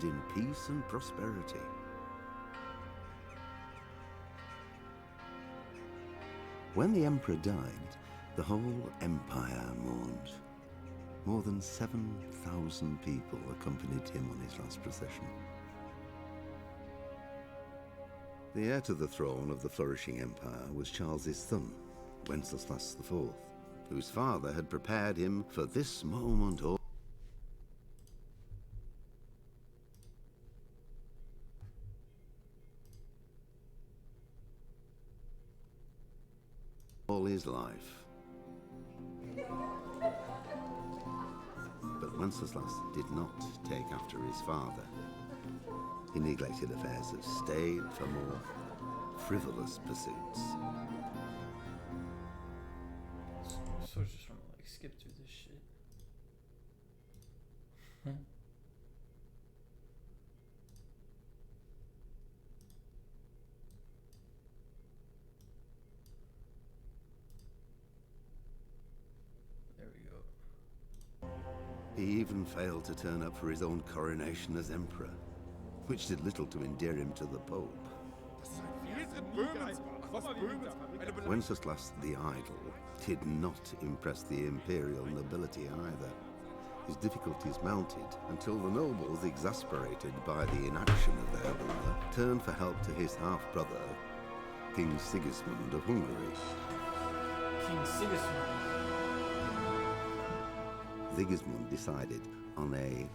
lived in peace and prosperity. When the emperor died, the whole empire mourned. More than 7,000 people accompanied him on his last procession. The heir to the throne of the flourishing empire was Charles's son, Wenceslas IV, whose father had prepared him for this moment all his life. But Wenceslas did not take after his father. He neglected affairs of state for more frivolous pursuits. So just want to like skip through this shit. There we go. He even failed to turn up for his own coronation as emperor, which did little to endear him to the Pope. Wenceslas the Idle did not impress the imperial nobility either. His difficulties mounted until the nobles, exasperated by the inaction of their ruler, turned for help to his half-brother, King Sigismund of Hungary. King Sigismund. Sigismund decided on a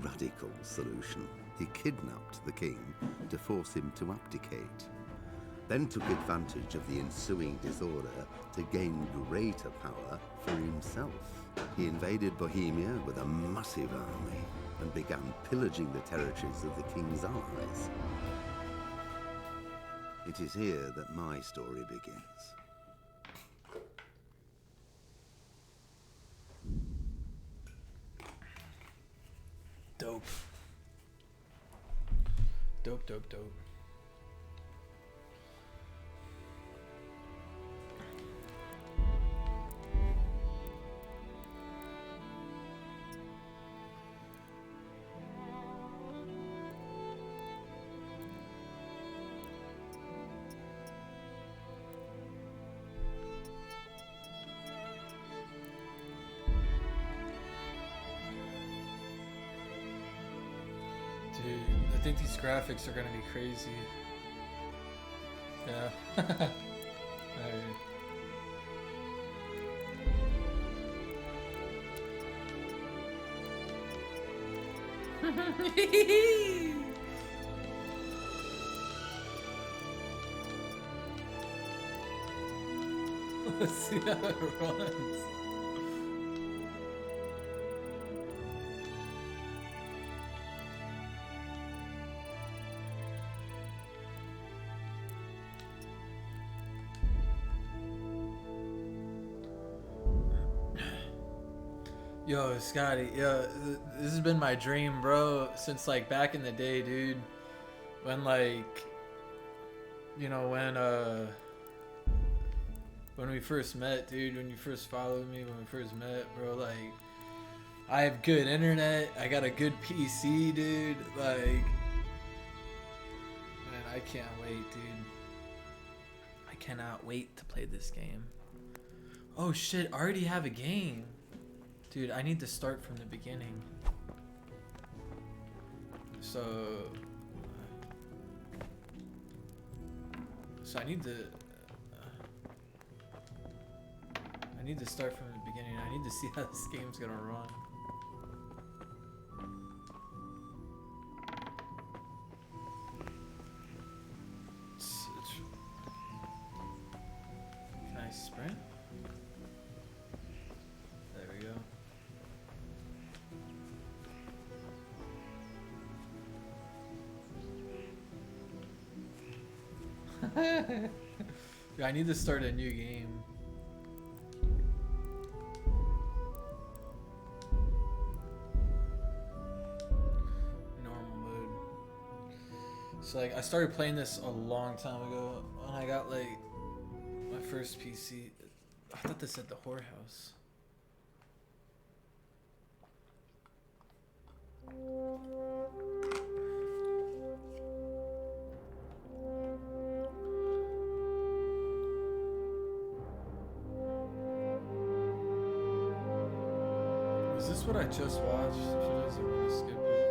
radical solution. He kidnapped the king to force him to abdicate, then took advantage of the ensuing disorder to gain greater power for himself. He invaded Bohemia with a massive army and began pillaging the territories of the king's allies. It is here that my story begins. Dope. Dope, dope, dope. Dude, I think these graphics are gonna be crazy. Yeah. Alright. Let's see how it runs. Yo, Scotty, yo, this has been my dream, bro, since like back in the day, dude. When like, you know, when we first met, dude, when you first followed me, when we first met, bro, like, I have good internet, I got a good PC, dude, like, man, I can't wait, dude. I cannot wait to play this game. Oh shit, I already have a game. Dude, I need to start from the beginning. So I need to start from the beginning. I need to see how this game's gonna run. Can I sprint? There we go. I need to start a new game. Normal mode. So like I started playing this a long time ago when I got like my first PC. I thought this said the whorehouse. this what I just watched? She doesn't want to skip it.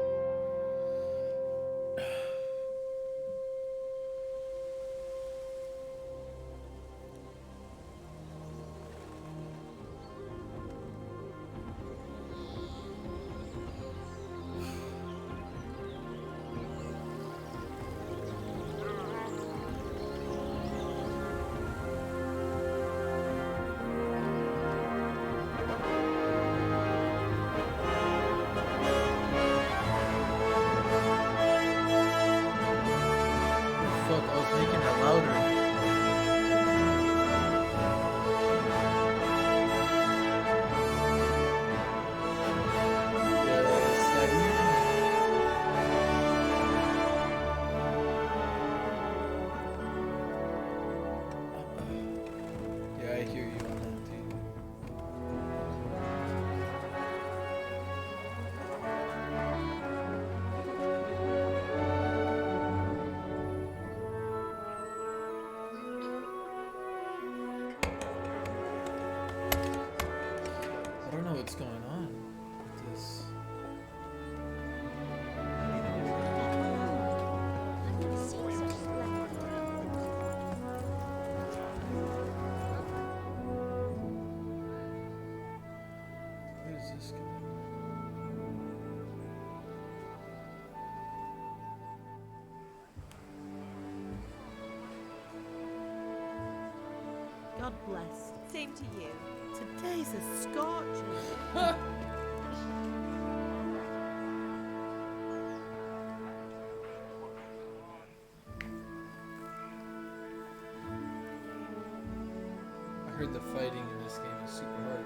Fuck, I was making it louder. Yeah, I hear you on that too. I don't know what's going on with this. Where is this going? God bless. Same to you. Today's a scorcher. I heard the fighting in this game is super hard.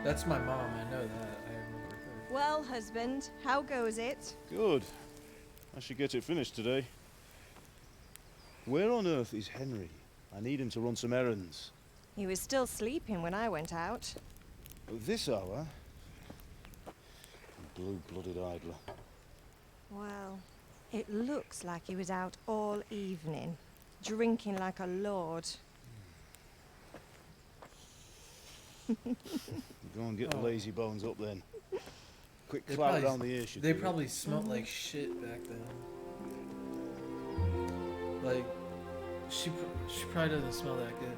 That's my mom, I know that. I remember her. Well, husband, how goes it? Good. I should get it finished today. Where on earth is Henry? I need him to run some errands. He was still sleeping when I went out. At this hour? Blue-blooded idler. Well, it looks like he was out all evening, drinking like a lord. Go and get the Oh. lazy bones up then. Quick They clout probably- around the ear should They do it. probably smelled like shit back then. Like, she probably doesn't smell that good.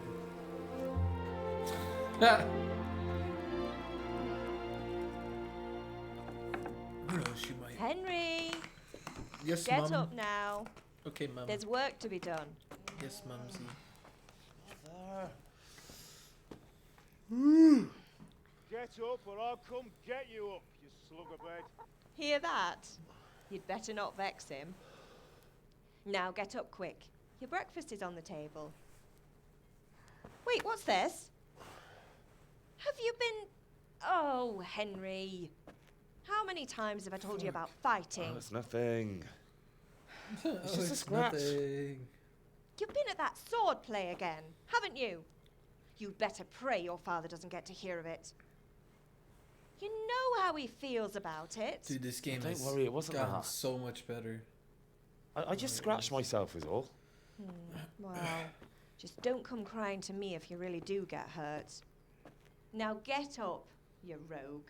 I don't know, she might. Henry, Yes, get Mum. up now. Okay, Mum. There's work to be done. Yes, Mumsy. Get up or I'll come get you up, you slugabed. Hear that? You'd better not vex him. Now get up quick. Your breakfast is on the table. Wait, what's this? Have you been... Oh, Henry. How many times have I told you about fighting? Oh, it's nothing. It's just a scratch. Nothing. You've been at that sword play again, haven't you? You'd better pray your father doesn't get to hear of it. You know how he feels about it. Dude, this game Don't has worry, it wasn't gotten that. so much better. I just scratched myself is all. Well, just don't come crying to me if you really do get hurt. Now get up, you rogue.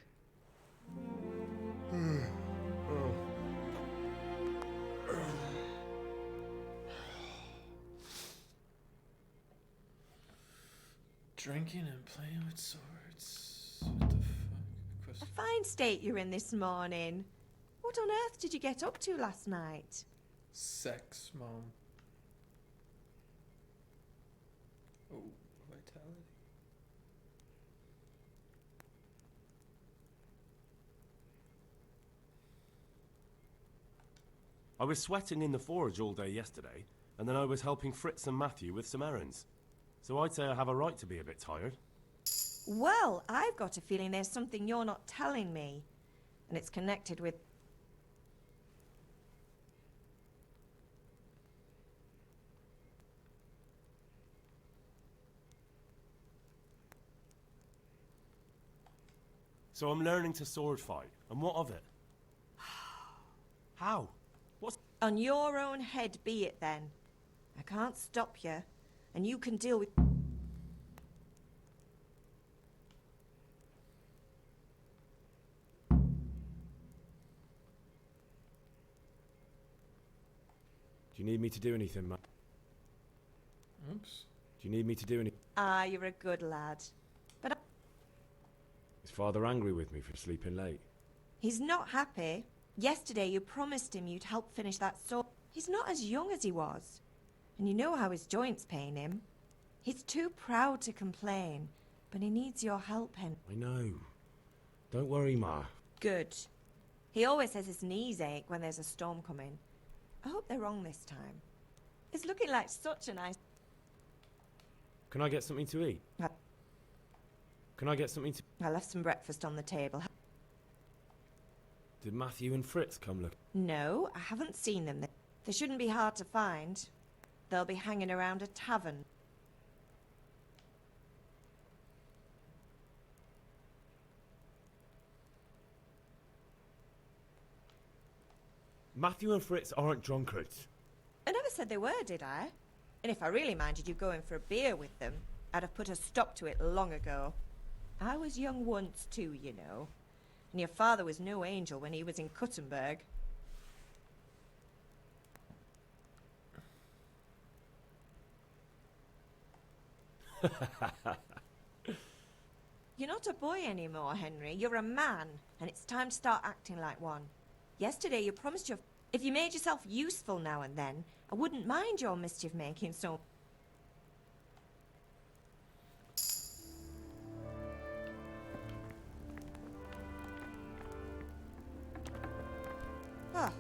Drinking and playing with swords. What the fuck? A Question. fine state you're in this morning. What on earth did you get up to last night? Sex, Mom. Oh, vitality. I was sweating in the forge all day yesterday, and then I was helping Fritz and Matthew with some errands. So I'd say I have a right to be a bit tired. Well, I've got a feeling there's something you're not telling me. And it's connected with... So I'm learning to sword fight, and what of it? How? What's... On your own head be it then. I can't stop you. And you can deal with... Do you need me to do anything, Matt? Oops. Do you need me to do anything? Ah, you're a good lad. But Is Father angry with me for sleeping late? he's not happy. Yesterday you promised him you'd help finish that sword. He's not as young as he was. And you know how his joints pain him. He's too proud to complain, but he needs your help, Henry. I know. Don't worry, Ma. Good. He always says his knees ache when there's a storm coming. I hope they're wrong this time. It's looking like such a nice... Can I get something to eat? I Can I get something to... left some breakfast on the table. Did Matthew and Fritz come look? No, I haven't seen them. They shouldn't be hard to find. They'll be hanging around a tavern. Matthew and Fritz aren't drunkards. I never said they were, did I? And if I really minded you going for a beer with them, I'd have put a stop to it long ago. I was young once too, you know. And your father was no angel when he was in Kuttenberg. You're not a boy anymore, Henry. You're a man, and it's time to start acting like one. Yesterday you promised your... If you made yourself useful now and then, I wouldn't mind your mischief-making so... Ah.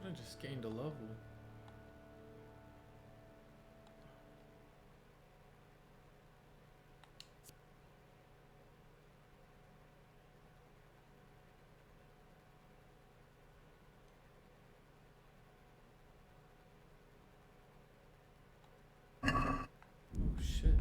I just gained a level. Oh shit.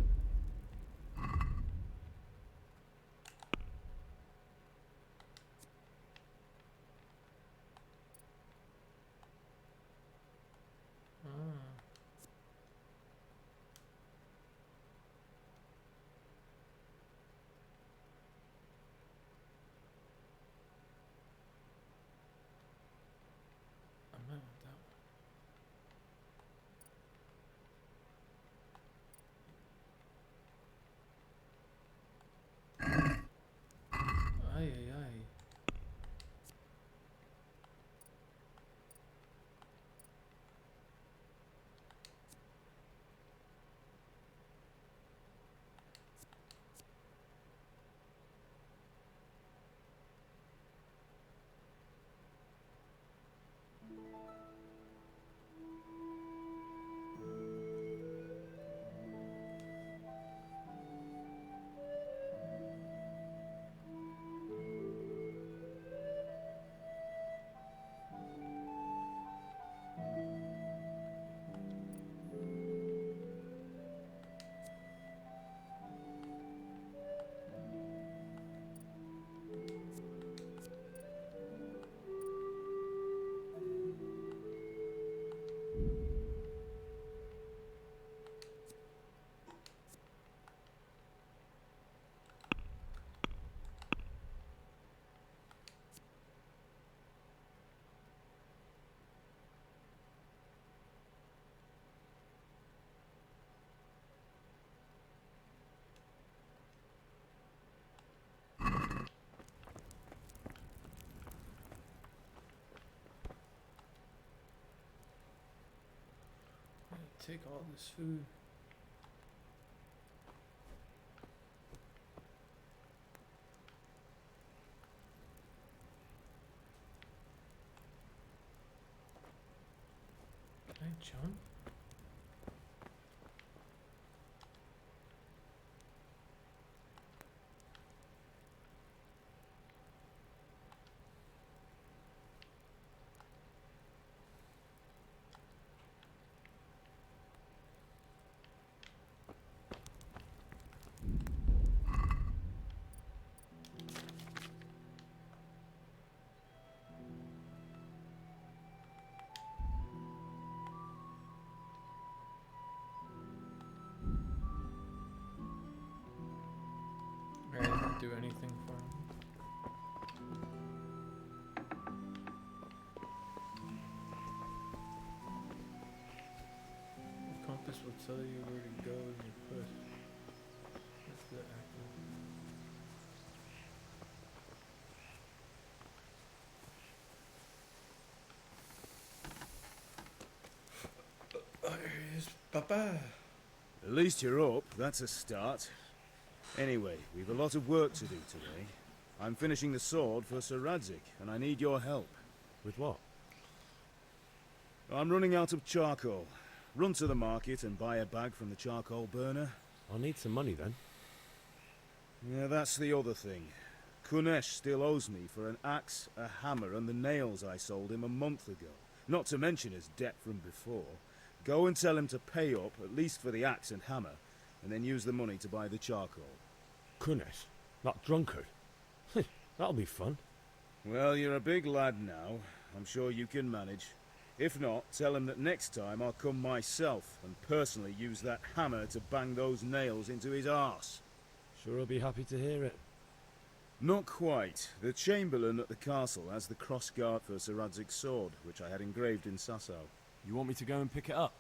take all this food. Can I jump? I didn't do anything for him. The compass will tell you where to go as you push. That's the active. There he is, Papa. At least you're up. That's a start. Anyway, we've a lot of work to do today. I'm finishing the sword for Sir Radzig, and I need your help. With what? I'm running out of charcoal. Run to the market and buy a bag from the charcoal burner. I'll need some money then. Yeah, that's the other thing. Kunesh still owes me for an axe, a hammer, and the nails I sold him a month ago. Not to mention his debt from before. Go and tell him to pay up, at least for the axe and hammer, and then use the money to buy the charcoal. Kunesh? That drunkard? That'll be fun. Well, you're a big lad now. I'm sure you can manage. If not, tell him that next time I'll come myself and personally use that hammer to bang those nails into his arse. Sure I'll be happy to hear it. Not quite. The Chamberlain at the castle has the crossguard for Sir Radzig's sword, which I had engraved in Sasau. You want me to go and pick it up?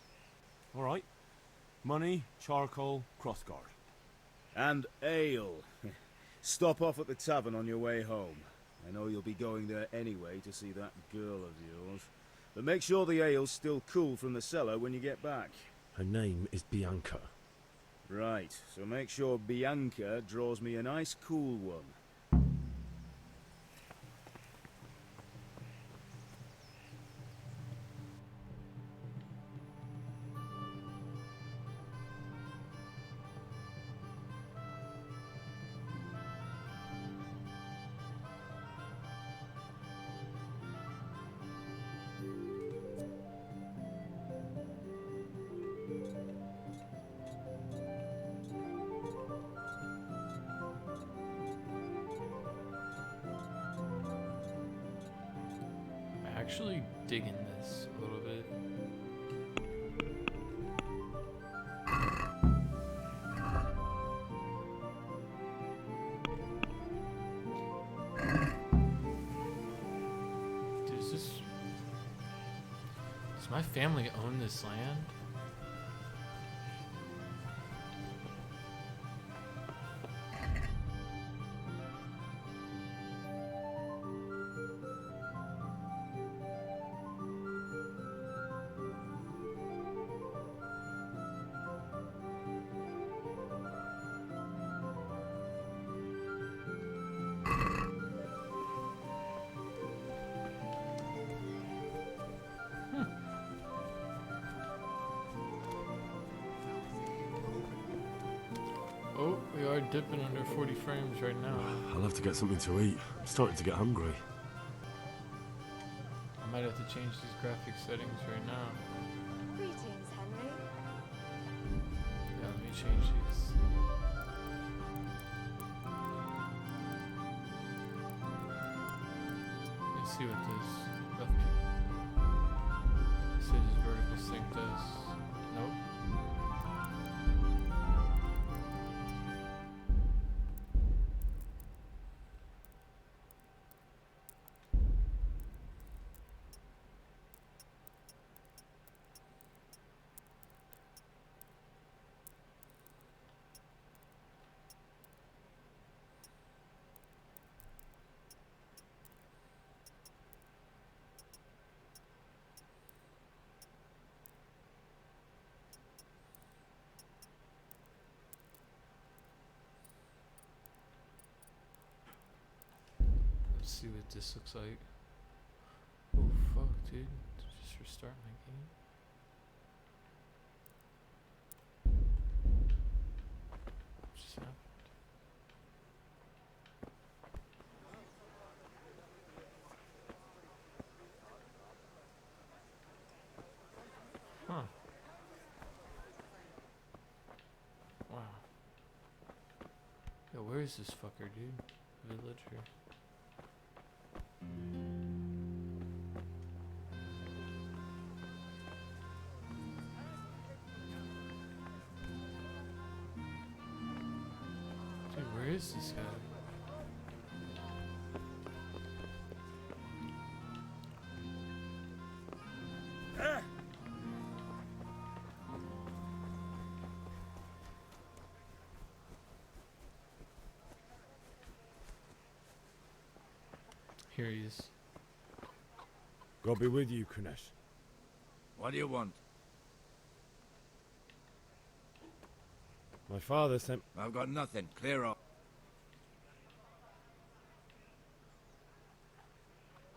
Alright. Money, charcoal, crossguard. And ale. Stop off at the tavern on your way home. I know you'll be going there anyway to see that girl of yours. But make sure the ale's still cool from the cellar when you get back. Her name is Bianca. Right, so make sure Bianca draws me a nice cool one. Actually digging this a little bit. Dude, does my family own this land? Oh, we are dipping under 40 frames right now. I'll have to get something to eat. I'm starting to get hungry. I might have to change these graphic settings right now. Greetings, Henry. Yeah, let me change these. Let's see what this Sage's vertical sync does. Nope. see what this looks like. Oh fuck, dude. Just restart my game. What just happened? Huh. Wow. Yo, where is this fucker, dude? Villager. Dude, where is this guy? Here he is. God be with you, Kunesh. What do you want? My father sent... I've got nothing. Clear up.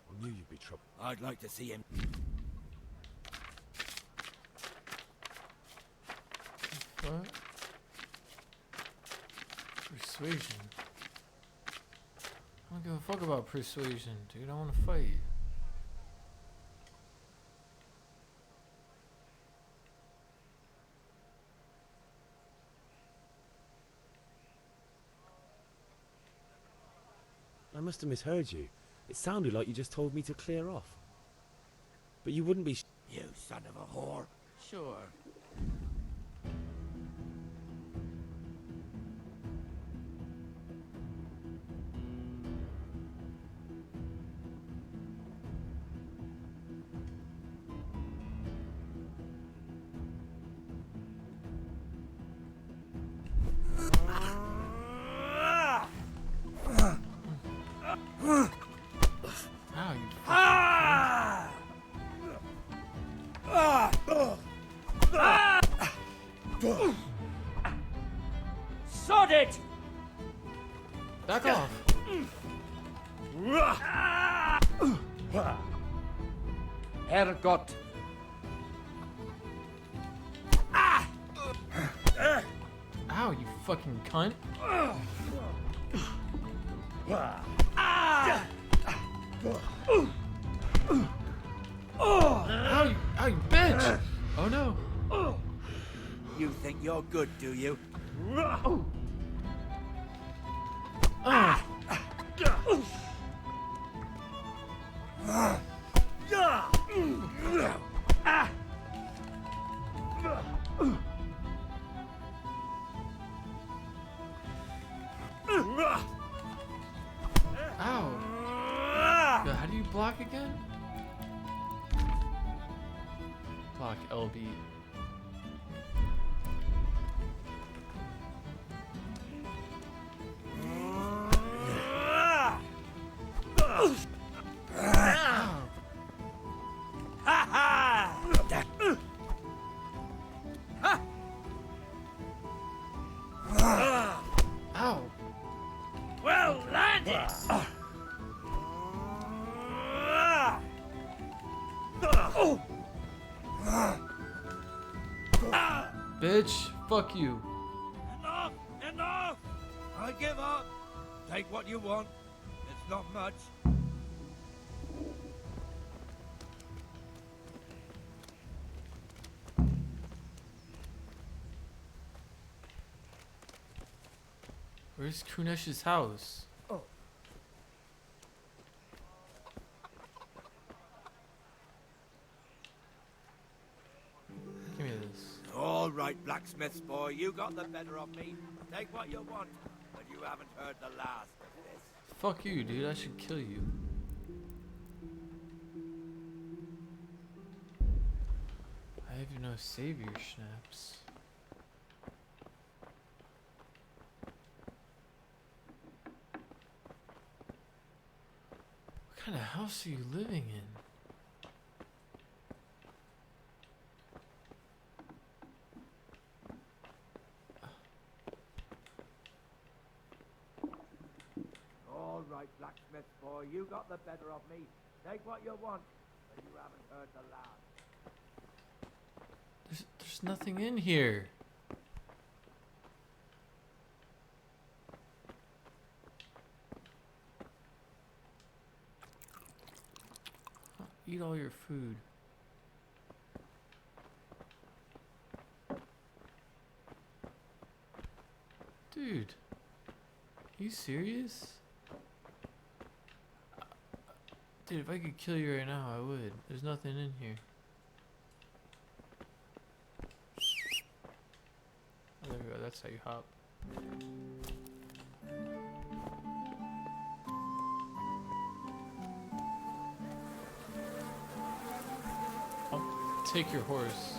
I knew you'd be trouble. I'd like to see him. What? Persuasion. I don't give a fuck about persuasion, dude. I want to fight. I must have misheard you. It sounded like you just told me to clear off. But you wouldn't be... You son of a whore. Sure. Ow, you fucking Sod it! back off. Herrgott. Ow, you fucking cunt. Ow, you bitch! Oh no. You think you're good, do you? Ow. Yo, how do you block again? Block LB. Ow. Well landed! Bitch, fuck you. Enough! Enough! I give up. Take what you want. It's not much. Where's Kunesh's house? Give me this. All right, blacksmith's boy, you got the better of me. Take what you want, but you haven't heard the last of this. Fuck you, dude. I should kill you. I have no savior schnapps. What kind of house are you living in? All right, right, blacksmith boy. You got the better of me. Take what you want, but you haven't heard the last. There's nothing in here. Eat all your food. Dude, are you serious? Dude, if I could kill you right now, I would. There's nothing in here. Oh, there we go. That's how you hop. I'll take your horse.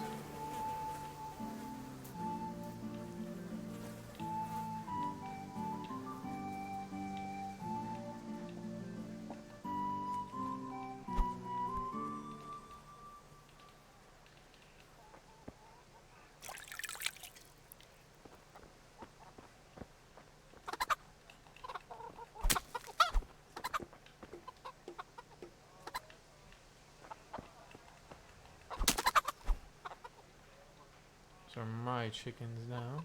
These are my chickens now.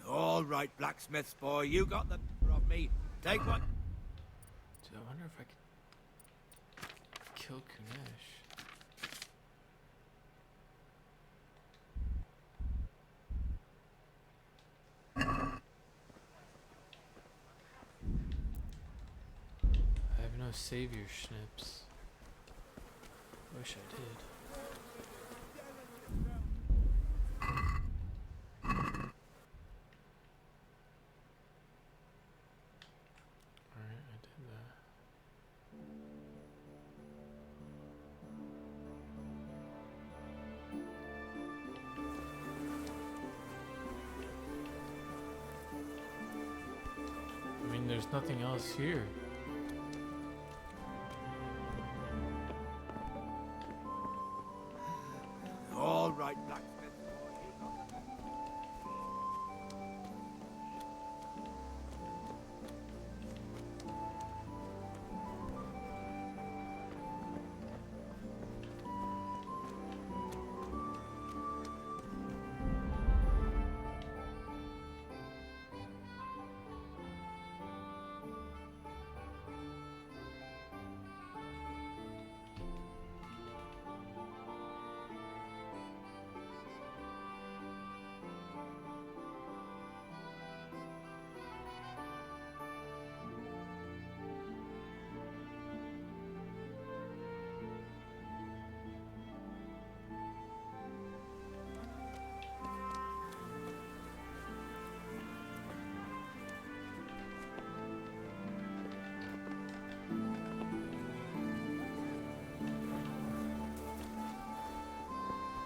All right, blacksmith boy. You got the better of me. Take what... Dude, I wonder if I could kill Kunesh. I have no savior schnips. Wish I did. Alright, I did that. I mean, there's nothing else here. All right, blacksmith boy. You got the better.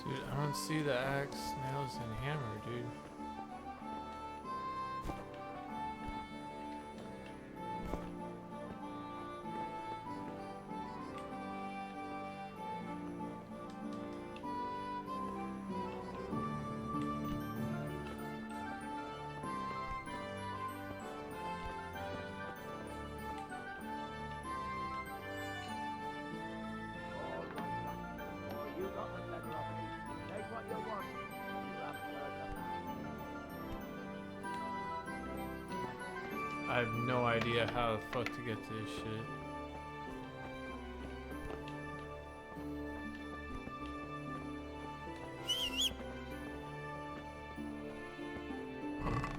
Dude, I don't see the axe, nails, and hammer, dude. All right, blacksmith boy. You got the better of me. Take what you want. You haven't heard the last. I have no idea how the fuck to get to this shit.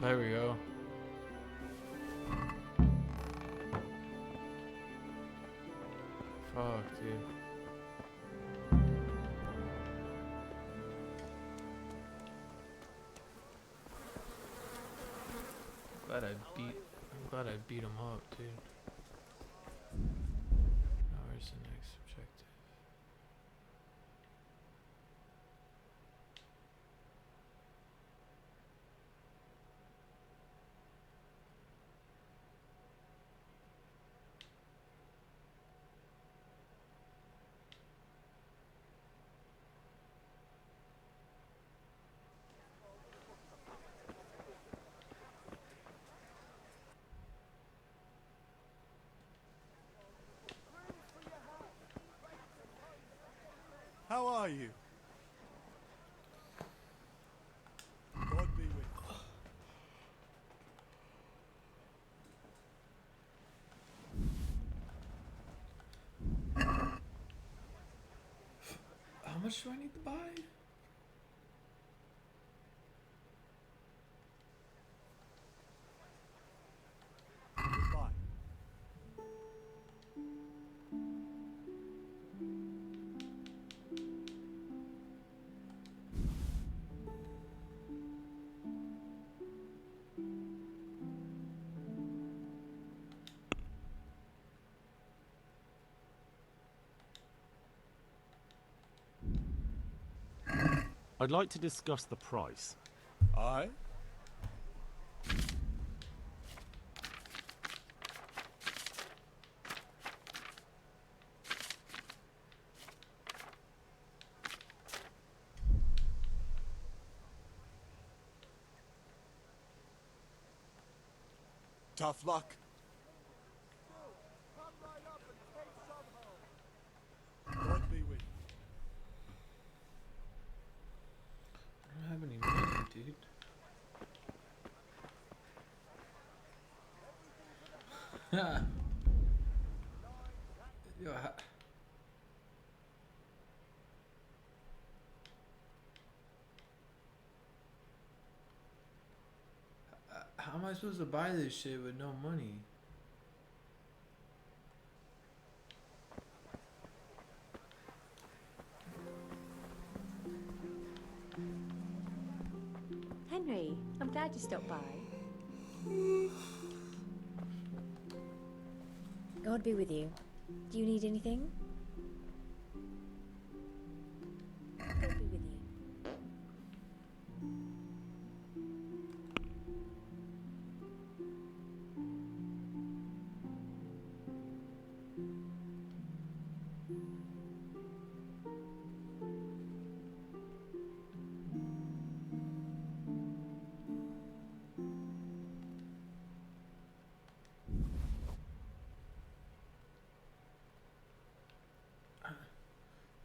There we go. Fuck, dude. I'm glad I beat him up, dude. Now where's the next objective? are you? God be with you. How much do I need to buy? Goodbye. I'd like to discuss the price. Aye? Tough luck. God be with you. I don't have any money, dude. Yo, how am I supposed to buy this shit with no money? Henry, I'm glad you stopped by. God be with you. Do you need anything? God be with you.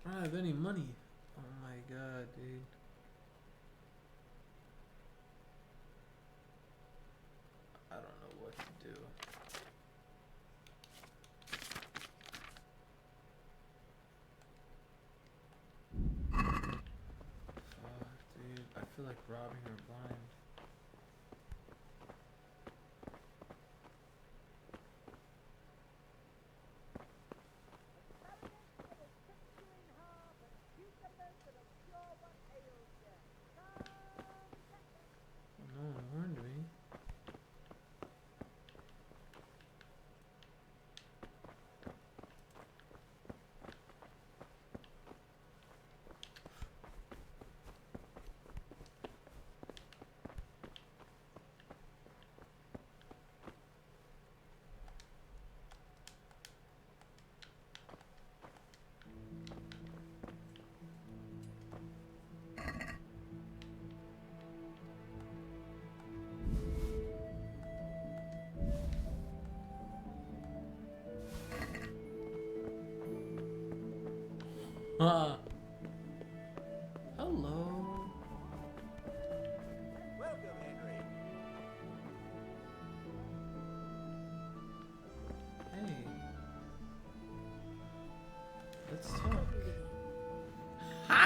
I don't have any money. Oh my god, dude. I don't know what to do. Fuck, dude. I feel like robbing her blind. No one warned me. Hello. Welcome, Henry. Hey. Let's talk. Ha!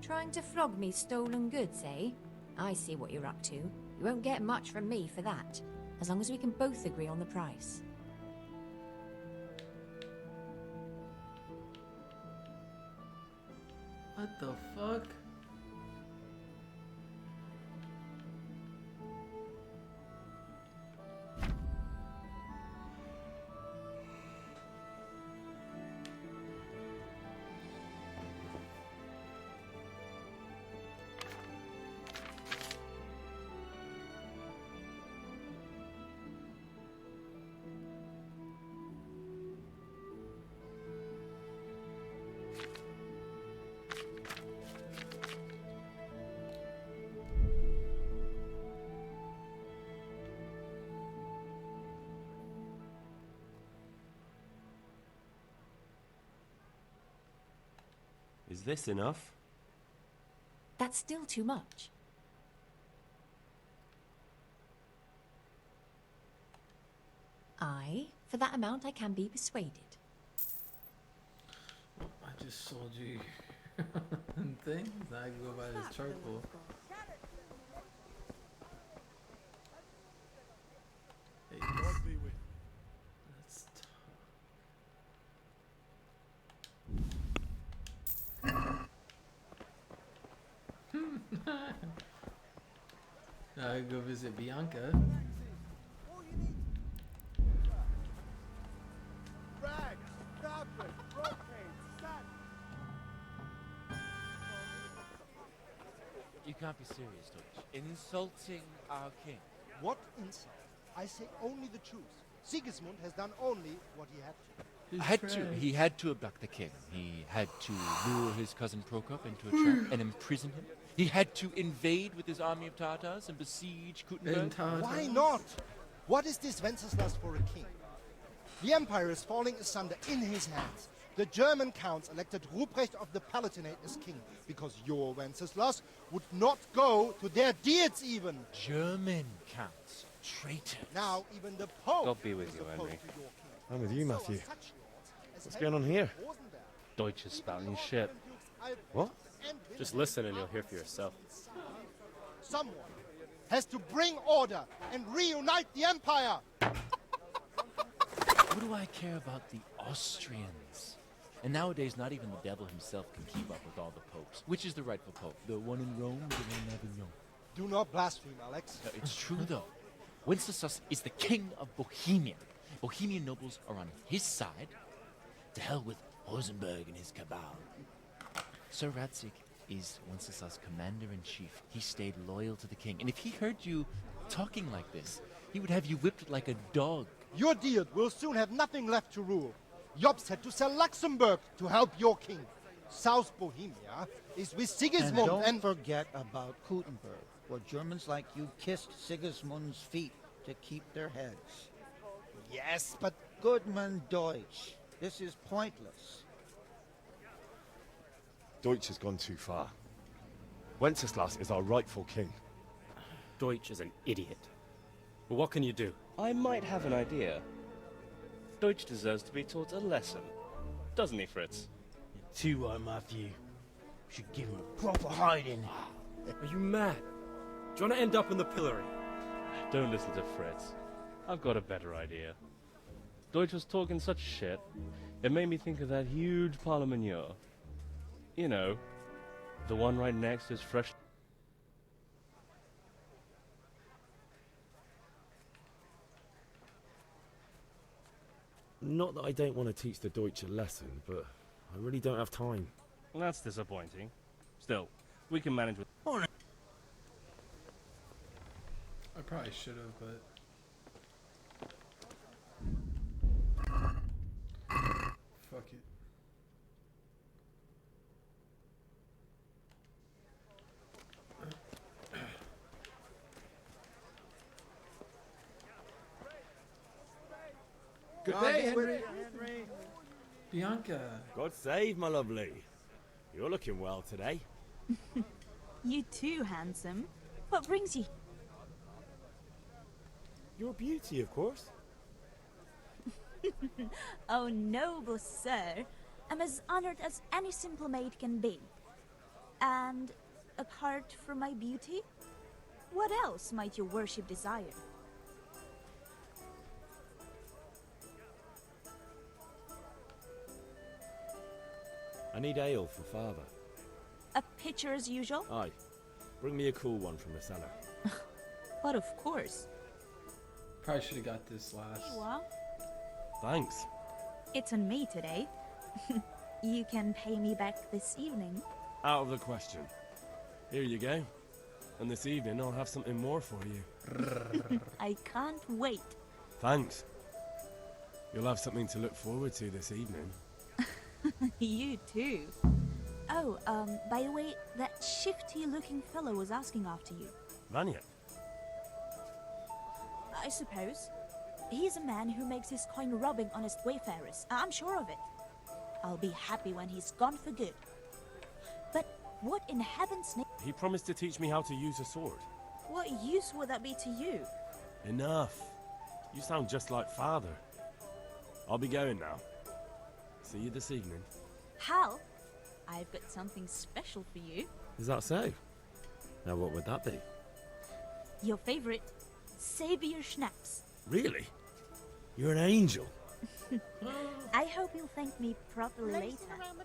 Trying to flog me stolen goods, eh? I see what you're up to. You won't get much from me for that, as long as we can both agree on the price. What the fuck? Is this enough? That's still too much. For that amount, I can be persuaded. I just sold you things. Now I can go buy this charcoal. Hey, God be with that's now I can go visit Bianca. rags, fabric, brocade, satin. You can't be serious, Deutsch. Insulting our king. What insult? I say only the truth. Sigismund has done only what he had to. He had to abduct the king. He had to lure his cousin Prokop into a trap and imprison him. He had to invade with his army of Tatars and besiege Kuttenberg. Why not? What is this Wenceslas for a king? The empire is falling asunder in his hands. The German counts elected Ruprecht of the Palatinate as king because your Wenceslas would not go to their deeds even. German counts. Traitors. Now even the Pope God be with is you, opposed Henry. to your king. I'm with you, So are Matthew. such lords as What's going on Henry here? Rosenberg. Deutsch is spouting shit. What? Just listen and you'll hear for yourself. Someone has to bring order and reunite the empire. What do I care about the Austrians? And nowadays, not even the devil himself can keep up with all the popes. Which is the rightful pope? The one in Rome, the one in Avignon? Do not blaspheme, Alex. No, it's true, though. Wenceslas is the king of Bohemia. Bohemian nobles are on his side. To hell with Rosenberg and his cabal. Sir Radzig is Wenceslas' commander-in-chief. He stayed loyal to the king. And if he heard you talking like this, he would have you whipped like a dog. Your Diet will soon have nothing left to rule. Jobst had to sell Luxembourg to help your king. South Bohemia is with Sigismund And don't forget about Kuttenberg, where Germans like you kissed Sigismund's feet to keep their heads. Yes, but Goodman Deutsch, this is pointless. Deutsch has gone too far. Wenceslas is our rightful king. Deutsch is an idiot. But what can you do? I might have an idea. Deutsch deserves to be taught a lesson. Doesn't he, Fritz? Too right, Matthew. Should give him a proper hiding. Are you mad? Do you want to end up in the pillory? Don't listen to Fritz. I've got a better idea. Deutsch was talking such shit, it made me think of that huge Parlement. You know, the one right next to his fresh... Not that I don't want to teach the Deutsch a lesson, but I really don't have time. That's disappointing. Still, we can manage with... I probably should have, but fuck it. Good day, Henry. Bianca. God save, my lovely. You're looking well today. You too, handsome. What brings you? Your beauty, of course. Oh, noble sir. I'm as honored as any simple maid can be. And apart from my beauty, what else might your worship desire? I need ale for father. A pitcher as usual? Aye. Bring me a cool one from the cellar. But of course. Probably should have got this last. Well, Thanks. it's on me today. You can pay me back this evening. Out of the question. Here you go. And this evening I'll have something more for you. I can't wait. Thanks. You'll have something to look forward to this evening. You too. Oh, by the way, that shifty-looking fellow was asking after you. Vanya. I suppose. He's a man who makes his coin robbing honest wayfarers. I'm sure of it. I'll be happy when he's gone for good. What in heaven's name? He promised to teach me how to use a sword. What use would that be to you? Enough. You sound just like father. I'll be going now. See you this evening. Hal, I've got something special for you. Is that so? Now what would that be? Your favorite, Savior Schnapps. Really? You're an angel. I hope you'll thank me properly later.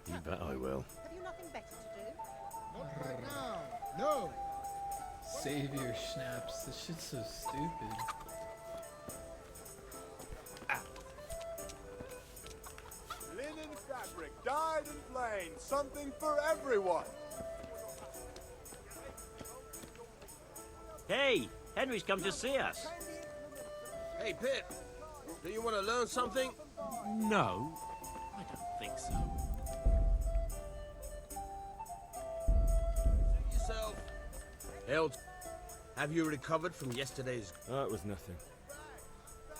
You bet I will. Have you nothing better to do? Not right now. No. Savior Schnapps. This shit's so stupid. Linen fabric, dyed and plain, something for everyone. Hey, Henry's come to see us. Hey, Pip. Do you want to learn something? No, I don't think so. Suit yourself. Held. Have you recovered from yesterday's... That was nothing.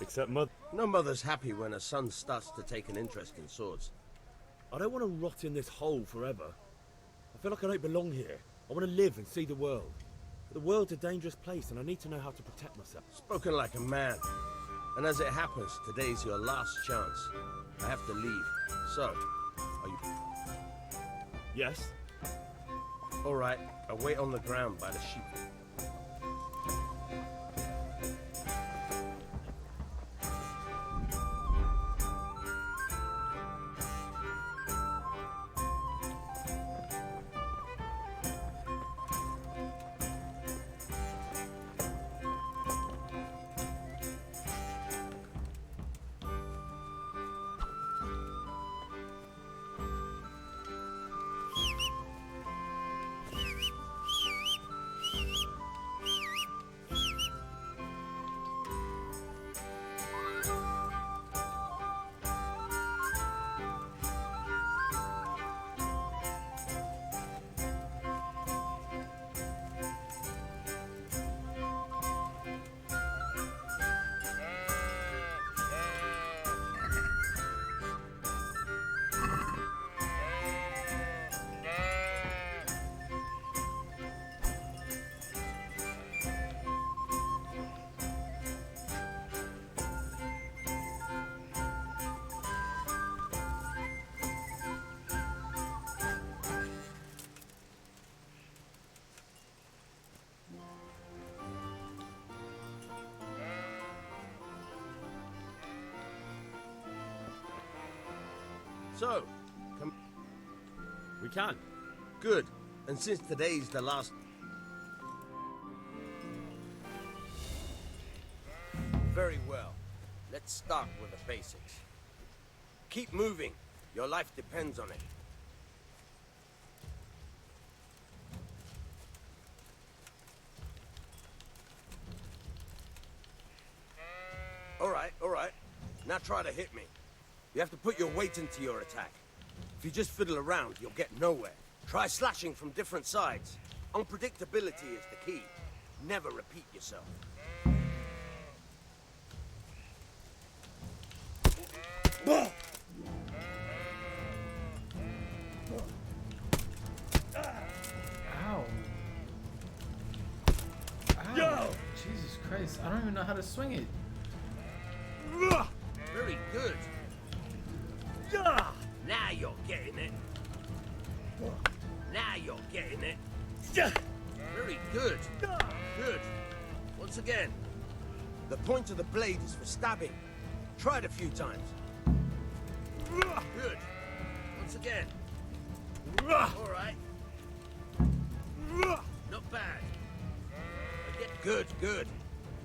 Except Mother. No mother's happy when her son starts to take an interest in swords. I don't want to rot in this hole forever. I feel like I don't belong here. I want to live and see the world. But the world's a dangerous place and I need to know how to protect myself. Spoken like a man. And as it happens, today's your last chance. I have to leave. So, are you... Yes? All right, I'll wait on the ground by the sheep. So, come... We can. Good. And since today's the last... Very well. Let's start with the basics. Keep moving. Your life depends on it. All right. Now try to hit me. You have to put your weight into your attack. If you just fiddle around, you'll get nowhere. Try slashing from different sides. Unpredictability is the key. Never repeat yourself. Ow. Ow. Jesus Christ, I don't even know how to swing it. Very good. Now you're getting it. Now you're getting it. Very good. Good. Once again. The point of the blade is for stabbing. Try it a few times. Good. Once again. All right. Not bad. Good, good.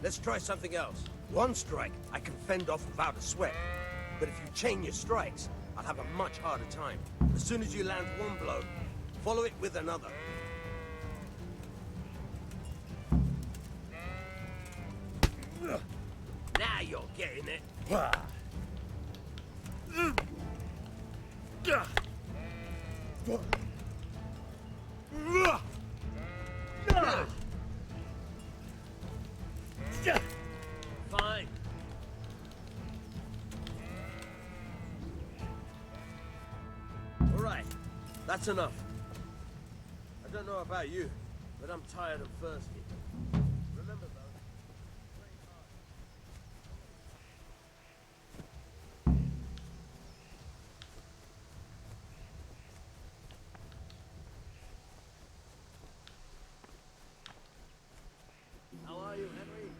Let's try something else. One strike, I can fend off without a sweat. But if you chain your strikes, I'll have a much harder time. As soon as you land one blow, follow it with another. Now you're getting it. Fine. All right, that's enough. know about you, but I'm tired and thirsty. Remember, though. How are you, Henry?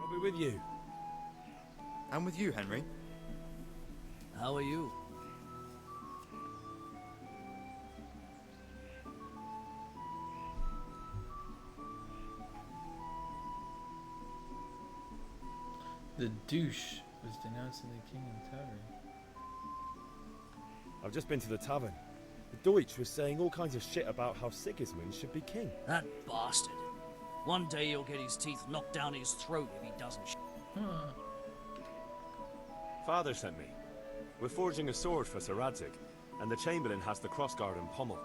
I'll be with you. I'm with you, Henry. How are you? The douche was denouncing the king in the tavern. I've just been to the tavern. The Deutsch was saying all kinds of shit about how Sigismund should be king. That bastard. One day he'll get his teeth knocked down his throat if he doesn't. Father sent me. We're forging a sword for Sir Radzig, and the Chamberlain has the crossguard and pommel.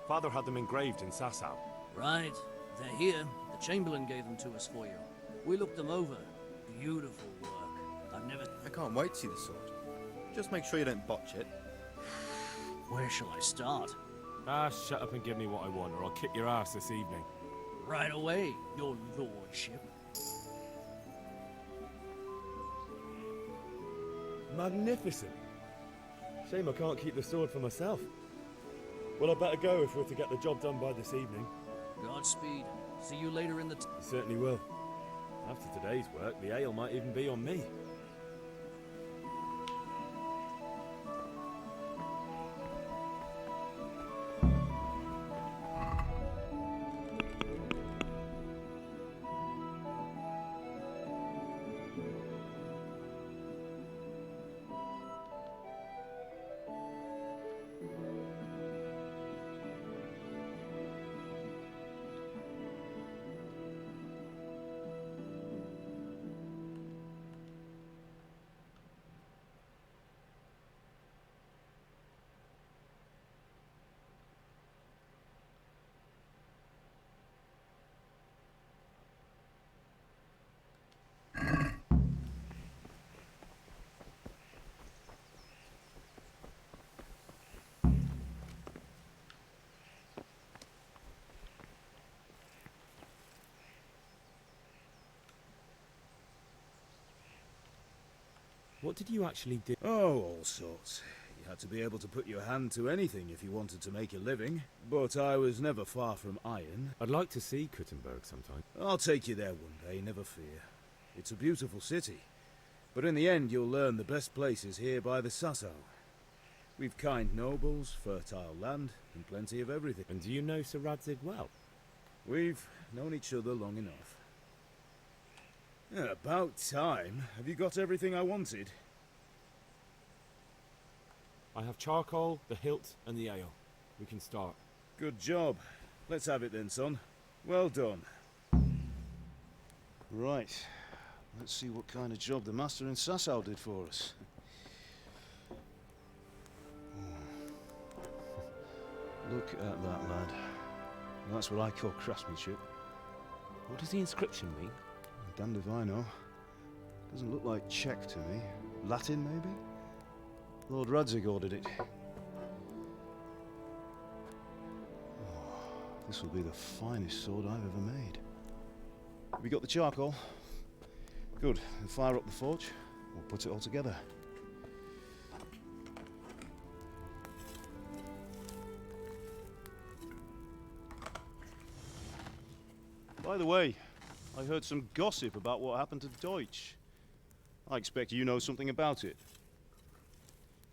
Father had them engraved in Sasau. Right. They're here. The Chamberlain gave them to us for you. We looked them over. Beautiful work. I can't wait to see the sword. Just make sure you don't botch it. Where shall I start? Ah, shut up and give me what I want, or I'll kick your ass this evening. Right away, your lordship. Magnificent. Shame I can't keep the sword for myself. Well, I better go if we're to get the job done by this evening. Godspeed. See you later in the... You certainly will. After today's work, the ale might even be on me. What did you actually do? Oh, all sorts. You had to be able to put your hand to anything if you wanted to make a living. But I was never far from iron. I'd like to see Kuttenberg sometime. I'll take you there one day, never fear. It's a beautiful city. But in the end, you'll learn the best places here by the Sasau. We've kind nobles, fertile land, and plenty of everything. And do you know Sir Radzig well? We've known each other long enough. Yeah, about time. Have you got everything I wanted? I have charcoal, the hilt, and the ale. We can start. Good job. Let's have it then, son. Well done. Right. Let's see what kind of job the master in Sasau did for us. Look at that, lad. That's what I call craftsmanship. What does the inscription mean? Damned if I know. Doesn't look like Czech to me. Latin, maybe? Lord Radzig ordered it. Oh, this will be the finest sword I've ever made. Have we got the charcoal? Good. Then fire up the forge. We'll put it all together. By the way, I heard some gossip about what happened to Deutsch. I expect you know something about it.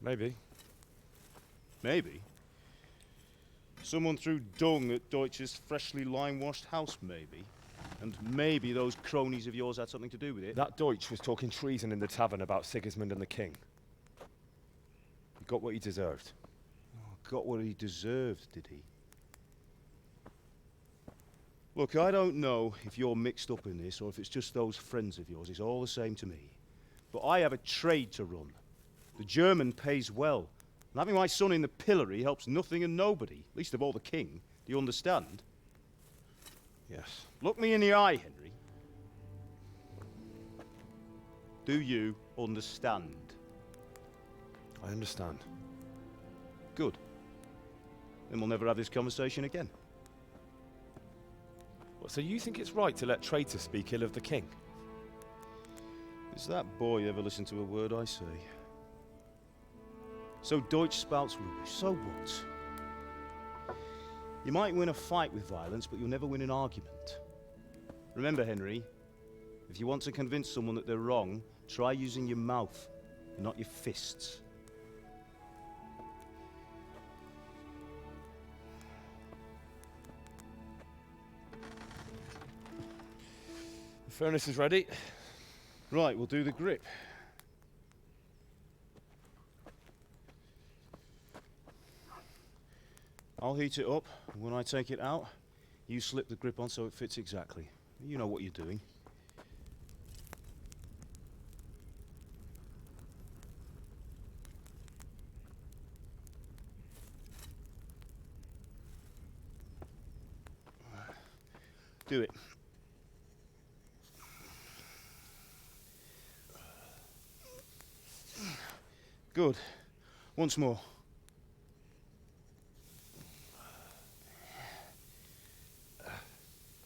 Maybe. Maybe? Someone threw dung at Deutsch's freshly lime-washed house, maybe? And maybe those cronies of yours had something to do with it? That Deutsch was talking treason in the tavern about Sigismund and the king. He got what he deserved. Oh, got what he deserved, did he? Look, I don't know if you're mixed up in this or if it's just those friends of yours. It's all the same to me. But I have a trade to run. The German pays well. And having my son in the pillory helps nothing and nobody, least of all the king. Do you understand? Yes. Look me in the eye, Henry. Do you understand? I understand. Good. Then we'll never have this conversation again. What, so you think it's right to let traitors speak ill of the king? Does that boy ever listen to a word I say? So Deutsch spouts rubbish, so what? You might win a fight with violence, but you'll never win an argument. Remember, Henry, if you want to convince someone that they're wrong, try using your mouth, not your fists. The furnace is ready. Right, we'll do the grip. I'll heat it up, and when I take it out, you slip the grip on so it fits exactly. You know what you're doing. Do it. Good. Once more.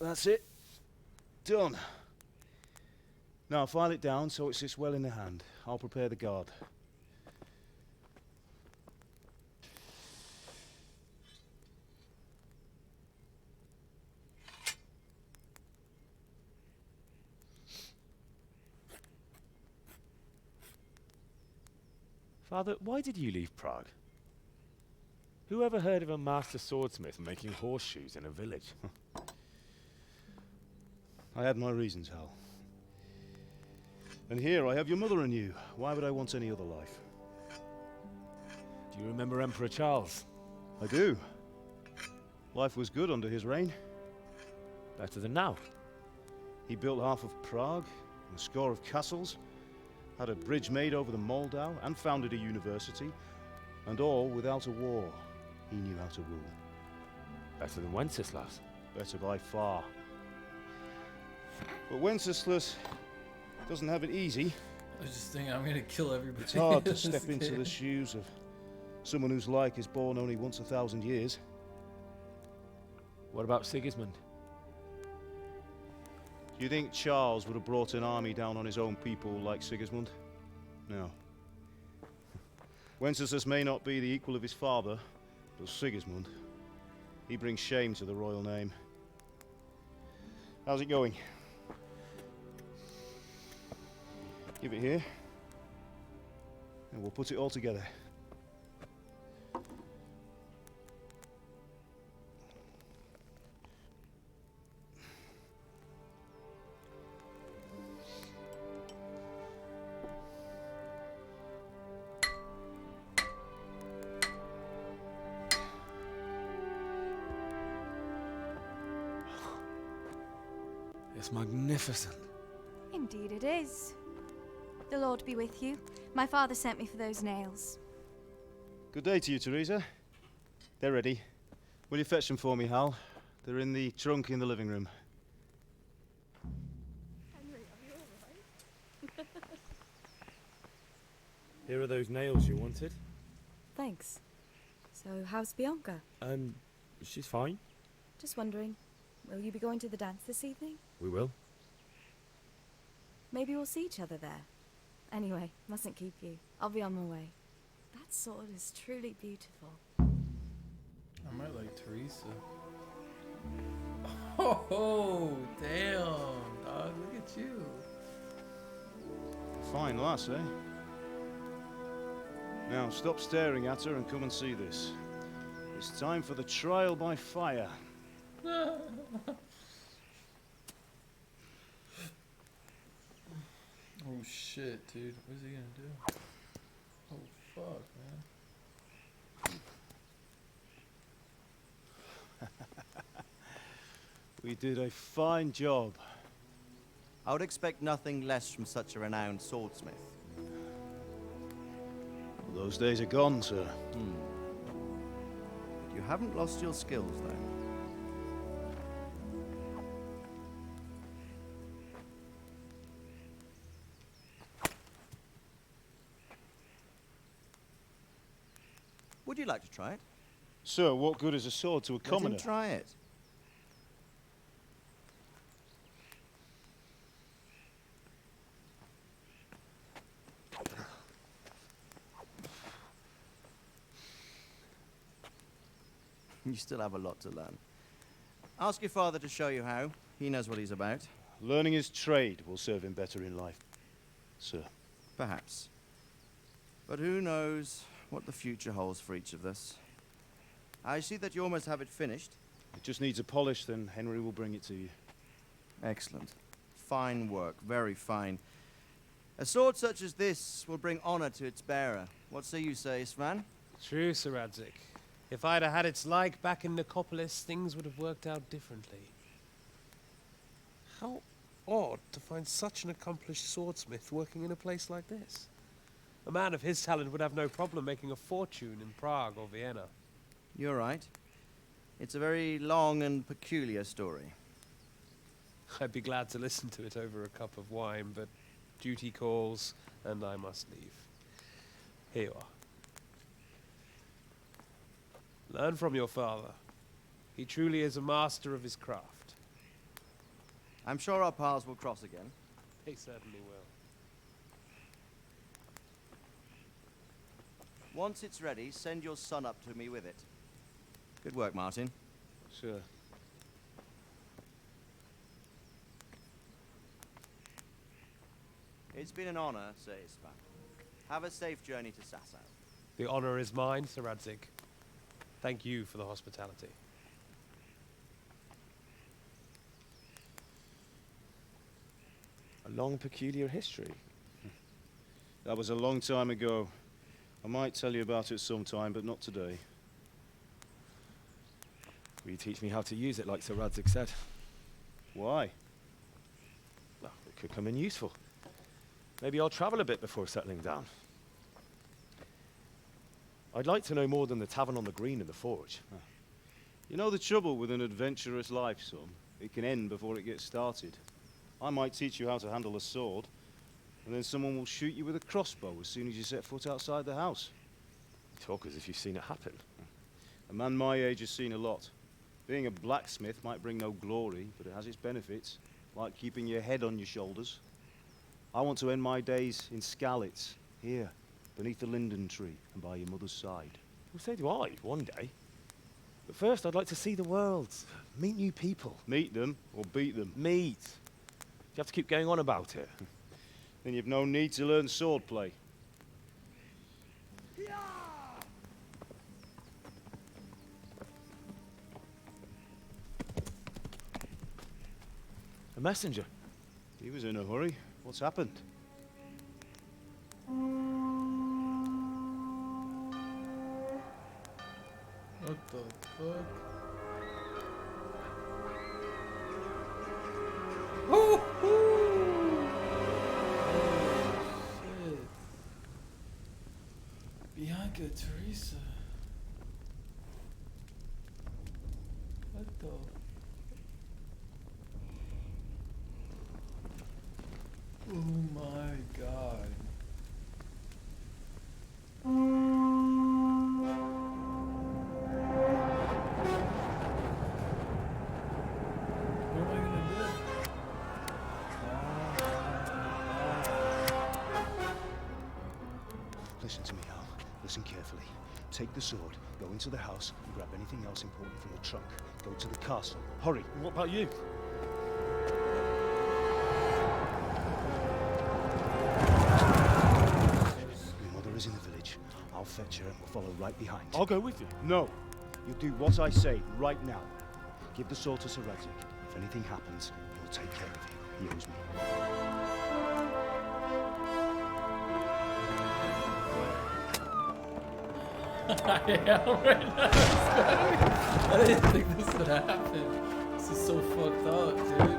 That's it. Done. Now file it down so it sits well in the hand. I'll prepare the guard. Father, why did you leave Prague? Who ever heard of a master swordsmith making horseshoes in a village? I had my reasons, Hal. And here I have your mother and you. Why would I want any other life? Do you remember Emperor Charles? I do. Life was good under his reign. Better than now. He built half of Prague, and a score of castles, had a bridge made over the Moldau, and founded a university, and all without a war. He knew how to rule. Better than Wenceslas. Better by far. But Wenceslas doesn't have it easy. I was just thinking I'm gonna kill everybody. It's hard to step into the shoes of someone whose like is born only once 1,000 years. What about Sigismund? Do you think Charles would have brought an army down on his own people like Sigismund? No. Wenceslas may not be the equal of his father, but Sigismund, he brings shame to the royal name. How's it going? Give it here, and we'll put it all together. It's magnificent. Indeed it is. The Lord be with you. My father sent me for those nails. Good day to you, Teresa. They're ready. Will you fetch them for me, Hal? They're in the trunk in the living room. Henry, are you all right? Here are those nails you wanted. Thanks. So, how's Bianca? She's fine. Just wondering, will you be going to the dance this evening? We will. Maybe we'll see each other there. Anyway, mustn't keep you. I'll be on my way. That sword is truly beautiful. I might like Teresa. Oh, damn, dog. Look at you. Fine lass, eh? Now, stop staring at her and come and see this. It's time for the trial by fire. Oh shit, dude. What's he gonna do? Oh fuck, man. We did a fine job. I would expect nothing less from such a renowned swordsmith. Those days are gone, sir. You haven't lost your skills, though. Would you like to try it? Sir, what good is a sword to a commoner? Let him try it. You still have a lot to learn. Ask your father to show you how. He knows what he's about. Learning his trade will serve him better in life, sir. Perhaps. But who knows what the future holds for each of us. I see that you almost have it finished. It just needs a polish, then Henry will bring it to you. Excellent. Fine work, very fine. A sword such as this will bring honor to its bearer. What say you, Svan? True, Sir Radzig. If I'd have had its like back in Nicopolis, things would have worked out differently. How odd to find such an accomplished swordsmith working in a place like this. A man of his talent would have no problem making a fortune in Prague or Vienna. You're right. It's a very long and peculiar story. I'd be glad to listen to it over a cup of wine, but duty calls, and I must leave. Here you are. Learn from your father. He truly is a master of his craft. I'm sure our paths will cross again. He certainly will. Once it's ready, send your son up to me with it. Good work, Martin. Sure. It's been an honor, Sir Ispan. Have a safe journey to Sasau. The honor is mine, Sir Radzig. Thank you for the hospitality. A long, peculiar history. That was a long time ago. I might tell you about it sometime, but not today. Will you teach me how to use it, like Sir Radzig said? Why? Well, it could come in useful. Maybe I'll travel a bit before settling down. I'd like to know more than the tavern on the green and the forge. You know the trouble with an adventurous life, son? It can end before it gets started. I might teach you how to handle a sword, and then someone will shoot you with a crossbow as soon as you set foot outside the house. You talk as if you've seen it happen. A man my age has seen a lot. Being a blacksmith might bring no glory, but it has its benefits, like keeping your head on your shoulders. I want to end my days in Skalitz, here, beneath the linden tree and by your mother's side. Well, so do I, one day. But first, I'd like to see the world, meet new people. Meet them or beat them? Meet. You have to keep going on about it. Then you've no need to learn swordplay. A messenger. He was in a hurry. What's happened? What the fuck? Oh, shit. Bianca Teresa. What the? Oh my god. Listen to me, Hal. Listen carefully. Take the sword, go into the house, and grab anything else important from the trunk. Go to the castle. Hurry. And what about you? Your mother is in the village. I'll fetch her and we'll follow right behind. I'll go with you. No. You'll do what I say right now. Give the sword to Sir Radzig. If anything happens, he'll take care of you. He owes me. I am right now. I didn't think this would happen. This is so fucked up, dude.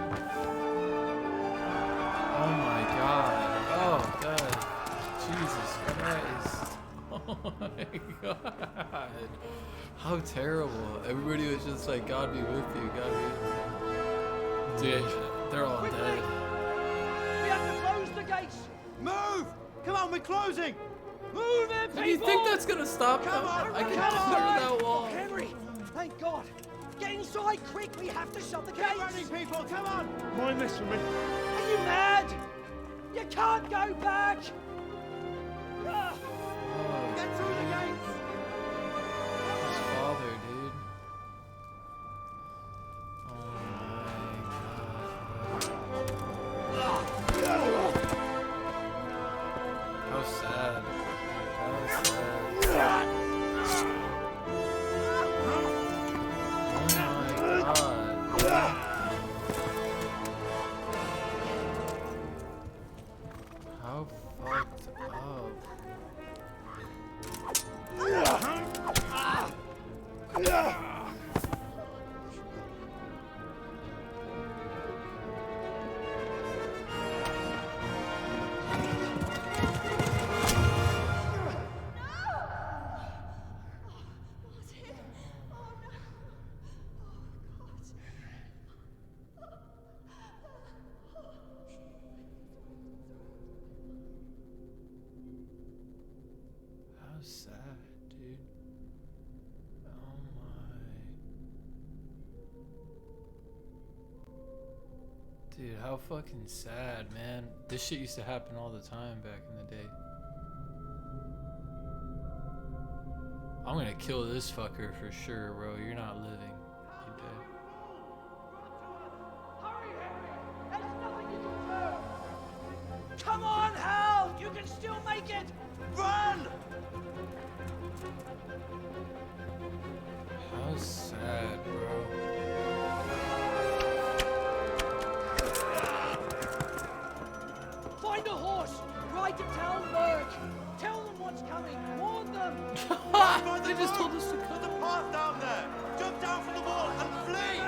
Oh my god. Oh god. Jesus Christ. Oh my god. How terrible. Everybody was just like, God be with you, God be with you. Dude, they're all dead. We have to close the gates! Move! Come on, we're closing! Move it, people! Do you think that's gonna stop them? I can clear that wall. Henry! Thank God! Get inside, quick! We have to shut the gates! Get running, people! Come on! Mind this for me. Are you mad? You can't go back! Ah, get through the gates! His father, dude. Oh my god. How sad. How sad. Oh my god. How fucked up. How sad, dude. Oh my. Dude, how fucking sad, man. This shit used to happen all the time back in the day. I'm gonna kill this fucker for sure, bro. You're not living. You're dead. Come on, Hal! You can still make it! Run! How sad, bro. Find a horse! Ride to Talmberg! Tell them what's coming! Warn them! They just told us to cut the path down there! Jump down from the wall and flee!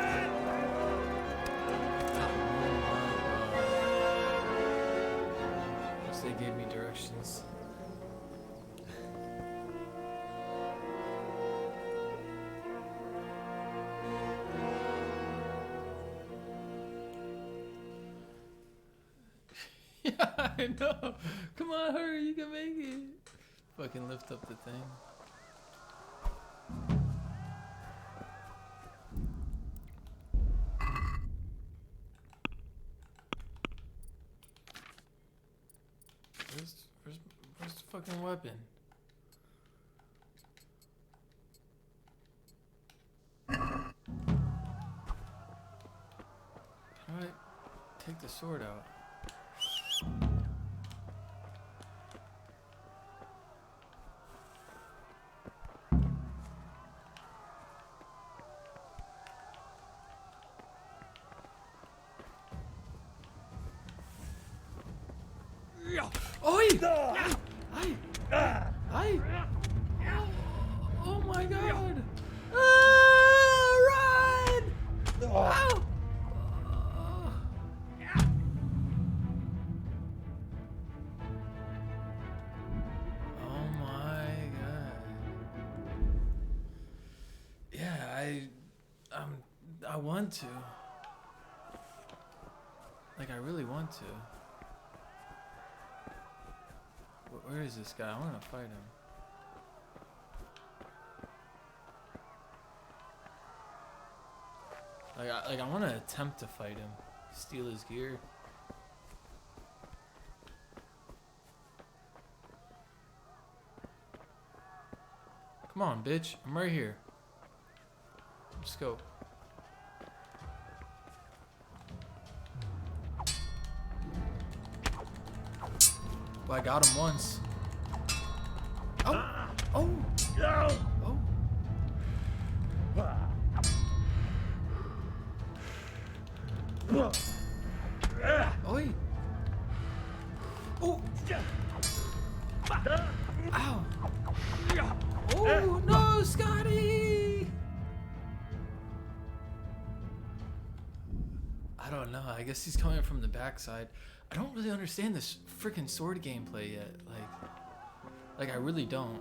They gave me directions. Yeah, I know. Come on, hurry, you can make it. Fucking lift up the thing. Where's the fucking weapon? Alright, take the sword out. Oi! Aye! Oh my god! Run! Ow! Oh my god. Yeah, I want to. Like, I really want to. Where is this guy? I want to fight him. I want to attempt to fight him, steal his gear. Come on, bitch! I'm right here. Let's go. Well, I got him once. Oh! Oh! Oh! Oi! Oh! Ow! Oh no, Scotty! I don't know. I guess he's coming from the backside. I don't really understand this freaking sword gameplay yet. Like I really don't.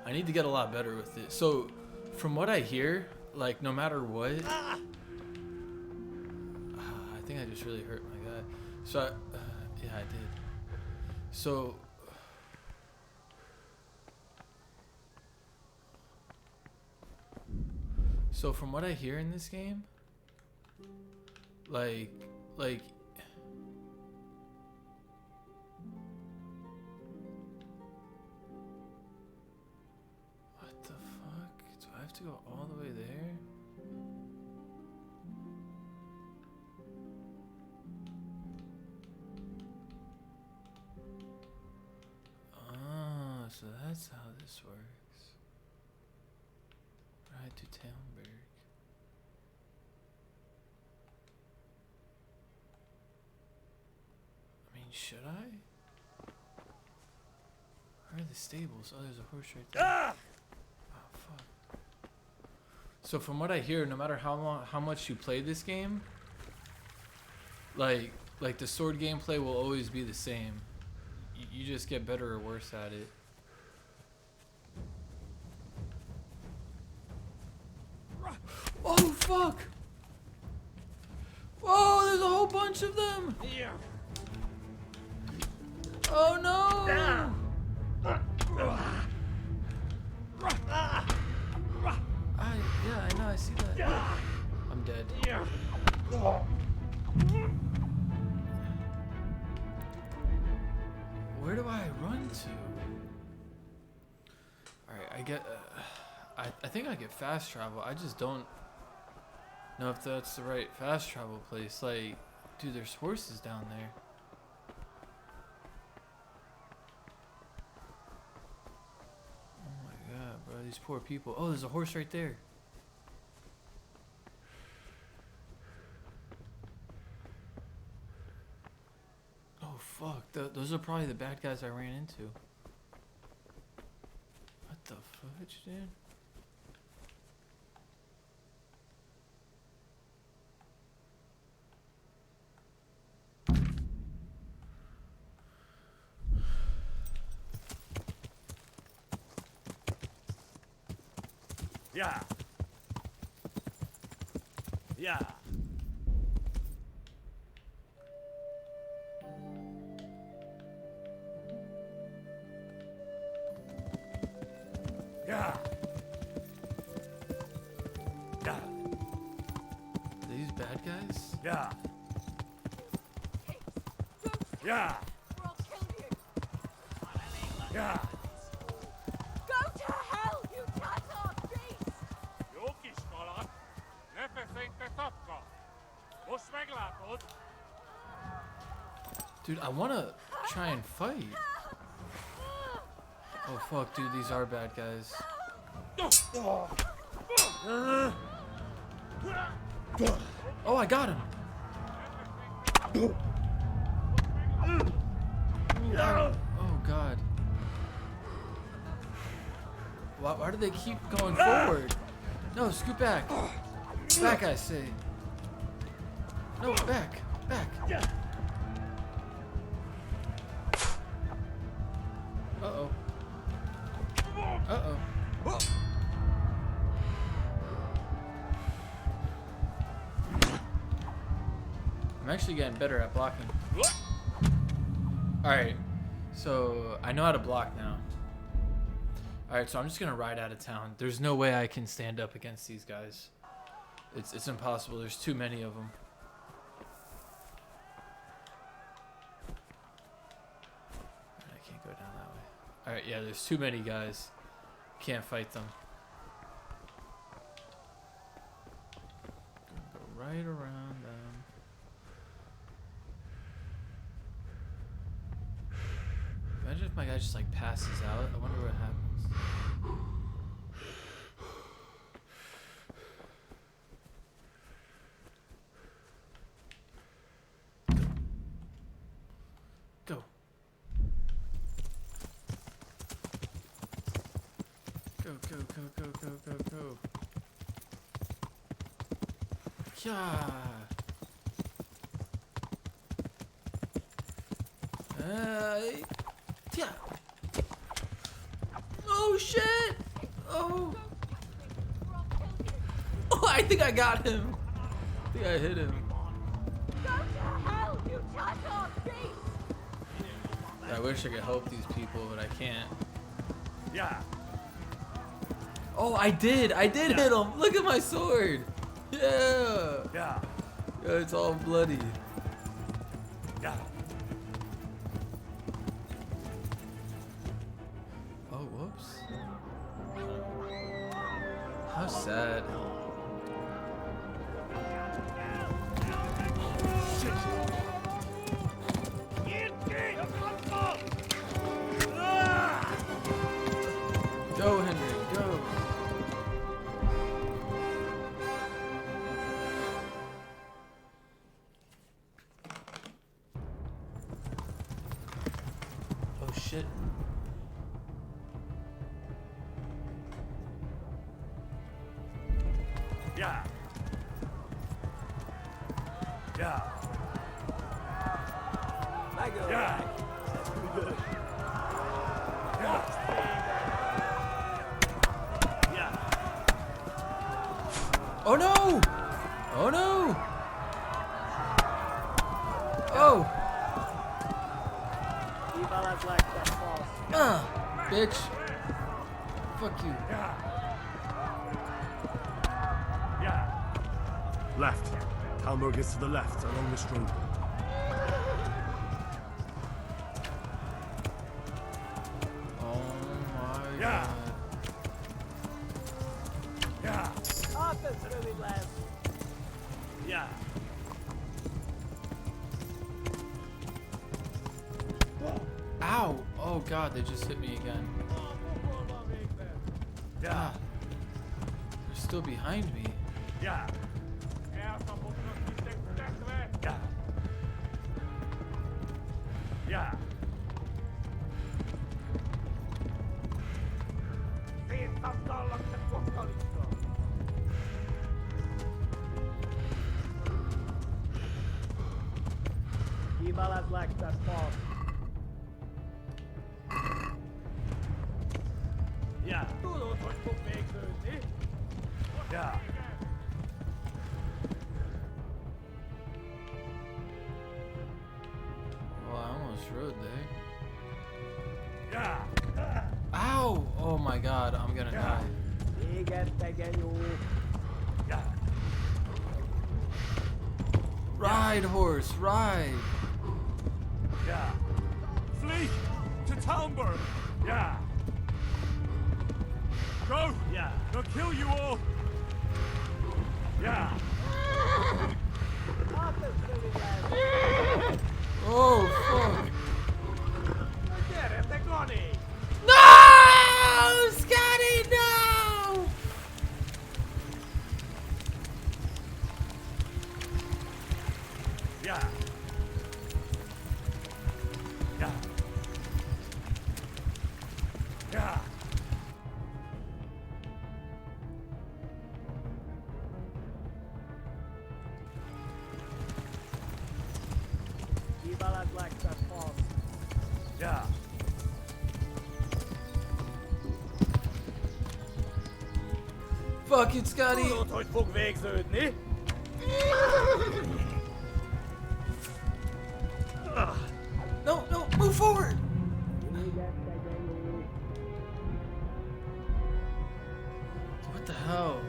I need to get a lot better with it. So, from what I hear, like, no matter what... I think I just really hurt my guy. So, yeah, I did. So... So, from what I hear in this game... Like... What the fuck? Do I have to go all the way there? Ah, so that's how this works. Ride to Talmberg. I mean, should I? Where are the stables? Oh, there's a horse right there. Oh, fuck. So from what I hear, no matter how much you play this game, like the sword gameplay will always be the same. You just get better or worse at it. Oh, fuck! Whoa, there's a whole bunch of them! Oh, no! Yeah, I know, I see that. I'm dead. Where do I run to? Alright, I get... I think I get fast travel. I just don't know if that's the right fast travel place. Like, dude, there's horses down there. Oh my god, bro, these poor people. Oh, there's a horse right there. Oh fuck, those are probably the bad guys I ran into. What the fudge, dude? Yeah. Yeah. Yeah. Yeah. These bad guys? Yeah. Yeah. Yeah. Go to hell, you cat-off beast! Dude, I wanna try and fight. Oh fuck, dude, these are bad guys. Oh, I got him. Oh god. Why do they keep going forward? No, scoot back. Back, I say. No, back. Back. Uh-oh. Uh-oh. I'm actually getting better at blocking. Alright. So, I know how to block now. Alright, so I'm just gonna ride out of town. There's no way I can stand up against these guys. It's impossible. There's too many of them. I can't go down that way. Alright, yeah, there's too many guys. Can't fight them. Gonna go right around them. Imagine if my guy just like passes out. I wonder what happens. Go. Go, go, go, go, go, go, go. Yeah. Yeah. Oh shit! Oh. Oh, I think I got him. I think I hit him. Go to hell, you Tatar beast! I wish I could help these people, but I can't. Yeah. Oh, I did hit him. Look at my sword. Yeah. Yeah. Yeah, it's all bloody. Yeah. Oh, whoops. How sad. Go, Henry, go. Oh shit. Yeah. Yeah. Yeah. Oh no! Oh no! Oh! Bitch! Fuck you. Left. Talmberg is to the left, along the stronghold. Oh my Yeah. god. Yeah. Arthur through it, lads. Yeah. Ow! Oh god, they just hit me again. Yeah. They're still behind me. Yeah. Yeah. Yeah. Ivalas like that fall. Yeah. Yeah. Well, I almost rode there. Yeah. Ow! Oh my god, I'm gonna die. Yeah. Ride, horse, ride! Yeah. Flee to Talmberg. Yeah. Go. Yeah. They'll kill you all. Yeah. Oh, fuck. No! No! Scotty, no! Yeah. Yeah. Yeah. Ivalas like that fall. Yeah. Fuck it, Scotty! Låt oss på väg söderut. No, no, move forward! What the hell?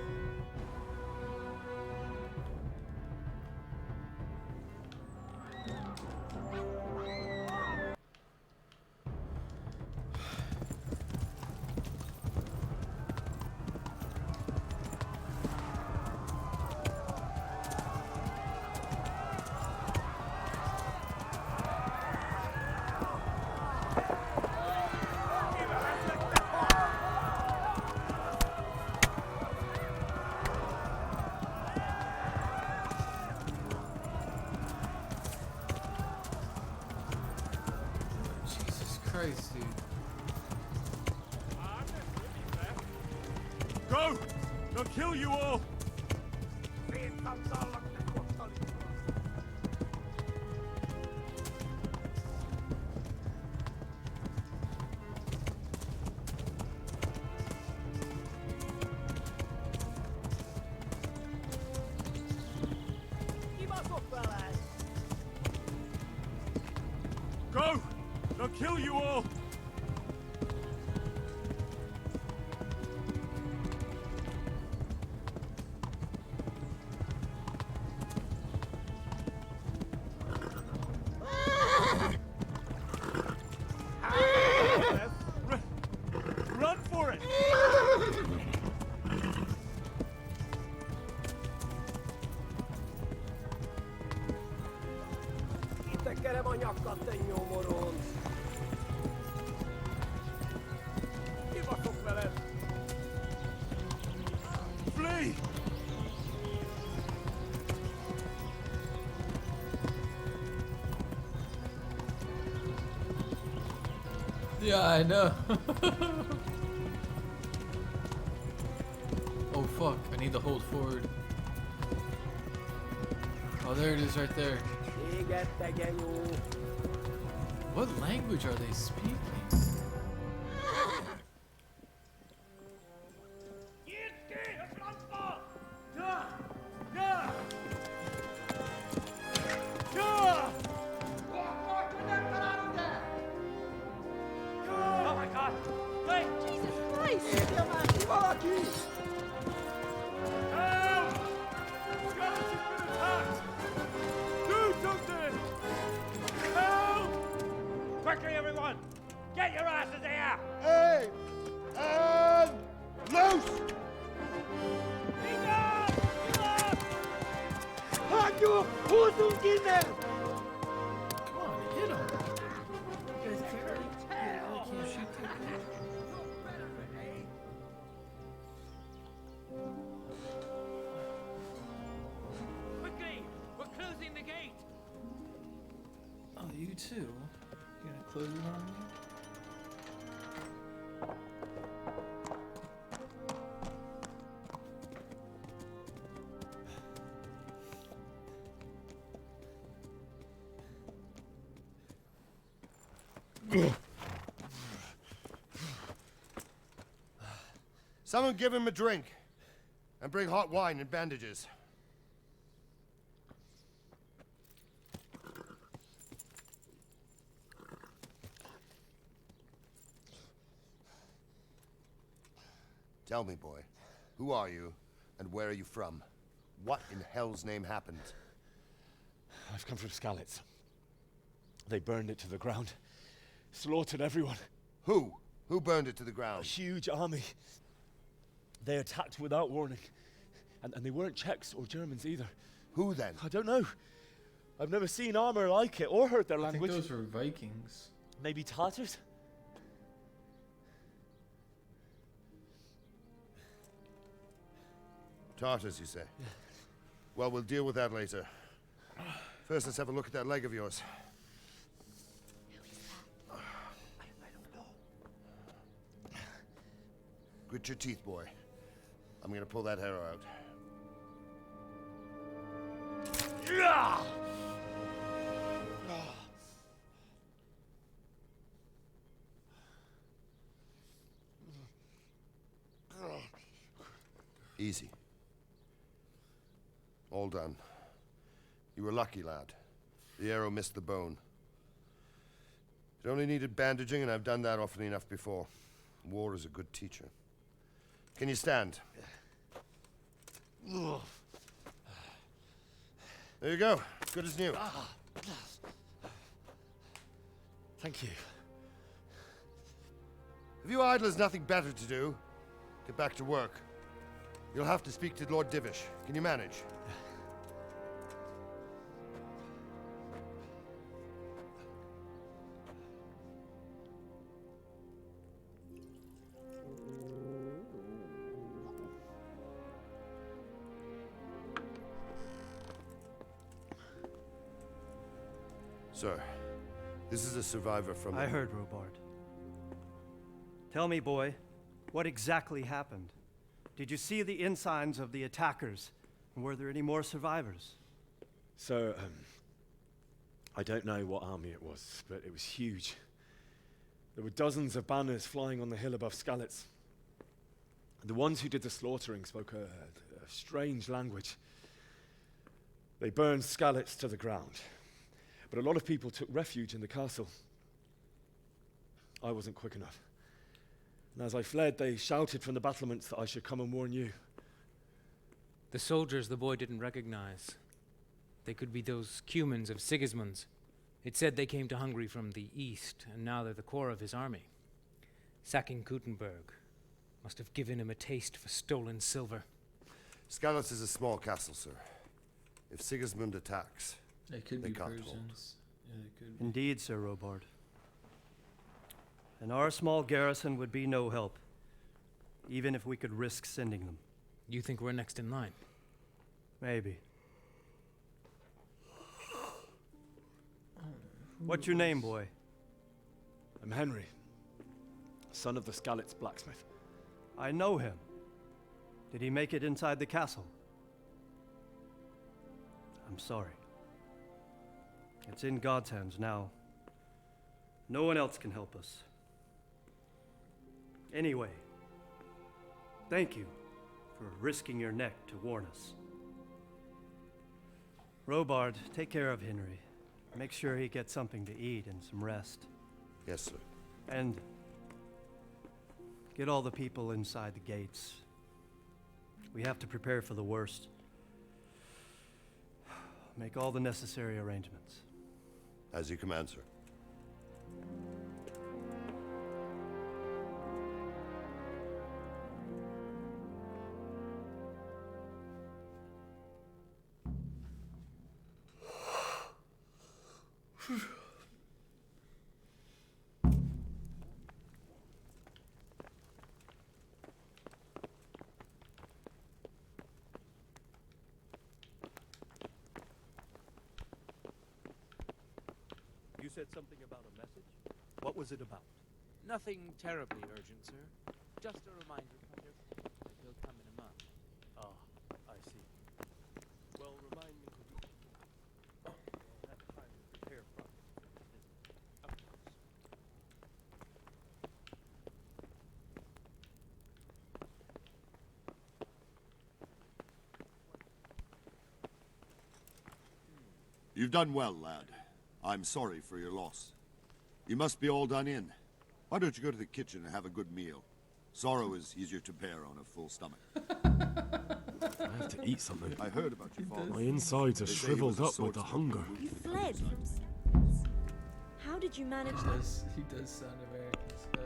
Jesus Christ, dude. Go. They'll kill you all. kill you all! Run for it! Tekerem a nyakat, te nyomoron! Kivaszok veled! Flee! Yeah, I know. Oh fuck, I need to hold forward. Oh, there it is right there. What language are they speaking? Oh my God! Wait! Jesus Christ! Valaki! Help! Skeleton's been attacked! Do something! Help! Quickly, everyone! Get your asses here! Hey! And loose! Haku! Who's in there? Come on, hit him. You guys can't shoot that. Quickly! We're closing the gate! Oh, you too? You gonna close it on me? Someone give him a drink. And bring hot wine and bandages. Tell me, boy, who are you, and where are you from? What in hell's name happened? I've come from Skalitz. They burned it to the ground. Slaughtered everyone. Who? Who burned it to the ground? A huge army. They attacked without warning. And they weren't Czechs or Germans either. Who then? I don't know. I've never seen armor like it or heard their I language. think those were Vikings. Maybe Tartars? Tartars, you say? Yeah. Well, we'll deal with that later. First, let's have a look at that leg of yours. Grit your teeth, boy. I'm gonna pull that arrow out. Easy. All done. You were lucky, lad. The arrow missed the bone. It only needed bandaging, and I've done that often enough before. War is a good teacher. Can you stand? There you go. Good as new. Thank you. If you idlers nothing better to do, get back to work. You'll have to speak to Lord Divish. Can you manage? Sir, this is a survivor from... I heard, Robard. Tell me, boy, what exactly happened? Did you see the ensigns of the attackers? And were there any more survivors? So, I don't know what army it was, but it was huge. There were dozens of banners flying on the hill above Skalitz. The ones who did the slaughtering spoke a strange language. They burned Skalitz to the ground. But a lot of people took refuge in the castle. I wasn't quick enough. And as I fled, they shouted from the battlements that I should come and warn you. The soldiers the boy didn't recognize. They could be those Cumans of Sigismund's. It said they came to Hungary from the east, and now they're the core of his army. Sacking Kuttenberg must have given him a taste for stolen silver. Skalitz is a small castle, sir. If Sigismund attacks, They could they be can't hold. Persians. Yeah, they could be. Indeed, Sir Robard. And our small garrison would be no help, even if we could risk sending them. You think we're next in line? Maybe. What's your name, boy? I'm Henry, son of the Skalitz blacksmith. I know him. Did he make it inside the castle? I'm sorry. It's in God's hands now. No one else can help us. Anyway, thank you for risking your neck to warn us. Robard, take care of Henry. Make sure he gets something to eat and some rest. Yes, sir. And get all the people inside the gates. We have to prepare for the worst. Make all the necessary arrangements. As you command, sir. You said something about a message? What was it about? Nothing terribly urgent, sir. Just a reminder, kind of, that he'll come in a month. Ah, I see. Well, remind me to do so. I'll have time to prepare properly for the visit. Of course. You've done well, lad. I'm sorry for your loss. You must be all done in. Why don't you go to the kitchen and have a good meal? Sorrow is easier to bear on a full stomach. I have to eat something. I heard about your father. My insides are They say he was shriveled a up with the swordsman. hunger. You fled from Skalitz. How did you manage that? He does sound American, Scott.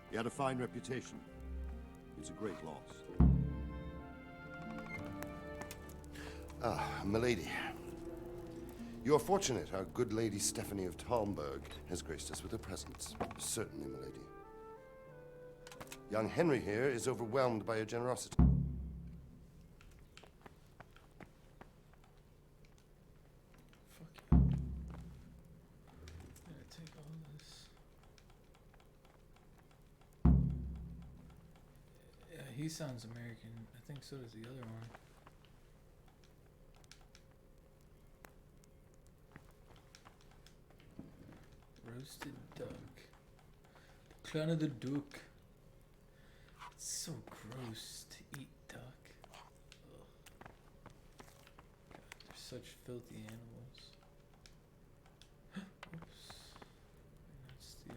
He had a fine reputation. It's a great loss. Ah, milady. You are fortunate our good lady Stephanie of Talmberg has graced us with her presence. Certainly, milady. Young Henry here is overwhelmed by your generosity. Take all this. Yeah, he sounds American. I think so does the other one. Roasted duck. Clan of the Duke. It's so gross to eat duck. Ugh. God, they're such filthy animals. Oops. Not steal.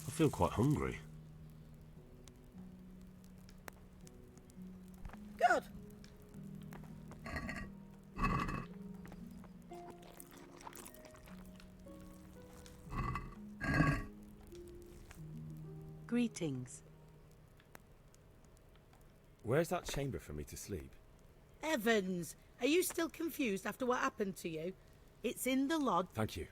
I feel quite hungry. greetings. Where's that chamber for me to sleep? Evans, are you still confused after what happened to you? It's in the lodge. Thank you.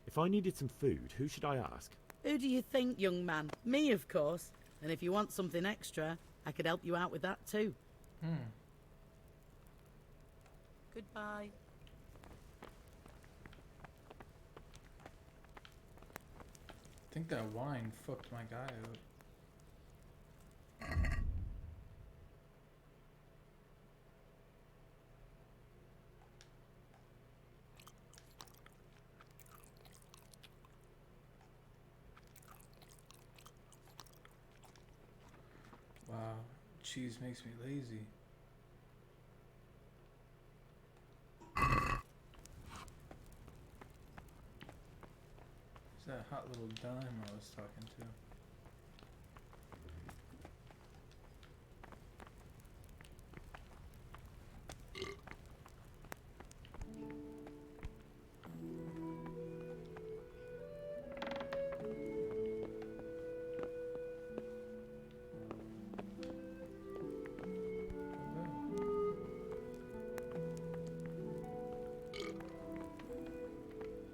If I needed some food, who should I ask? Who do you think, young man? Me, of course. And if you want something extra, I could help you out with that too. Goodbye. I think that wine fucked my guy up. Wow, cheese makes me lazy. Who's that hot little dime I was talking to?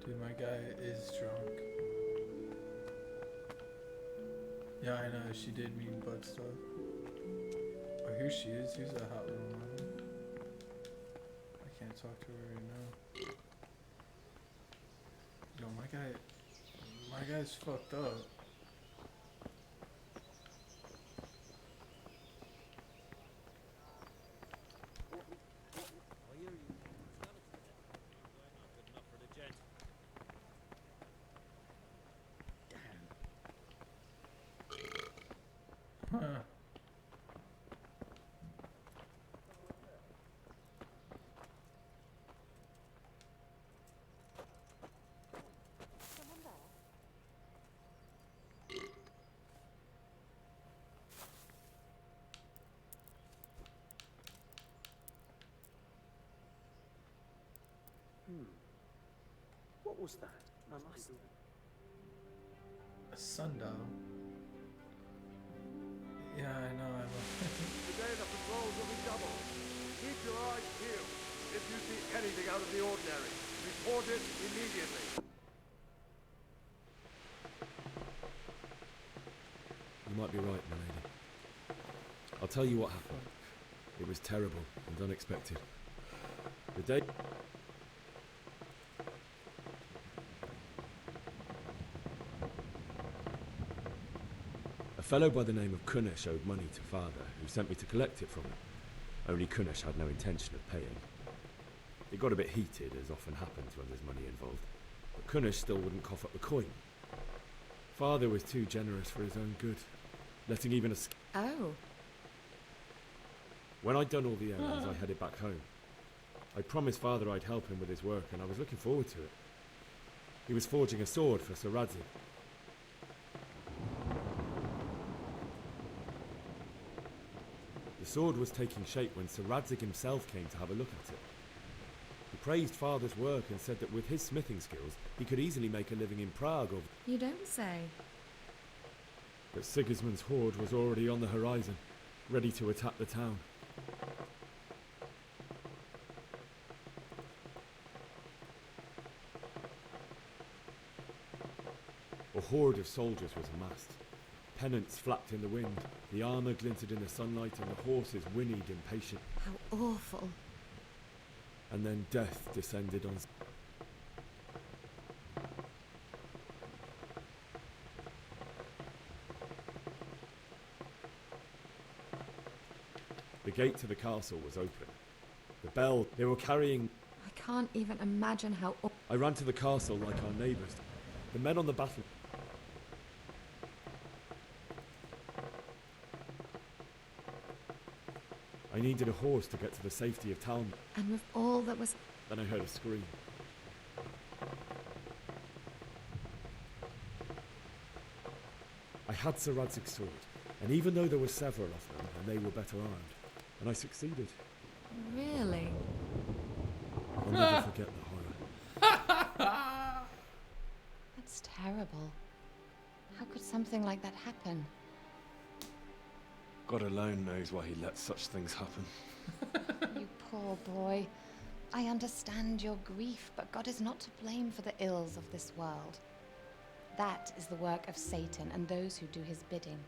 Dude, my guy is drunk. Yeah, I know, she did mean butt stuff. Oh, here she is. Here's a hot little mama. I can't talk to her right now. Yo, my guy's fucked up. Huh. What was that? A sundial. Yeah, I know. Today the patrols will be double. Keep your eyes peeled. If you see anything out of the ordinary, report it immediately. You might be right, my lady. I'll tell you what happened. It was terrible and unexpected. The day... A fellow by the name of Kunesh owed money to father, who sent me to collect it from him. Only Kunesh had no intention of paying. It got a bit heated, as often happens when there's money involved, but Kunesh still wouldn't cough up the coin. Father was too generous for his own good, letting even a... Oh. When I'd done all the errands, I headed back home. I promised father I'd help him with his work, and I was looking forward to it. He was forging a sword for Sir Radzig. The sword was taking shape when Sir Radzig himself came to have a look at it. He praised father's work and said that with his smithing skills, he could easily make a living in Prague or... You don't say. But Sigismund's horde was already on the horizon, ready to attack the town. A horde of soldiers was amassed. Pennants flapped in the wind, the armour glinted in the sunlight, and the horses whinnied impatient. How awful. And then death descended on... The gate to the castle was open. The bell, they were carrying... I can't even imagine how... I ran to the castle like our neighbours. The men on the battle... I needed a horse to get to the safety of town. And with all that was... Then I heard a scream. I had Sir Radzig's sword, and even though there were several of them, and they were better armed, and I succeeded. Really? I'll never forget the horror. That's terrible. terrible. How could something like that happen? God alone knows why he lets such things happen. You poor boy. I understand your grief, but God is not to blame for the ills of this world. That is the work of Satan and those who do his bidding.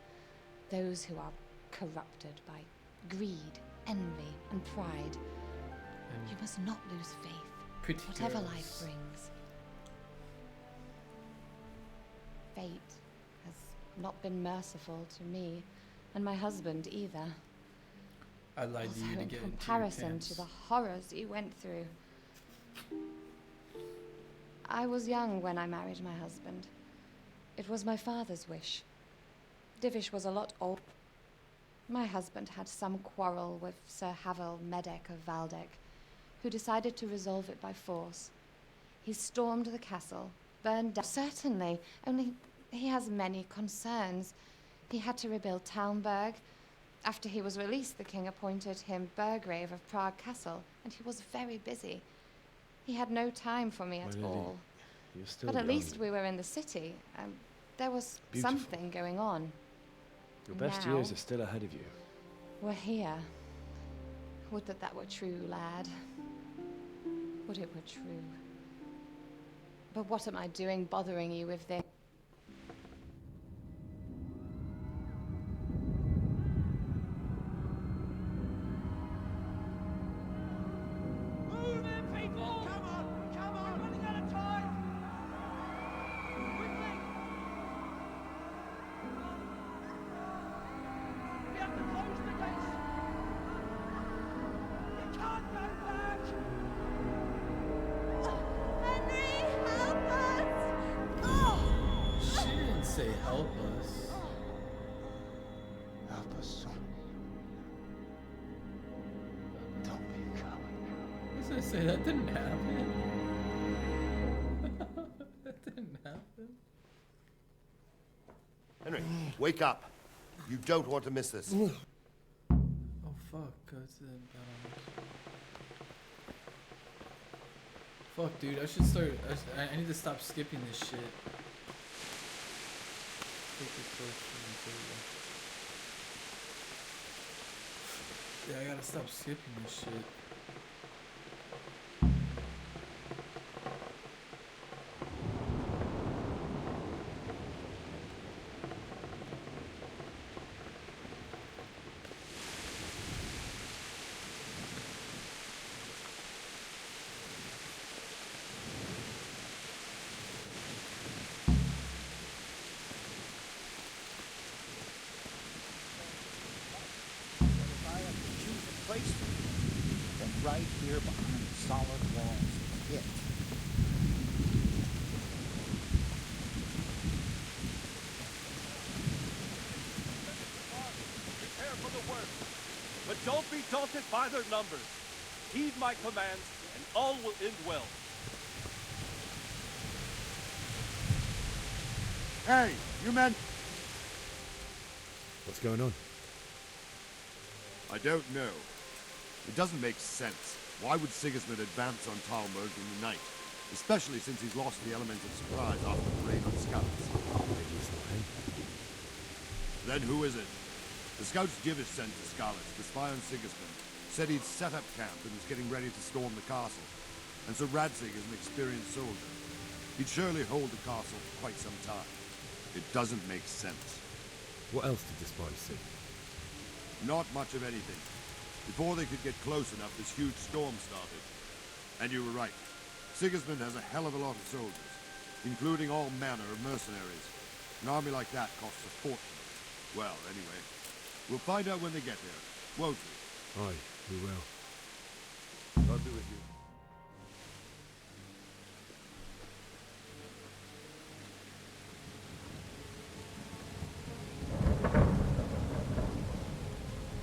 Those who are corrupted by greed, envy, and pride. You must not lose faith, whatever life brings. Fate has not been merciful to me, and my husband either. I lied to you to in get comparison into to your the horrors you went through. I was young when I married my husband. It was my father's wish. Divish was a lot older. My husband had some quarrel with Sir Havel Medek of Valdek, who decided to resolve it by force. He stormed the castle, burned down. Certainly, only he has many concerns. He had to rebuild Talmberg. After he was released, the king appointed him Burgrave of Prague Castle, and he was very busy. He had no time for me at all. You're still But at young. least we were in the city. There was Beautiful. something going on. Your best Now, years are still ahead of you. we're here. Would that that were true, lad. Would it were true. But what am I doing bothering you with this? Move in, people! Come on! Come on! We're running out of time! Quickly! We have to close the gates! You can't go back! Henry, help us! Oh! She didn't say help us. Help us, son. Don't be a coward. I was gonna say that didn't happen. That didn't happen. Henry, wake up. You don't want to miss this. Oh fuck, go to the Fuck, dude, I should start. I need to stop skipping this shit. Yeah, I gotta stop skipping this shit. If I have to choose a place for you, then right here behind the solid walls of the pit. Prepare for the worst. But don't be daunted by their numbers. Heed my commands, and all will end well. Hey, you men! What's going on? I don't know. It doesn't make sense. Why would Sigismund advance on Talmberg in the night? Especially since he's lost the element of surprise after the raid on scouts. Maybe it's not him. Then who is it? The scouts Divish sent to Skalitz to spy on Sigismund said he'd set up camp and was getting ready to storm the castle. And so Radzig is an experienced soldier. He'd surely hold the castle for quite some time. It doesn't make sense. What else did the spies see? Not much of anything. Before they could get close enough, this huge storm started. And you were right. Sigismund has a hell of a lot of soldiers, including all manner of mercenaries. An army like that costs a fortune. Well, anyway, we'll find out when they get there, won't we? Aye, we will. God be with you.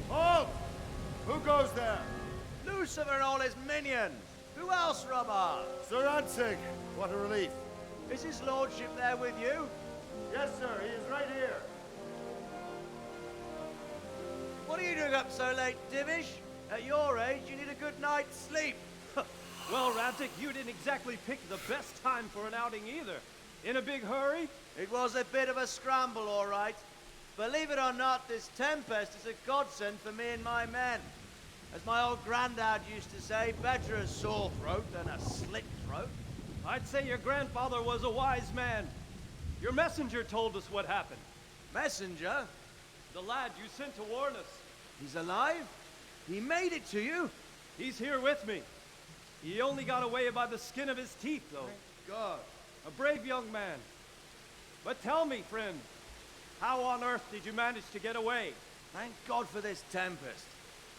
Halt! Who goes there? Lucifer and all his minions! Who else, Robert? Sir Radzig, what a relief. Is his lordship there with you? Yes, sir. He is right here. What are you doing up so late, Divish? At your age, you need a good night's sleep. Well, Radzig, you didn't exactly pick the best time for an outing either. In a big hurry? It was a bit of a scramble, all right. Believe it or not, this tempest is a godsend for me and my men. As my old granddad used to say, better a sore throat than a slit throat. I'd say your grandfather was a wise man. Your messenger told us what happened. Messenger? The lad you sent to warn us. He's alive? He made it to you? He's here with me. He only got away by the skin of his teeth, though. Thank God. A brave young man. But tell me, friend, how on earth did you manage to get away? Thank God for this tempest.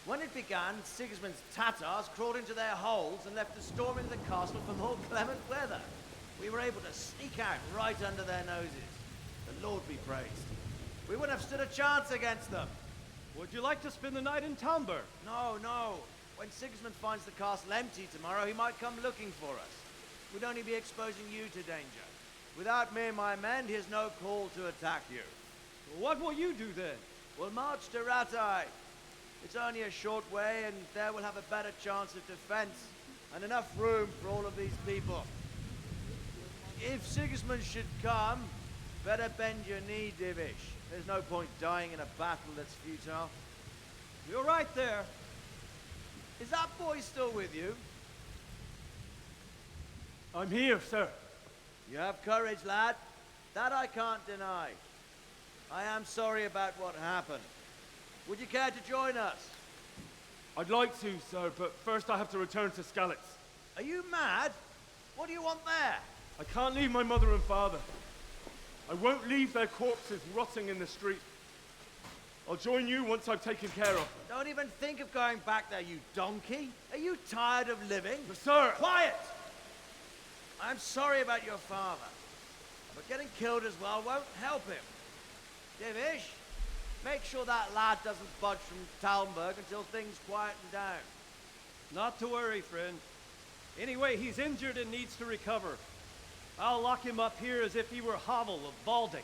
When it began, Sigismund's Tatars crawled into their holes and left a storm into the castle for more clement weather. We were able to sneak out right under their noses. The Lord be praised. We wouldn't have stood a chance against them. Would you like to spend the night in Talmberg? No, no. When Sigismund finds the castle empty tomorrow, he might come looking for us. We'd only be exposing you to danger. Without me and my men, he has no call to attack you. What will you do then? We'll march to Rattay. It's only a short way, and there we'll have a better chance of defense, and enough room for all of these people. If Sigismund should come, better bend your knee, Divish. There's no point dying in a battle that's futile. You're right there. Is that boy still with you? I'm here, sir. You have courage, lad. That I can't deny. I am sorry about what happened. Would you care to join us? I'd like to, sir, but first I have to return to Skalitz. Are you mad? What do you want there? I can't leave my mother and father. I won't leave their corpses rotting in the street. I'll join you once I've taken care of them. Don't even think of going back there, you donkey. Are you tired of living? But sir! Quiet! I'm sorry about your father, but getting killed as well won't help him. Divish, make sure that lad doesn't budge from Talmberg until things quieten down. Not to worry, friend. Anyway, he's injured and needs to recover. I'll lock him up here as if he were Havel of Baldic.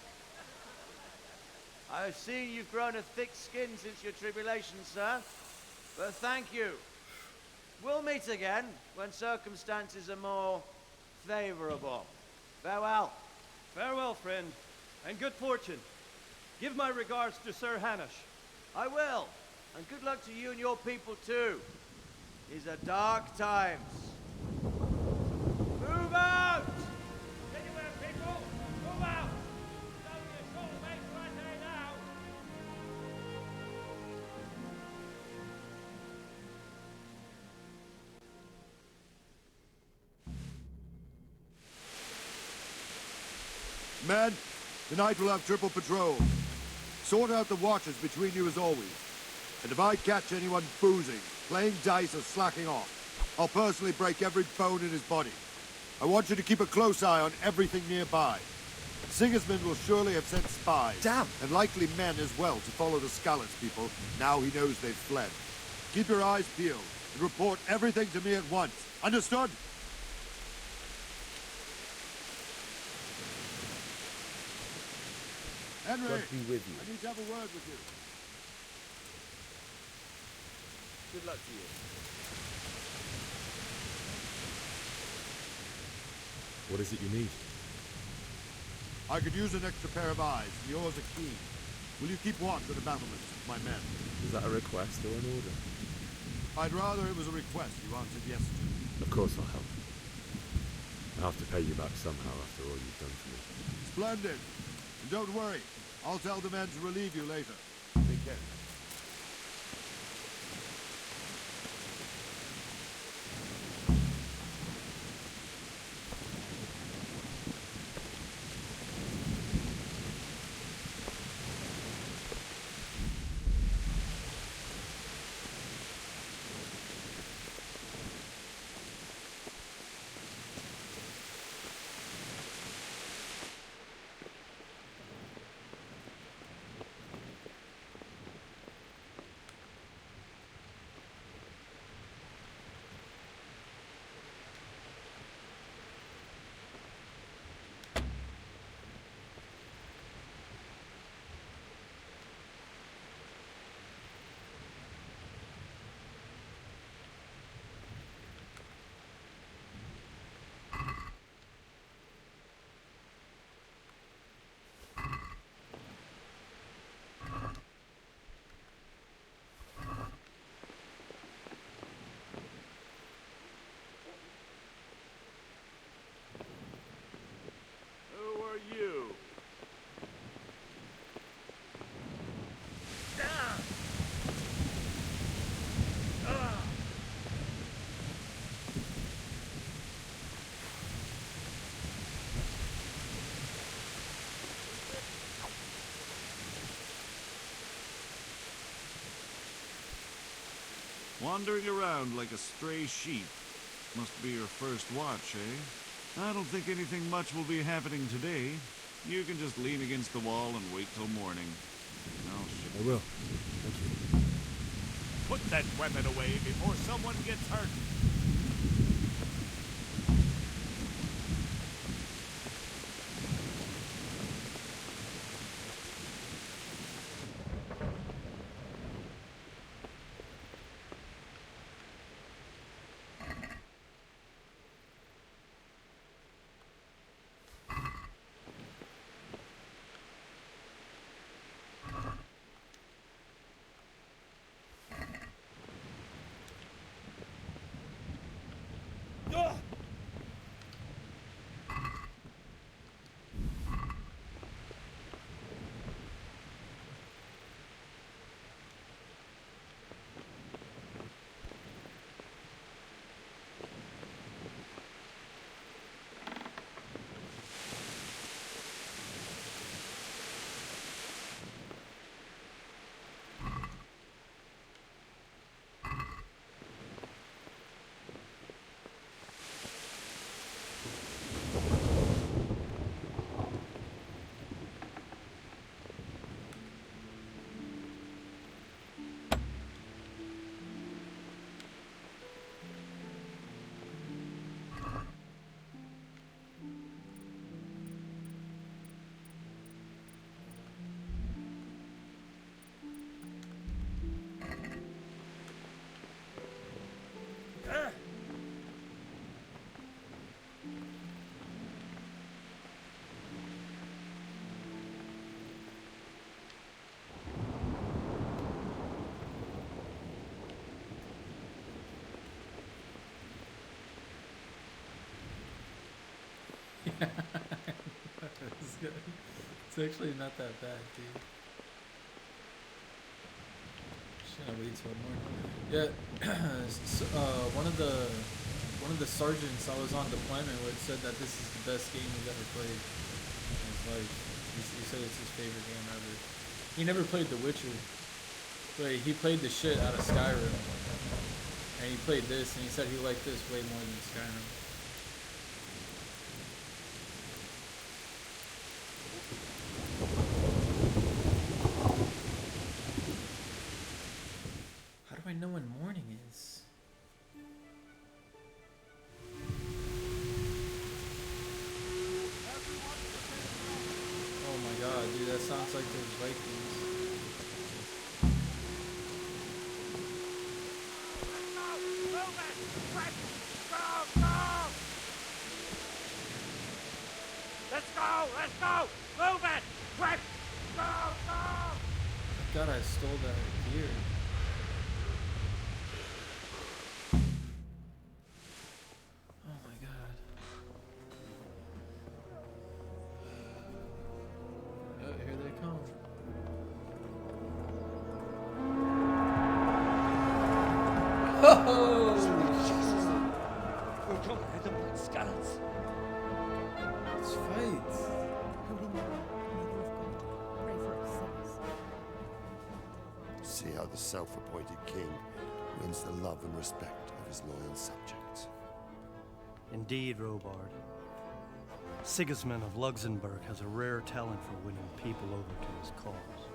I've seen you've grown a thick skin since your tribulation, sir. But thank you. We'll meet again when circumstances are more favorable. Farewell. Farewell, friend, and good fortune. Give my regards to Sir Hanush. I will. And good luck to you and your people, too. These are dark times. Move out! Anywhere, people! Move out! It's only a short way to Rattay now. Men, tonight we'll have triple patrol. Sort out the watches between you as always. And if I catch anyone boozing, playing dice or slacking off, I'll personally break every bone in his body. I want you to keep a close eye on everything nearby. Sigismund will surely have sent spies. Damn! And likely men as well to follow the Skalitz people, now he knows they've fled. Keep your eyes peeled and report everything to me at once. Understood? Henry, God be with you. I need to have a word with you. Good luck to you. What is it you need? I could use an extra pair of eyes. Yours are keen. Will you keep watch with the battlements, my men? Is that a request or an order? I'd rather it was a request you answered yes to. Of course I'll help. I'll have to pay you back somehow after all you've done for me. Splendid. And don't worry. I'll tell the men to relieve you later. Take care. Wandering around like a stray sheep. Must be your first watch, eh? I don't think anything much will be happening today. You can just lean against the wall and wait till morning. I will. Thank you. Put that weapon away before someone gets hurt. It's good. It's actually not that bad, dude. Should I wait till morning? Yeah, so, one of the sergeants I was on deployment with said that this is the best game he's ever played in his life. He said it's his favorite game ever. He never played The Witcher, but he played the shit out of Skyrim. And he played this, and he said he liked this way more than Skyrim. How do I know when morning is? Oh my god, dude, that sounds like those Vikings. Let's go! Let's go! Move it! Quick! Go! Go! Thank God I stole that gear. Oh my god. Oh, here they come. Oh! We'll come hit them like scallops. Let's fight. See how the self-appointed king wins the love and respect of his loyal subjects. Indeed, Robard. Sigismund of Luxembourg has a rare talent for winning people over to his cause.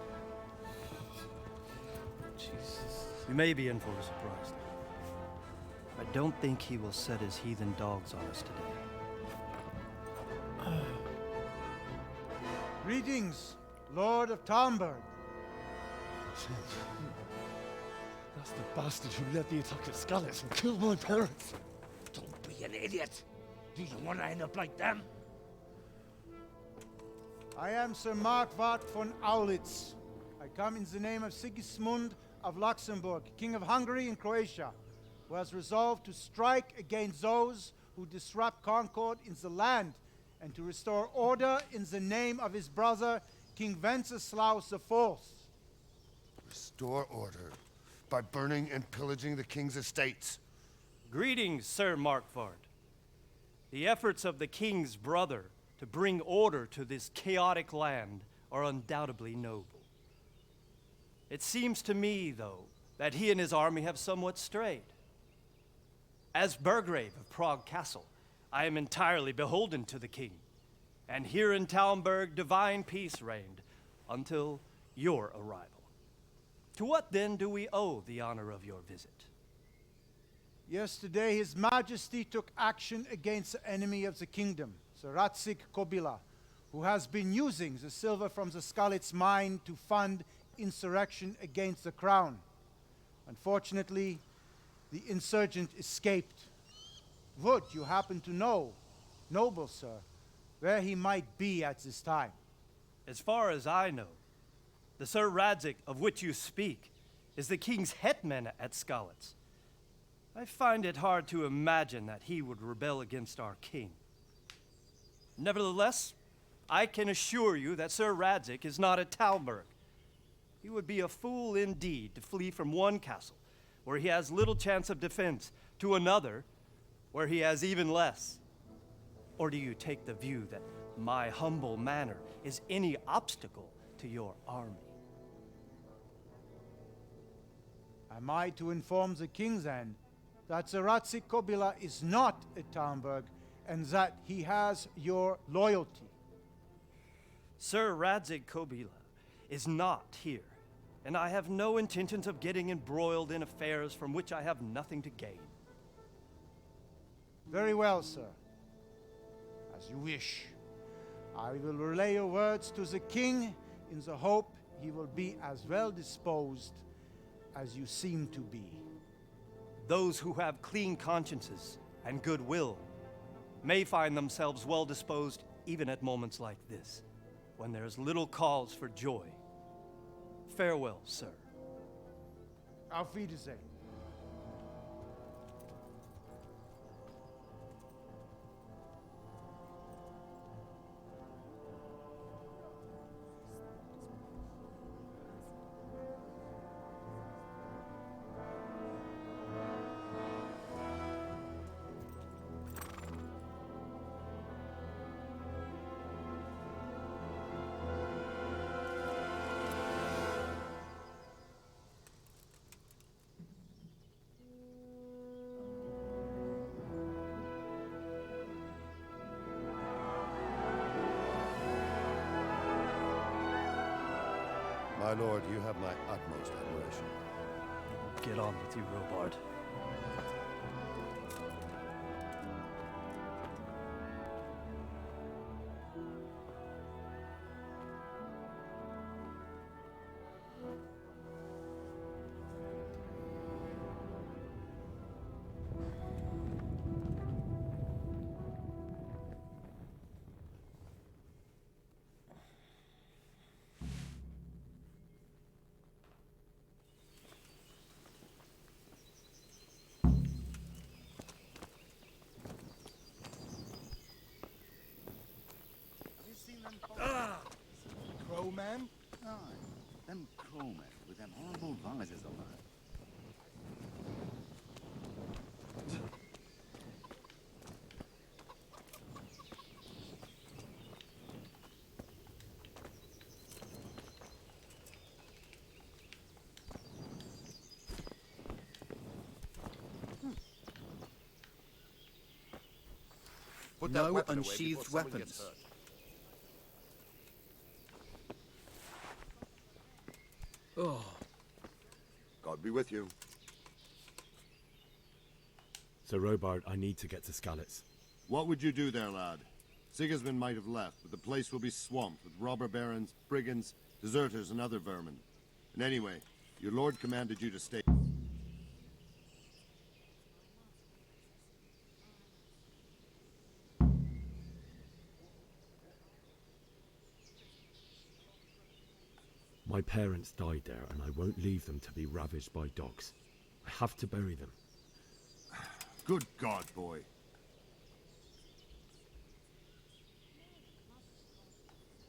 Jesus. We may be in for a surprise, though. I don't think he will set his heathen dogs on us today. Greetings, Lord of Talmberg. That's the bastard who led the attack at Skalitz and killed my parents. Don't be an idiot. Do you want to end up like them? I am Sir Markvart von Aulitz. I come in the name of Sigismund of Luxembourg, King of Hungary and Croatia, who has resolved to strike against those who disrupt concord in the land and to restore order in the name of his brother, King Wenceslaus IV. Restore order by burning and pillaging the king's estates. Greetings, Sir Markvart. The efforts of the king's brother to bring order to this chaotic land are undoubtedly noble. It seems to me, though, that he and his army have somewhat strayed. As Burgrave of Prague Castle, I am entirely beholden to the king, and here in Talmberg divine peace reigned until your arrival. To what then do we owe the honor of your visit? Yesterday, His Majesty took action against the enemy of the kingdom, Sir Radzik Kobila, who has been using the silver from the Skalitz mine to fund insurrection against the crown. Unfortunately, the insurgent escaped. Would you happen to know, noble sir, where he might be at this time? As far as I know, the Sir Radzik of which you speak is the king's hetman at Skalitz. I find it hard to imagine that he would rebel against our king. Nevertheless, I can assure you that Sir Radzik is not at Talmberg. He would be a fool indeed to flee from one castle, where he has little chance of defense, to another, where he has even less. Or do you take the view that my humble manner is any obstacle to your army? Am I to inform the king then that Sir Radzik Kobila is not at Talmberg and that he has your loyalty? Sir Radzik Kobila is not here, and I have no intentions of getting embroiled in affairs from which I have nothing to gain. Very well, sir. As you wish. I will relay your words to the king in the hope he will be as well disposed as you seem to be. Those who have clean consciences and goodwill may find themselves well disposed even at moments like this, when there is little cause for joy. Farewell, sir. Auf Wiedersehen. My lord, you have my utmost admiration. Get on with you, Robard. Crowman? Aye, them crowmen with them horrible visors on them. Put that No weapon away unsheathed before someone weapons. gets hurt. Oh. God be with you. Sir Robard, I need to get to Skalitz. What would you do there, lad? Sigismund might have left, but the place will be swamped with robber barons, brigands, deserters, and other vermin. And anyway, your lord commanded you to stay. My parents died there, and I won't leave them to be ravaged by dogs. I have to bury them. Good God, boy.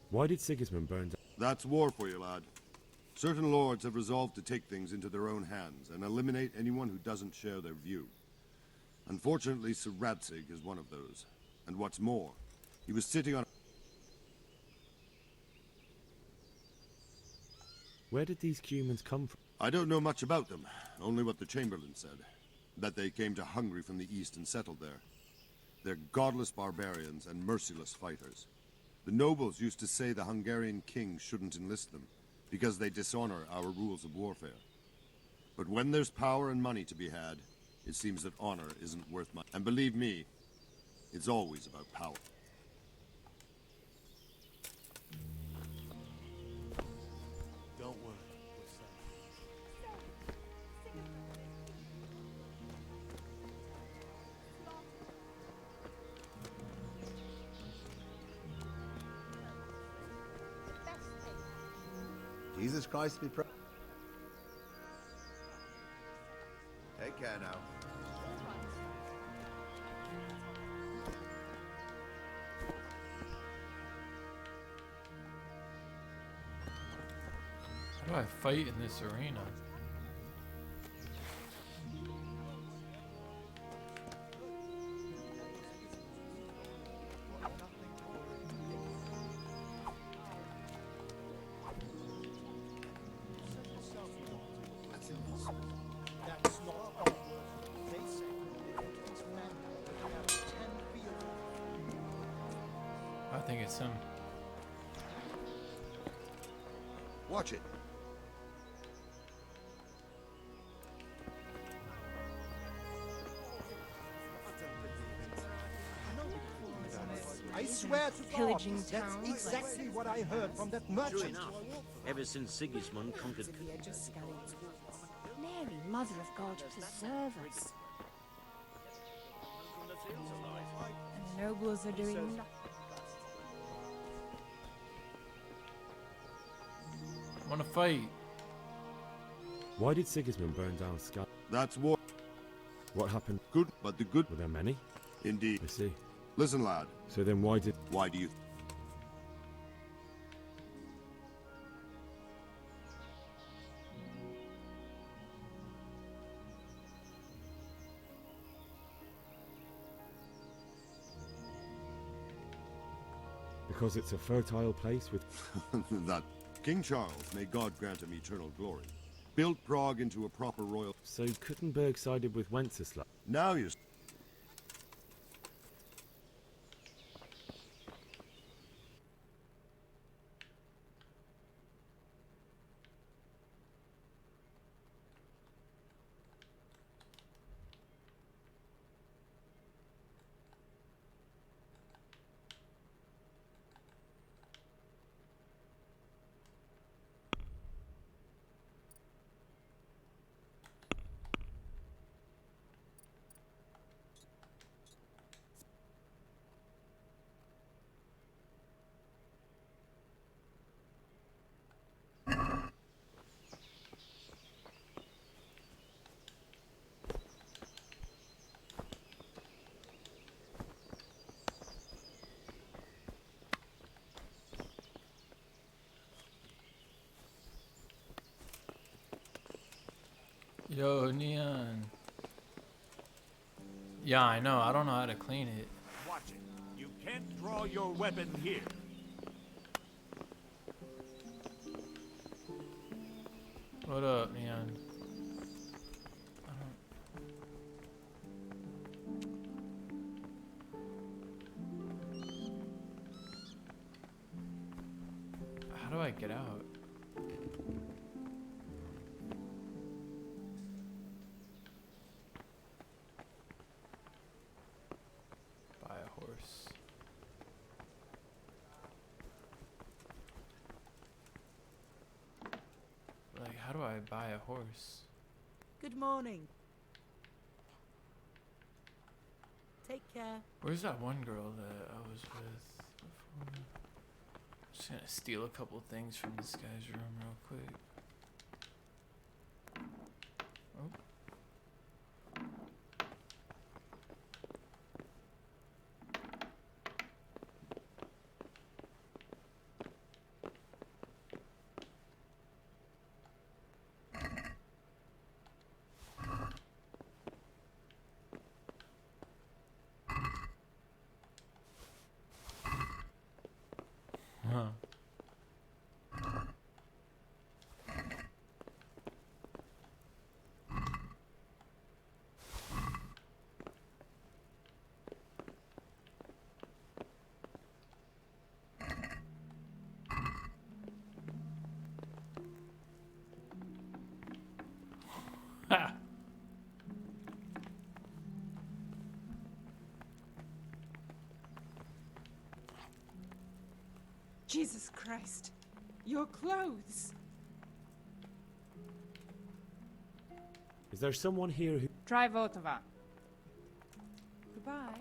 Why did Sigismund burn down? That's war for you, lad. Certain lords have resolved to take things into their own hands and eliminate anyone who doesn't share their view. Unfortunately, Sir Radzik is one of those. And what's more, he was sitting on... Where did these humans come from? I don't know much about them, only what the Chamberlain said. That they came to Hungary from the east and settled there. They're godless barbarians and merciless fighters. The nobles used to say the Hungarian king shouldn't enlist them, because they dishonor our rules of warfare. But when there's power and money to be had, it seems that honor isn't worth much. And believe me, it's always about power. Don't worry. Jesus Christ be praised. Take care now. How do I fight in this arena? That's not our work. They say these men have 10 fields. I think it's him. Watch it. I swear to God, Pillaging that's towns exactly like what I heard from that True merchant. enough. Ever since Sigismund conquered... Mary, Mother of God, preserve us. And the nobles are doing nothing. I want to fight. Why did Sigismund burn down Scal? That's war. What happened? Good, but the good... Were there many? Indeed. I see. Listen, lad. So then why did... Why do you... Because it's a fertile place with... that King Charles, may God grant him eternal glory, built Prague into a proper royal... So Kuttenberg sided with Wenceslav? Now you... Yo, Neon. Yeah, I know. I don't know how to clean it. Watch it. You can't draw your weapon here. What up, Neon? How do I get out? Buy a horse. Like, how do I buy a horse? Good morning. Take care. Where's that one girl that I was with before? Just gonna steal a couple things from this guy's room real quick. Oh. Huh. Jesus Christ. Your clothes. Is there someone here who... Try Votova. Goodbye.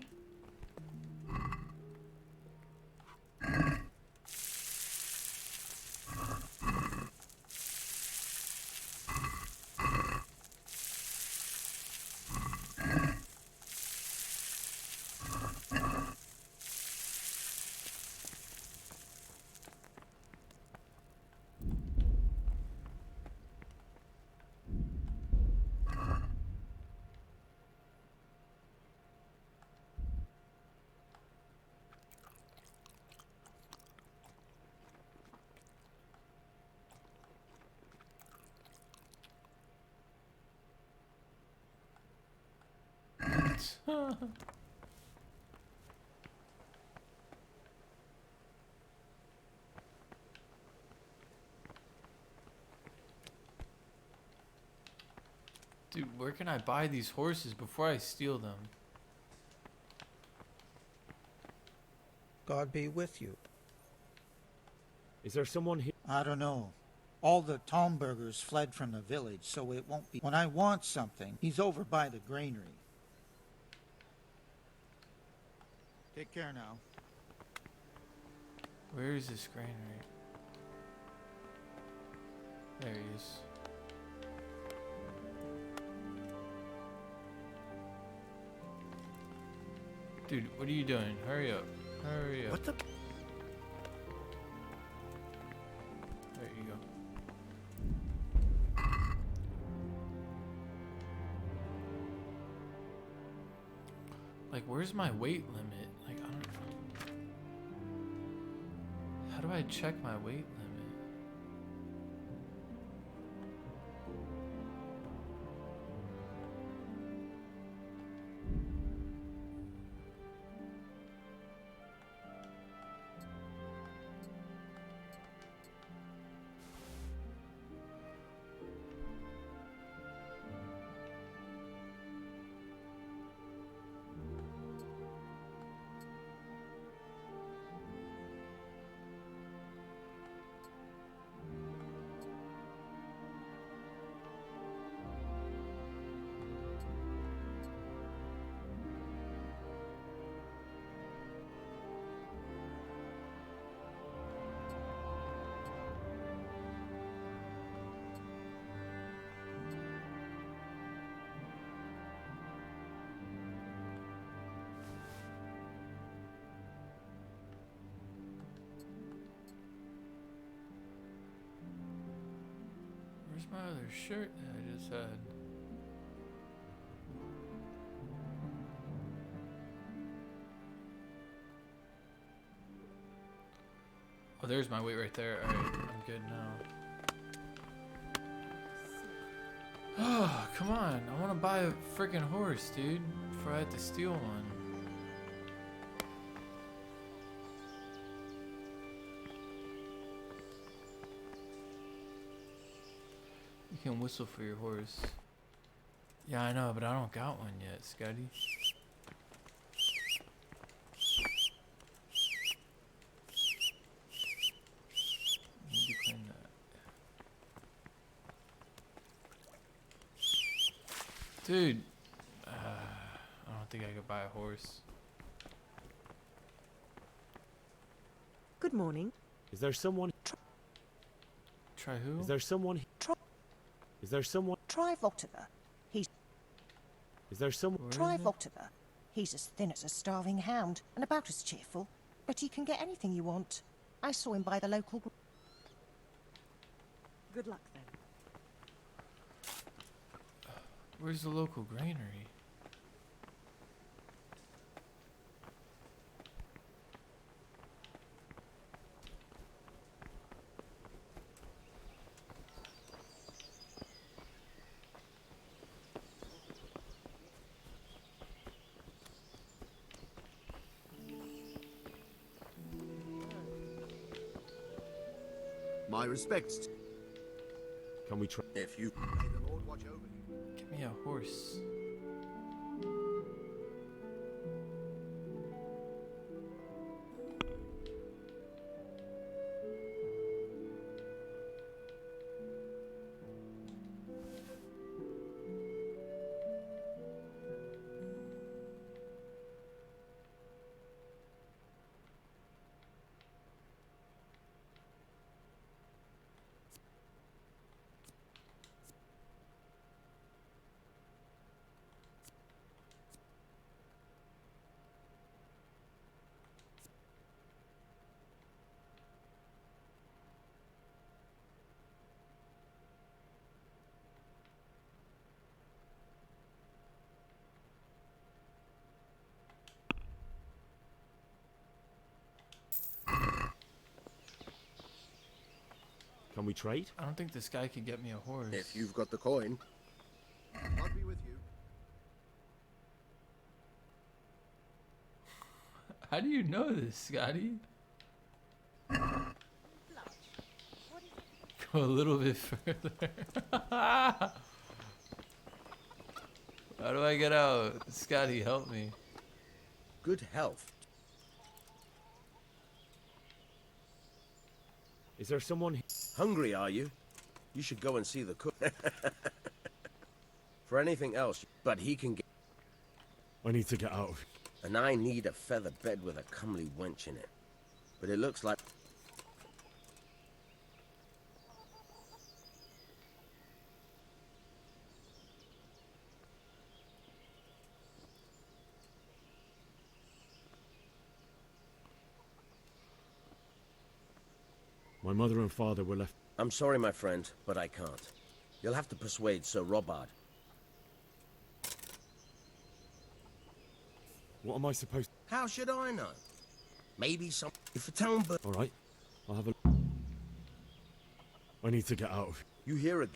Dude, where can I buy these horses before I steal them? God be with you. Is there someone here? I don't know. All the Talmbergers fled from the village, so it won't be. When I want something, he's over by the granary. Take care now. Where is this granary? There he is. Dude, what are you doing? Hurry up. Hurry up. What the? There you go. Like, where's my weight limit? Like, I don't know. How do I check my weight limit? Where's my other shirt that I just had? Oh, there's my weight right there. Alright, I'm good now. Oh, come on. I want to buy a freaking horse, dude, before I have to steal one. You can whistle for your horse. Yeah, I know, but I don't got one yet, Scotty. Need to clean that. Dude, I don't think I could buy a horse. Good morning. Is there someone? Try who? Is there someone? Is there someone? Try Votova. He's. Is there someone? Try Votova. He's as thin as a starving hound and about as cheerful, but he can get anything you want. I saw him by the local. Good luck then. Where's the local granary? My respects. Can we try? If you may the Lord watch over you. Give me a horse. Can we trade? I don't think this guy can get me a horse. If you've got the coin. I'll be with you. How do you know this, Scotty? Go a little bit further. How do I get out? Scotty, help me. Good health. Is there someone Hungry, are you? You should go and see the cook. For anything else, but he can get... I need to get out of... And I need a feather bed with a comely wench in it. But it looks like... My mother and father were left... I'm sorry, my friend, but I can't. You'll have to persuade Sir Robard. What am I supposed... How should I know? Maybe some... If a town bird... All right, I'll have a... I need to get out of... You hear it.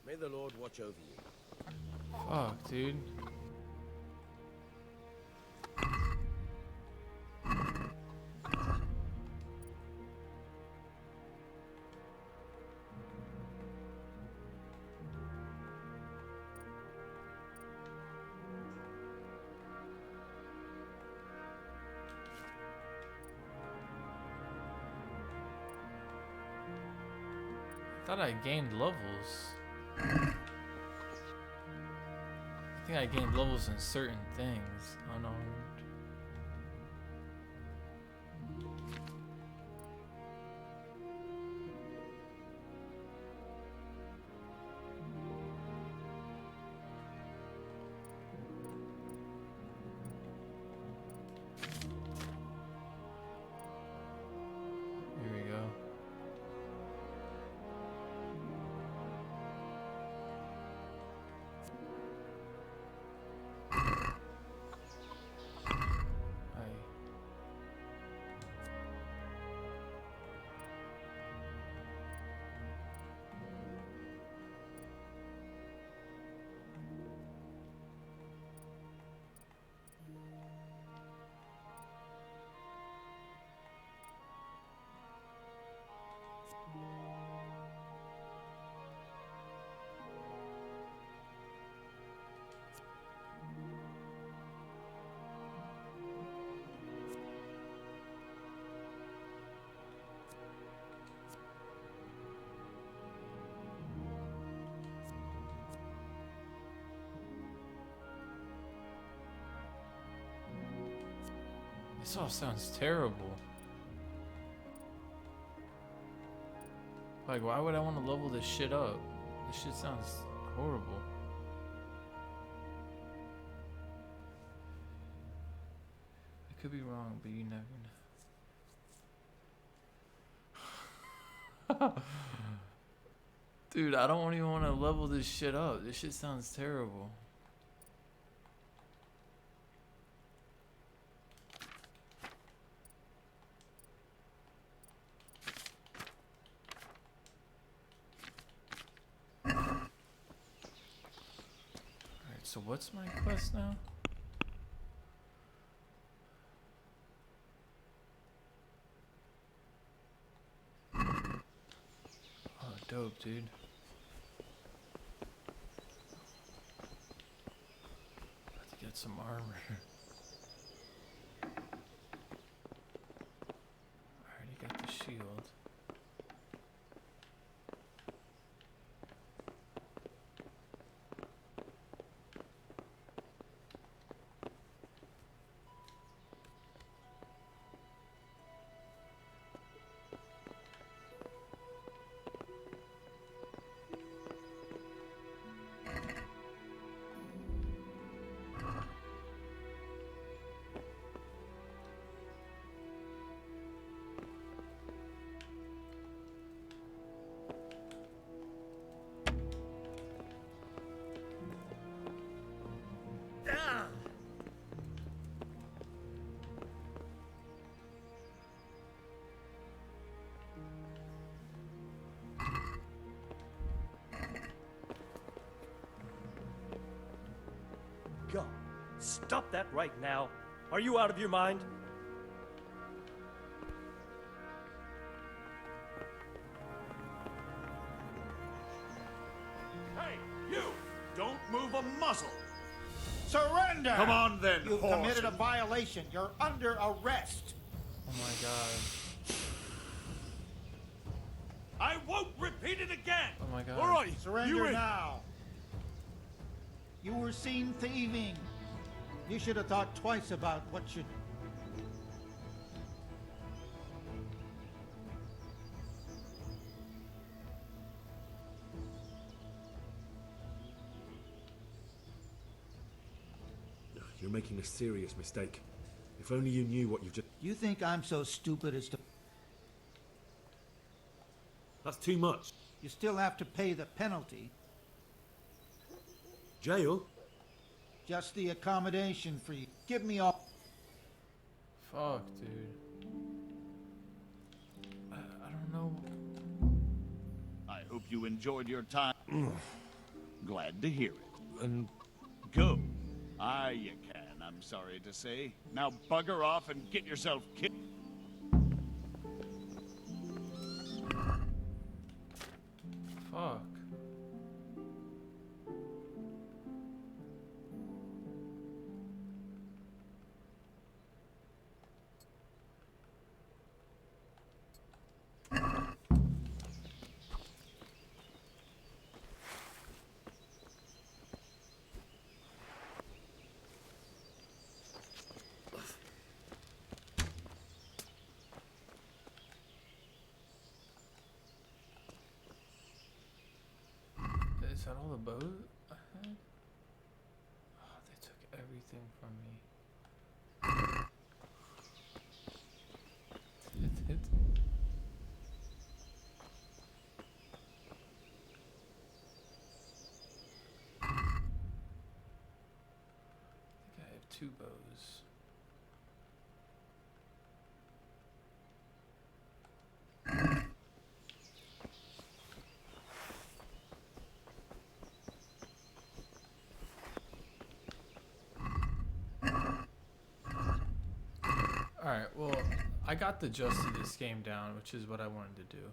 May the Lord watch over you. Fuck, dude. I thought I gained levels. I think I gained levels in certain things. Unarmed. Here we go. This all sounds terrible. Like, why would I want to level this shit up? This shit sounds horrible. I could be wrong, but you never know. Dude, I don't even want to level this shit up. This shit sounds terrible. So what's my quest now? Oh, dope, dude. About to get some armor. I already got the shield. Stop that right now. Are you out of your mind? Hey, you! Don't move a muscle! Surrender! Come on then, You've horse. committed a violation. You're under arrest. Oh my god. I won't repeat it again! Oh my god. All right, Surrender you in. now. You were seen thieving. You should have thought twice about what you... You're making a serious mistake. If only you knew what you've just... You think I'm so stupid as to... That's too much. You still have to pay the penalty. Jail? Just the accommodation for you. Give me all... Fuck, dude. I don't know. I hope you enjoyed your time. Glad to hear it. And go. Aye, you can, I'm sorry to say. Now bugger off and get yourself killed. Fuck. Is that all the boat I had? Oh, they took everything from me. It. I think I have 2 bows. Alright, well, I got the gist of this game down, which is what I wanted to do.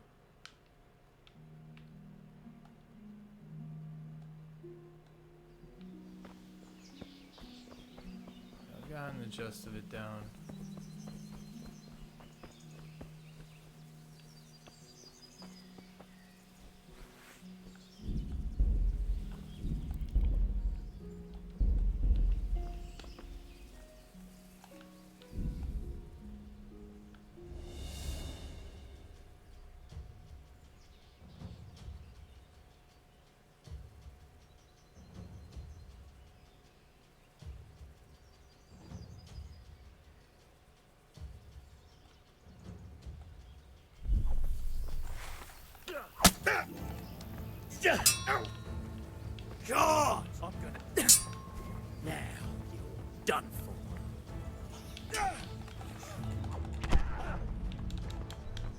I've gotten the gist of it down. God! I'm gonna... Now, you're done for.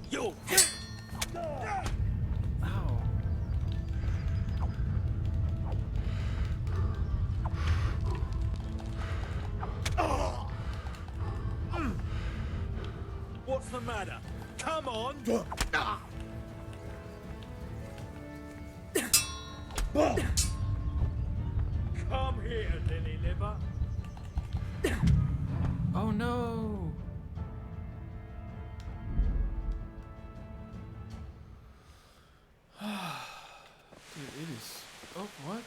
You're... Ow. What's the matter? Come on! Come here, lily liver. Oh no! Dude, it is... Oh, what?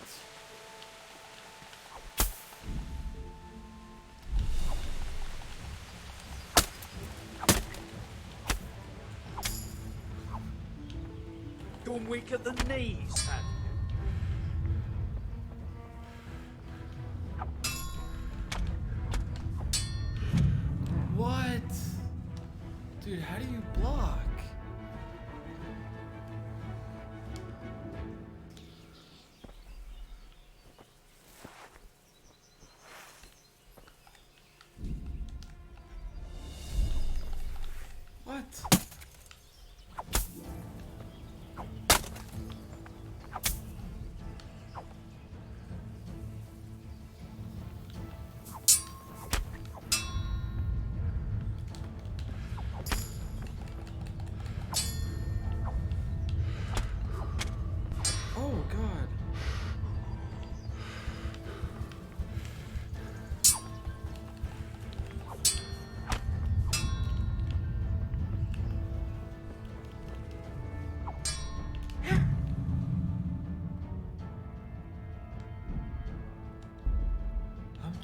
Gone weak at the knees, have you? What? Dude, how do you block? What?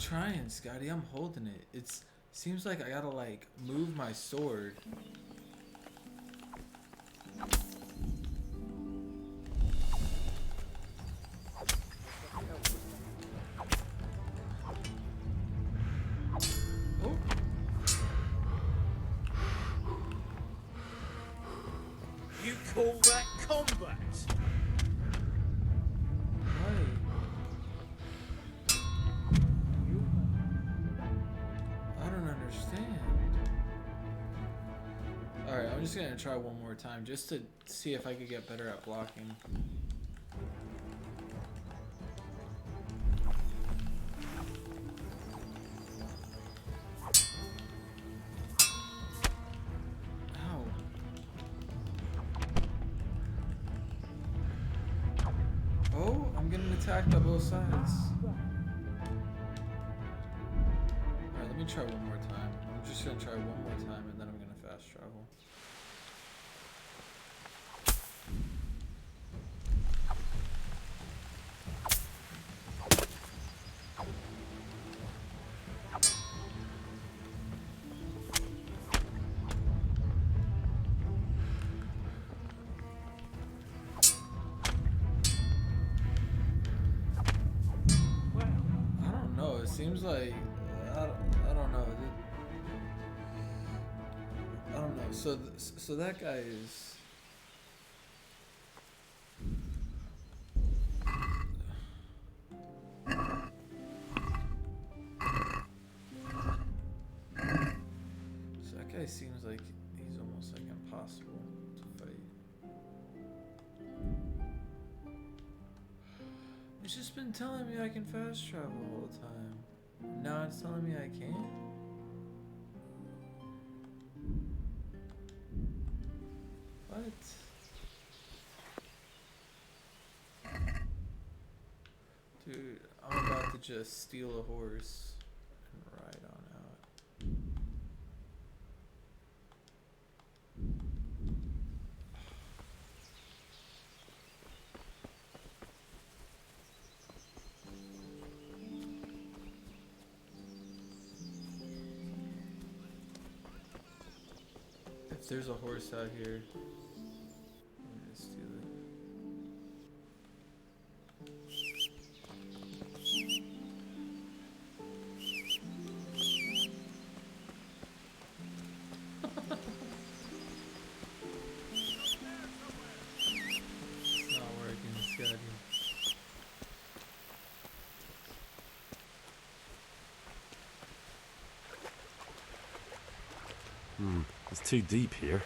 trying, Scotty. I'm holding it. It's seems like I gotta like move my sword. Oh. You call that combat? I don't understand. Alright, I'm just gonna try one more time just to see if I could get better at blocking. Ow. Oh, I'm getting attacked by both sides. Alright, let me try one more time. I'm just gonna try one more time and then I'm gonna fast travel. I don't know, it seems like I don't know. I don't know. So that guy is. So that guy seems like he's almost like impossible to fight. It's just been telling me I can fast travel all the time. Now it's telling me I can't. What? Dude, I'm about to just steal a horse and ride on out. If there's a horse out here, I'm gonna steal it. It's not working, Scotty. It's too deep here.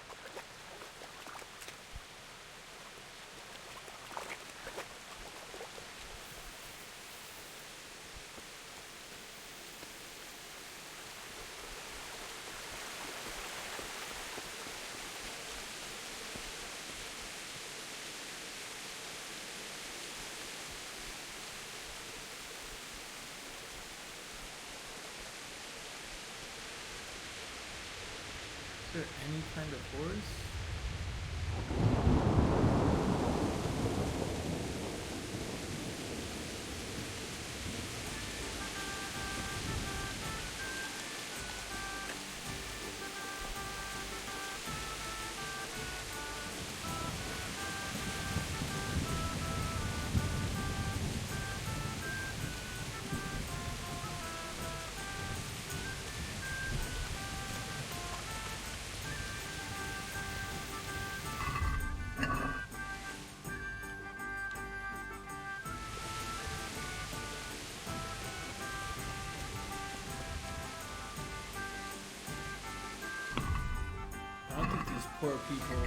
Is there any kind of horse? I don't think these poor people.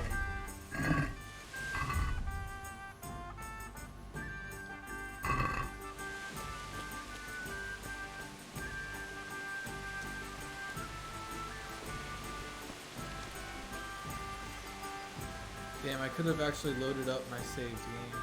Damn, I could have actually loaded up my saved game.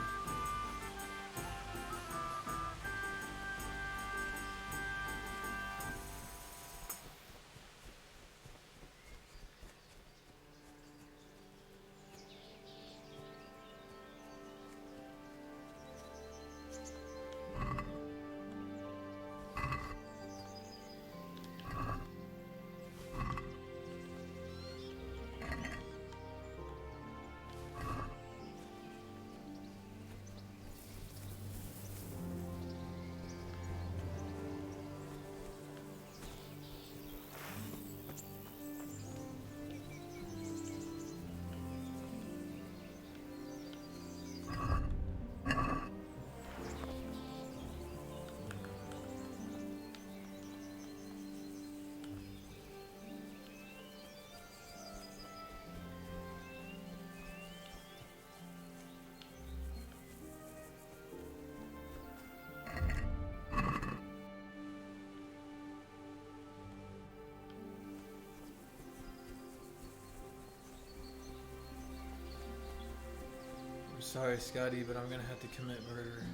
Sorry, Scotty, but I'm gonna have to commit murder.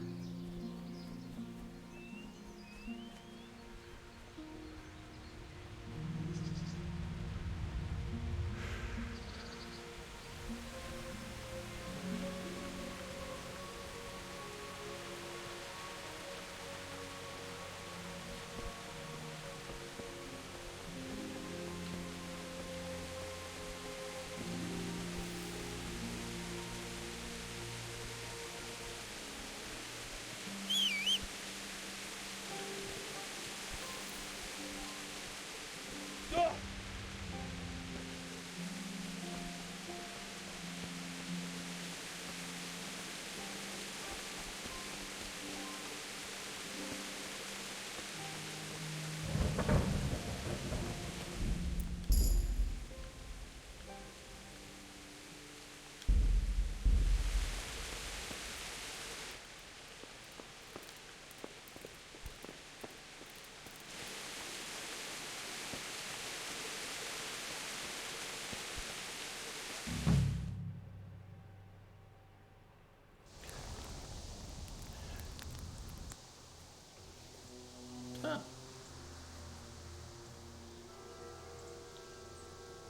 Huh.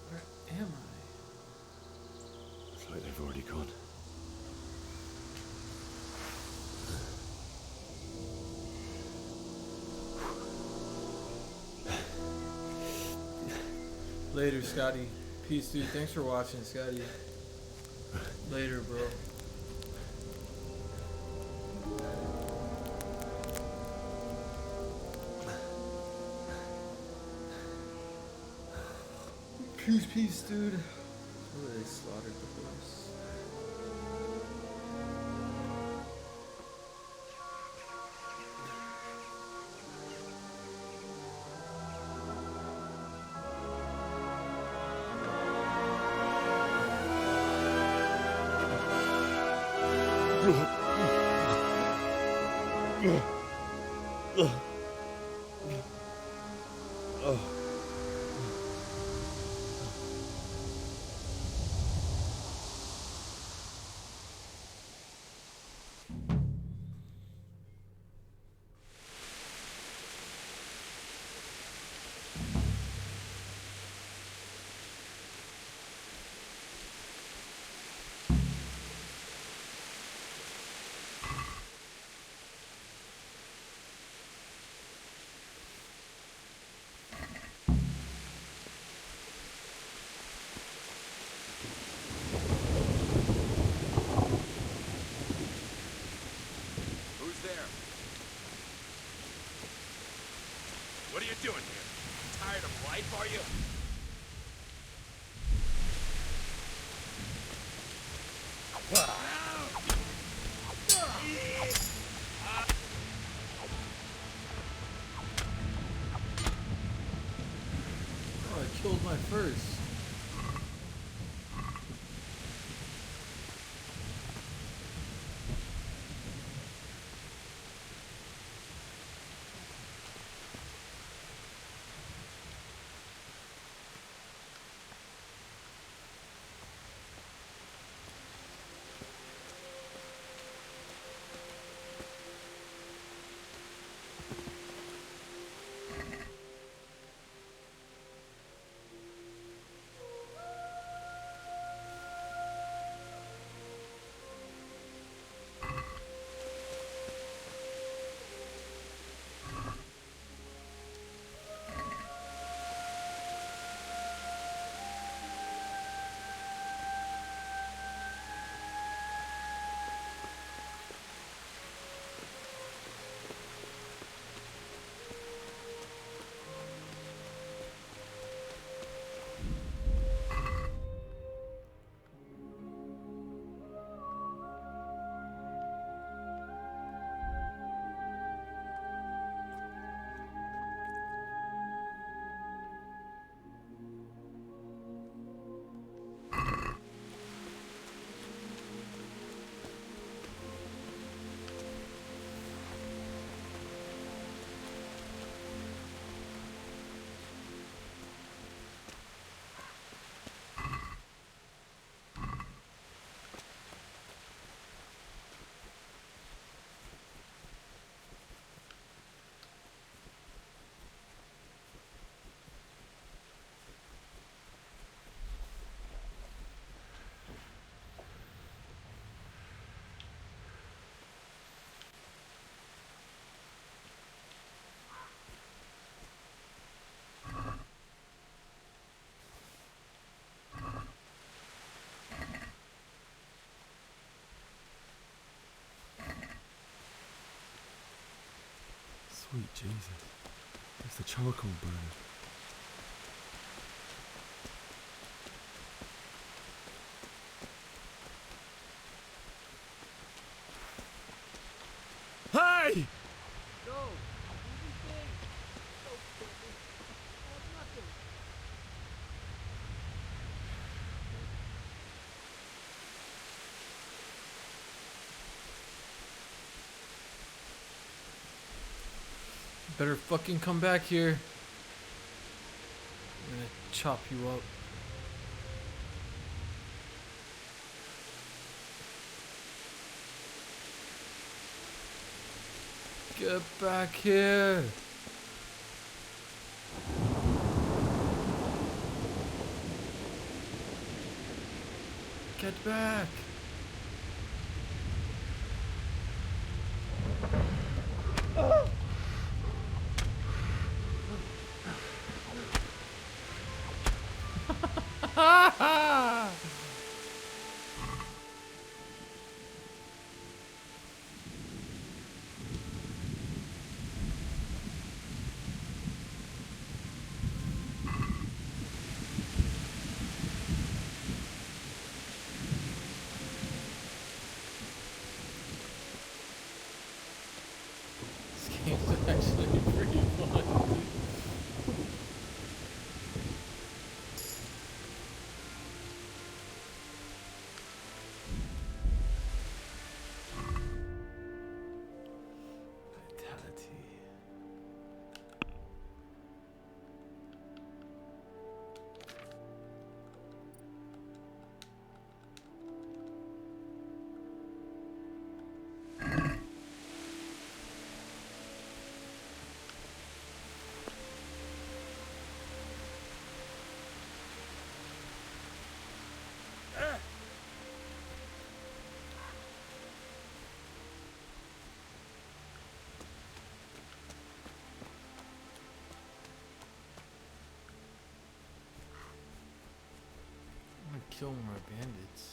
Where am I? Looks like they've already gone. Later, Scotty. Peace, dude. Thanks for watching, Scotty. Later, bro. Peace, dude. Oh, they slaughtered the horse. Who's there? What are you doing here? Tired of life, are you? Oh, I killed my first. Sweet Jesus. There's the charcoal burner. Hey! No! Everything! Don't kill me. I have nothing. Better fucking come back here. I'm gonna chop you up. Get back here. Get back. This game's actually pretty fun, dude. Vitality. I'm gonna kill more bandits.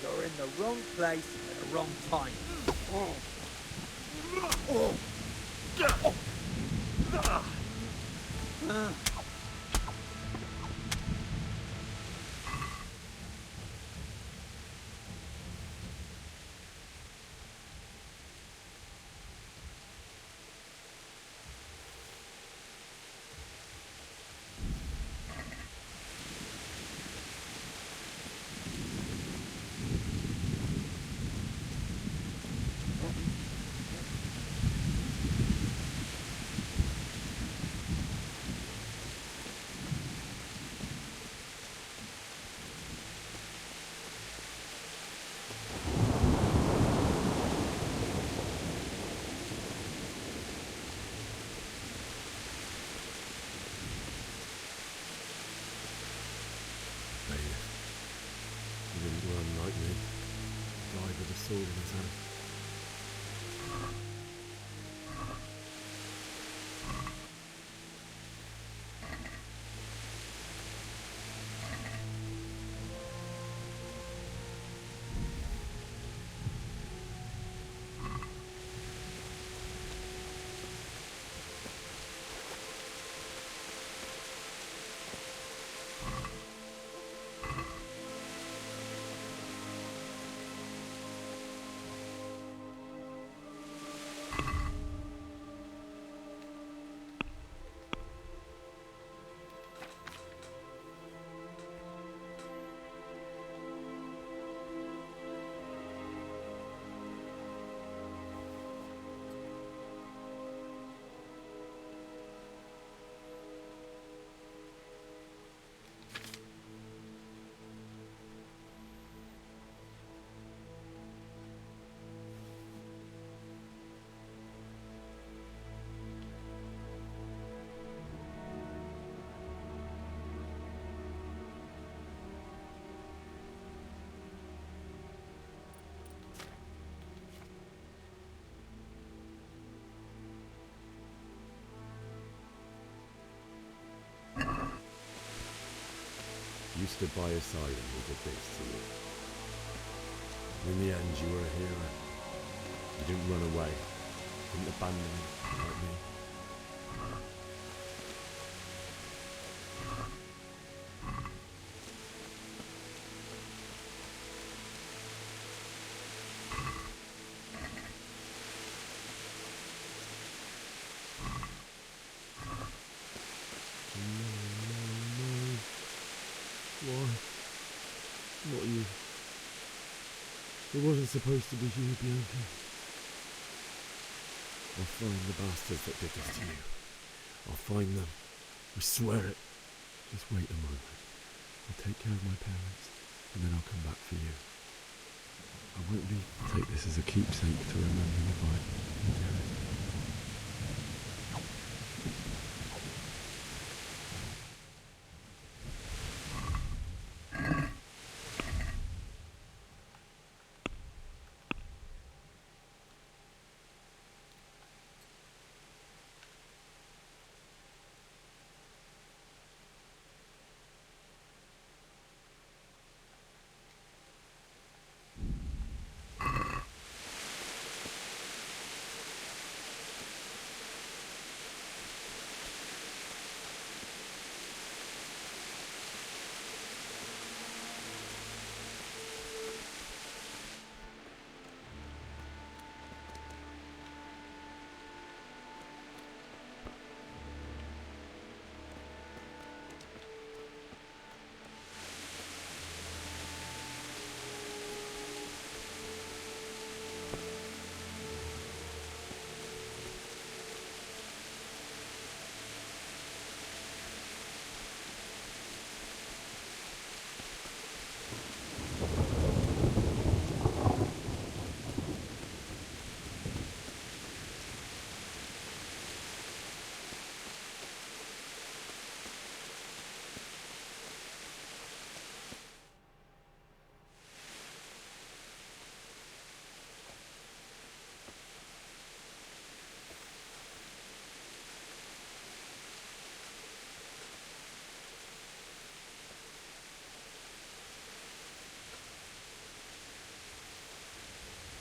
You're in the wrong place at the wrong time. He didn't run like me. Died with a sword in his hand. you stood by his side when he did this to you. In the end, you were a hero. You didn't run away. Didn't abandon him like me. Why? Not you. It wasn't supposed to be you, Bianca. I'll find the bastards that did this to you. I'll find them. I swear it. Just wait a moment. I'll take care of my parents, and then I'll come back for you. I won't leave. Take this as a keepsake to remember you by.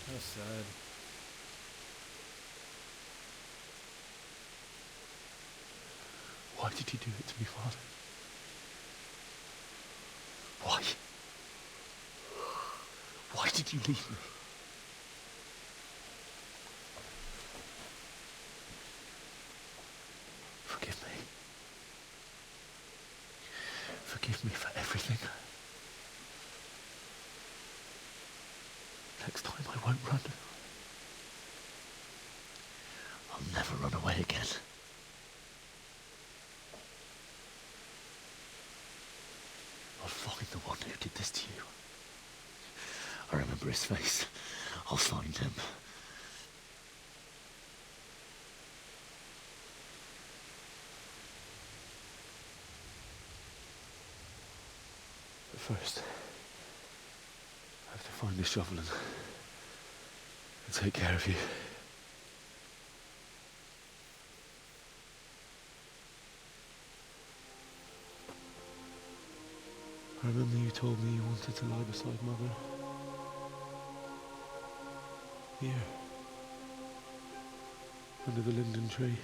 How sad. Why did you do it to me, Father? Why? Why did you leave me? Forgive me. Forgive me for everything. Next time I won't run. I'll never run away again. I'll find the one who did this to you. I remember his face. I'll find him. But first, I have to find the shovel and take care of you. I remember you told me you wanted to lie beside Mother. Here. Under the linden tree.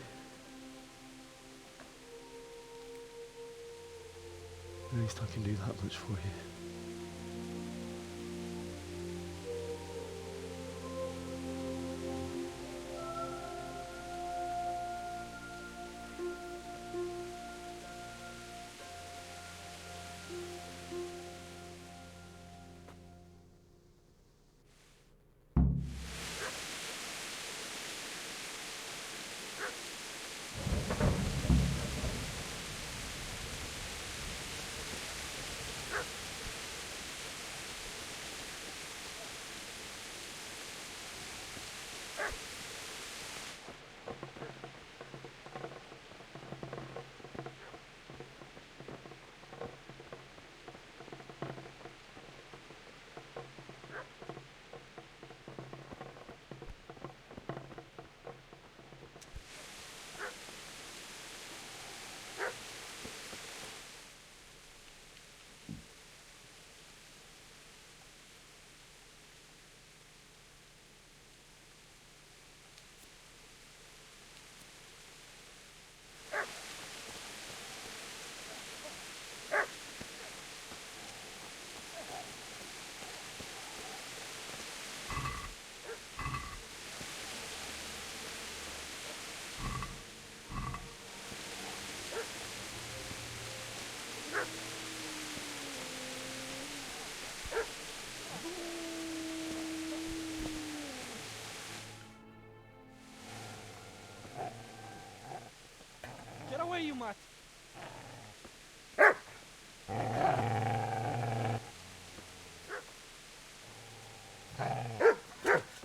At least I can do that much for you.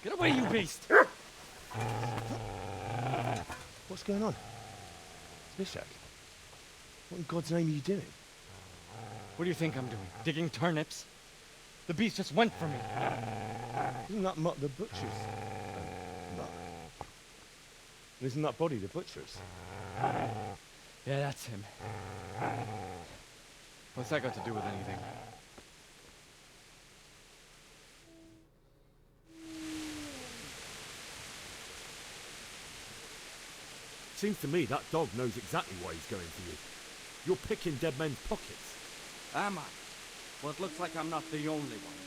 Get away, you beast! What's going on? Mishak? What in God's name are you doing? What do you think I'm doing? Digging turnips? The beast just went for me. Isn't that Mutt the butcher's? Mutt. Isn't that body the butcher's? Yeah, that's him. What's that got to do with anything? Seems to me that dog knows exactly why he's going for you. You're picking dead men's pockets. Am I? Well, it looks like I'm not the only one.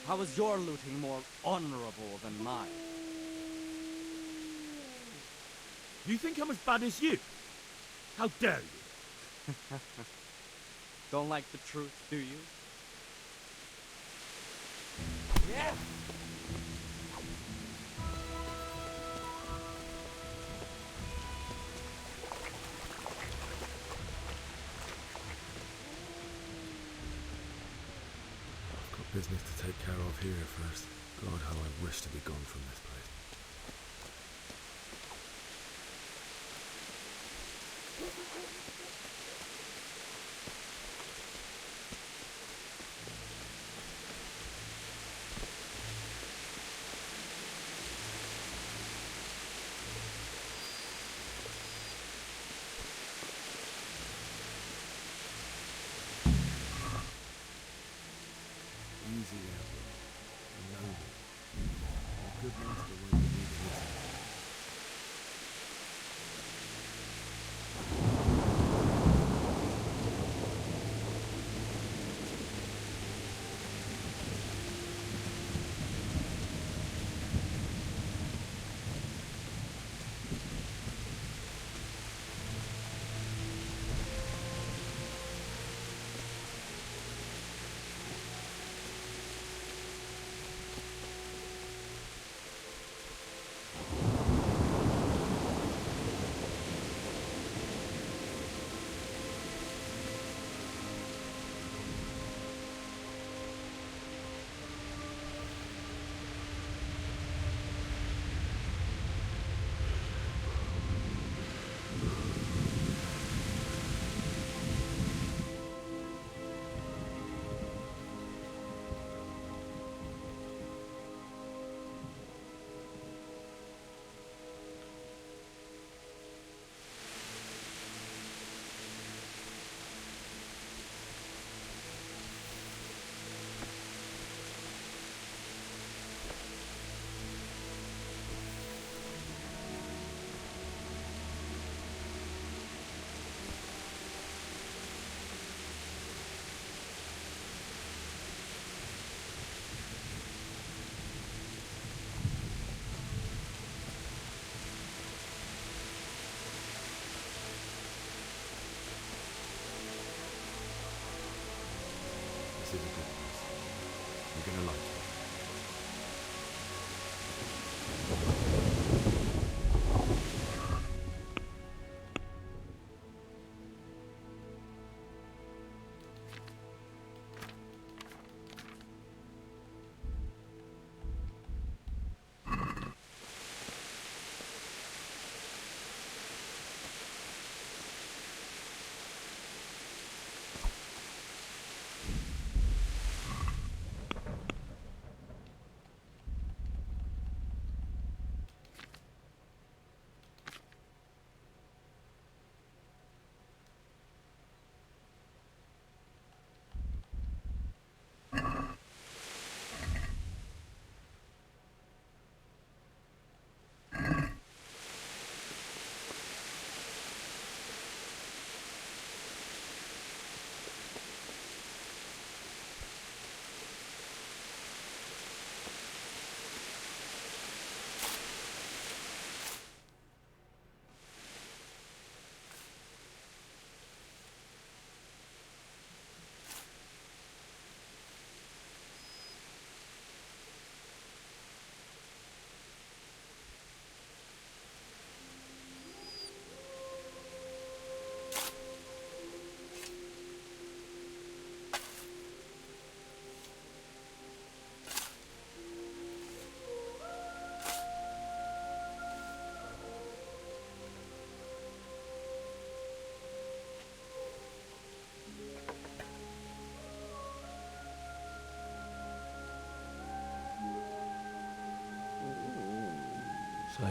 How is your looting more honorable than mine? You think I'm as bad as you? How dare you? Don't like the truth, do you? Yeah. Business to take care of here first. God, how I wish to be gone from this place. Easy, Edward. Alone. A good master won't believe in this. This is a good place. You're gonna like it. So,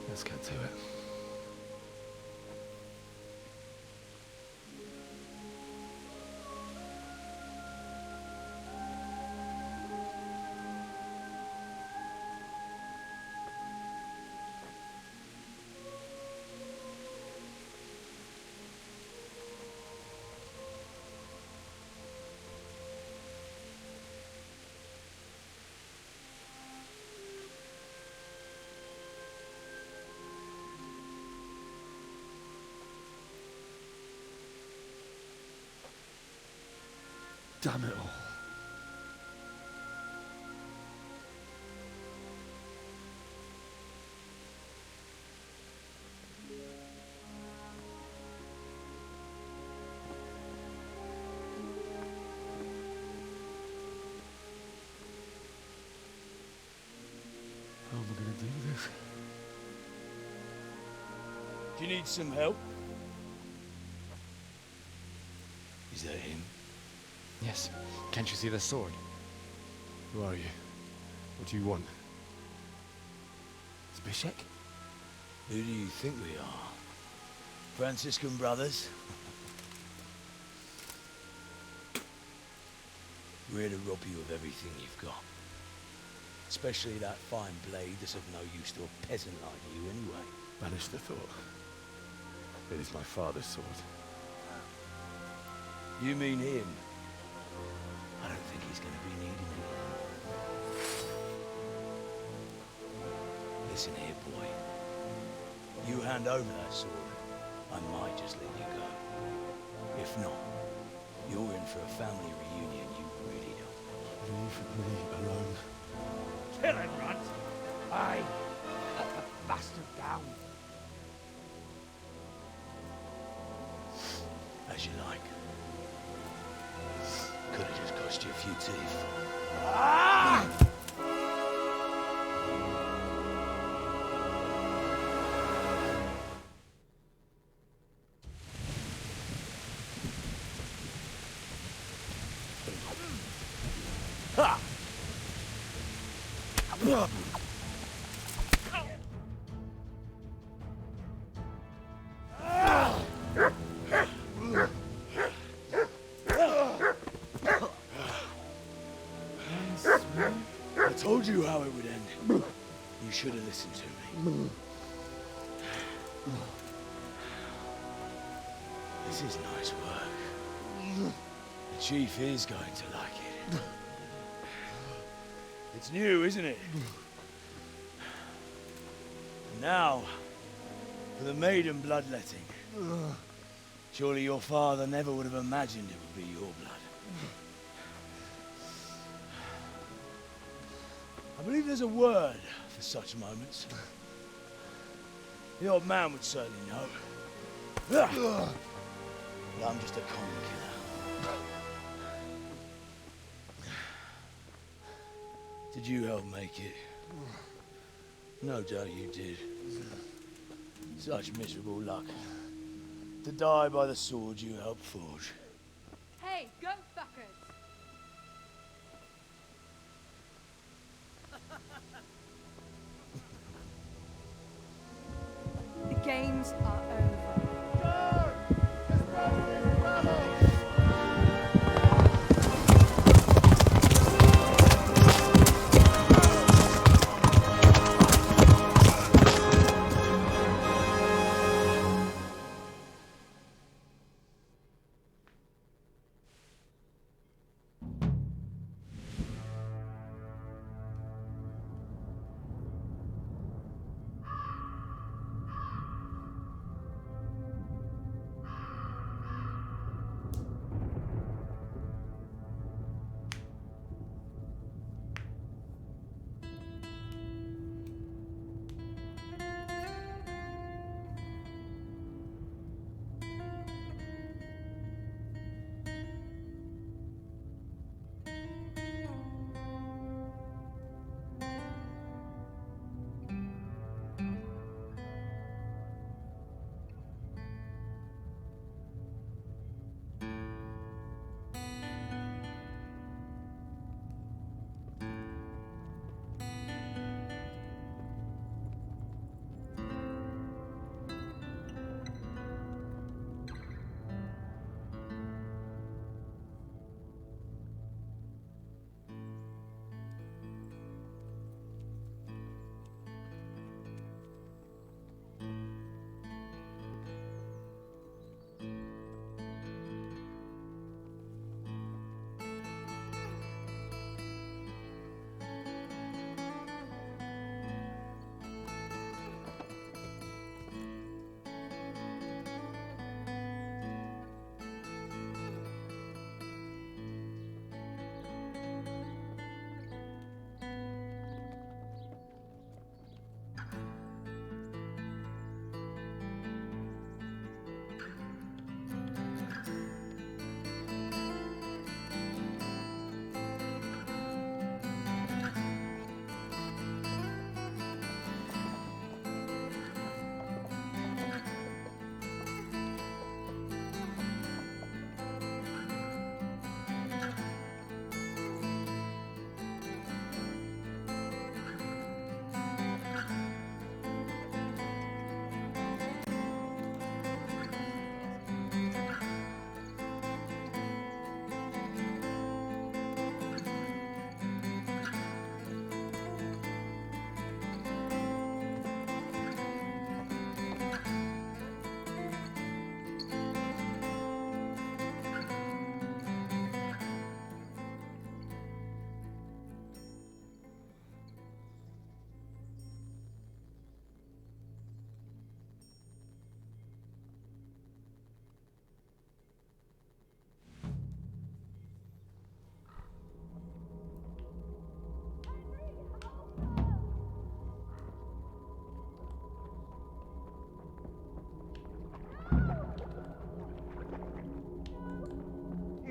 let's get to it. Damn it all. How am I gonna do this? Do you need some help? Is that him? Yes. Can't you see the sword? Who are you? What do you want? Zbyszek? Who do you think we are? Franciscan brothers? We're here to rob you of everything you've got. Especially that fine blade that's of no use to a peasant like you anyway. Banish the thought. It is my father's sword. You mean him? I don't think he's going to be needing it. Listen here, boy. You hand over that sword, I might just let you go. If not, you're in for a family reunion you really don't. Leave me alone. Kill him, Runt! Aye. Cut the bastard down. As you like. Could have just cost you a few teeth. Ah! Ha! I told you how it would end. You should have listened to me. This is nice work. The chief is going to like it. It's new, isn't it? Now, for the maiden bloodletting. Surely your father never would have imagined it would be your blood. I believe there's a word for such moments. The old man would certainly know. But I'm just a common killer. Did you help make it? No doubt you did. Such miserable luck. To die by the sword you helped forge. Hey, go fuckers! The games are over.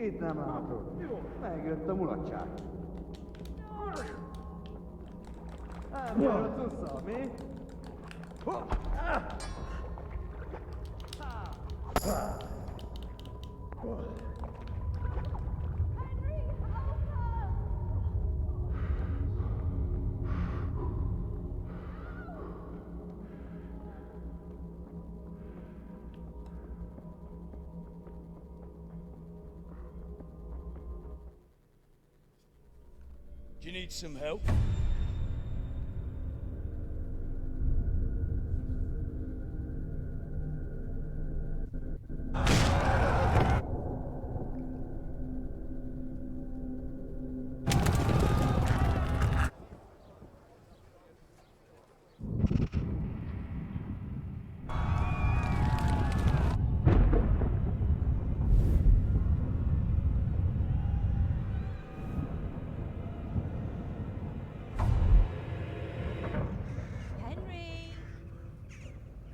Itt nem látod. Megjött a mulatság. Elmondod cussza, mi? Do you need some help? Henry!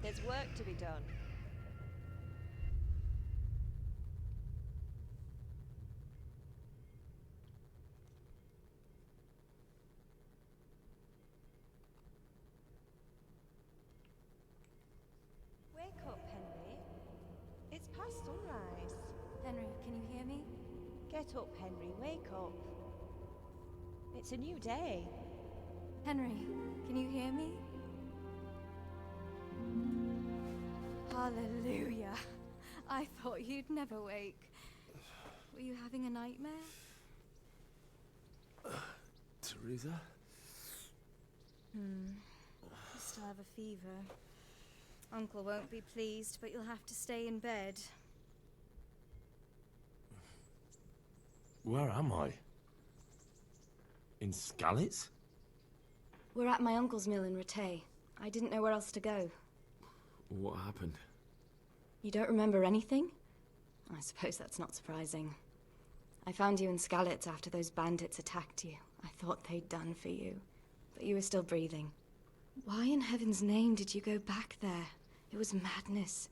There's work to be done. Wake up, Henry. It's past sunrise. Henry, can you hear me? Get up, Henry. Wake up. It's a new day. Henry, can you hear me? Hallelujah. I thought you'd never wake. Were you having a nightmare? Teresa? You still have a fever. Uncle won't be pleased, but you'll have to stay in bed. Where am I? In Skalitz? We're at my uncle's mill in Rattay. I didn't know where else to go. What happened? You don't remember anything? I suppose that's not surprising. I found you in Skalitz after those bandits attacked you. I thought they'd done for you, but you were still breathing. Why in heaven's name did you go back there? It was madness.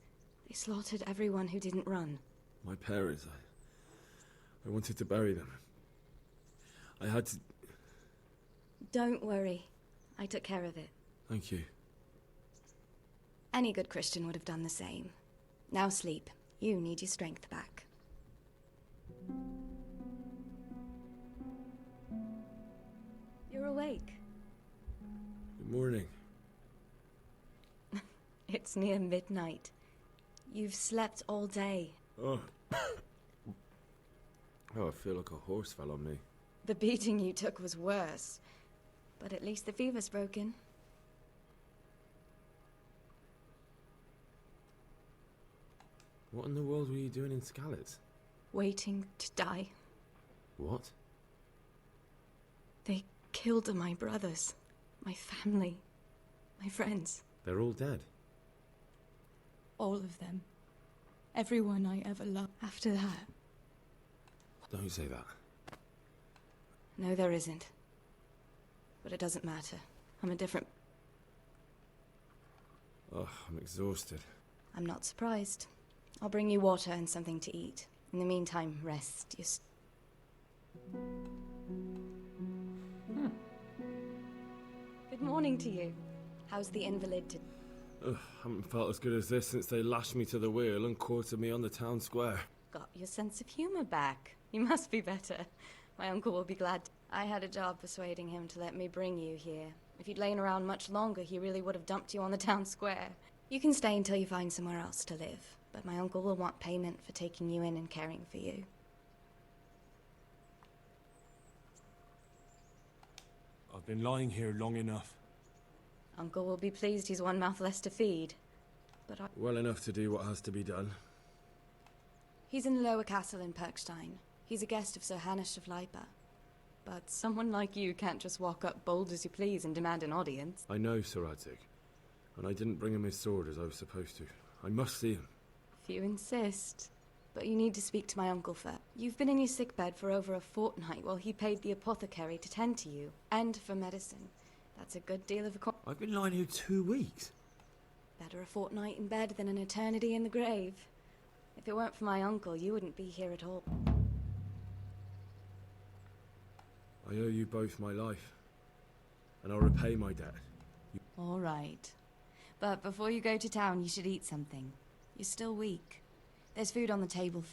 They slaughtered everyone who didn't run. My parents, I wanted to bury them. I had to... Don't worry. I took care of it. Thank you. Any good Christian would have done the same. Now sleep. You need your strength back. You're awake. Good morning. It's near midnight. You've slept all day. Oh. Oh, I feel like a horse fell on me. The beating you took was worse. But at least the fever's broken. What in the world were you doing in Skalitz? Waiting to die. What? They killed my brothers, my family, my friends. They're all dead. All of them. Everyone I ever loved. After that. Don't say that. No, there isn't. But it doesn't matter. I'm a different... Oh, I'm exhausted. I'm not surprised. I'll bring you water and something to eat. In the meantime, rest. Good morning to you. How's the invalid to... Ugh, haven't felt as good as this since they lashed me to the wheel and quartered me on the town square. Got your sense of humor back. You must be better. My uncle will be glad. I had a job persuading him to let me bring you here. If you'd lain around much longer, he really would have dumped you on the town square. You can stay until you find somewhere else to live, but my uncle will want payment for taking you in and caring for you. I've been lying here long enough. Uncle will be pleased he's one mouth less to feed. But Well enough to do what has to be done. He's in the lower castle in Perkstein. He's a guest of Sir Hanush of Leipa. But someone like you can't just walk up bold as you please and demand an audience. I know Sir Radzig, and I didn't bring him his sword as I was supposed to. I must see him. If you insist. But you need to speak to my uncle first. You've been in your sickbed for over a fortnight while he paid the apothecary to tend to you. And for medicine. That's a good deal of a I've been lying here 2 weeks. Better a fortnight in bed than an eternity in the grave. If it weren't for my uncle, you wouldn't be here at all. I owe you both my life, and I'll repay my debt. All right. But before you go to town, you should eat something. You're still weak. There's food on the table.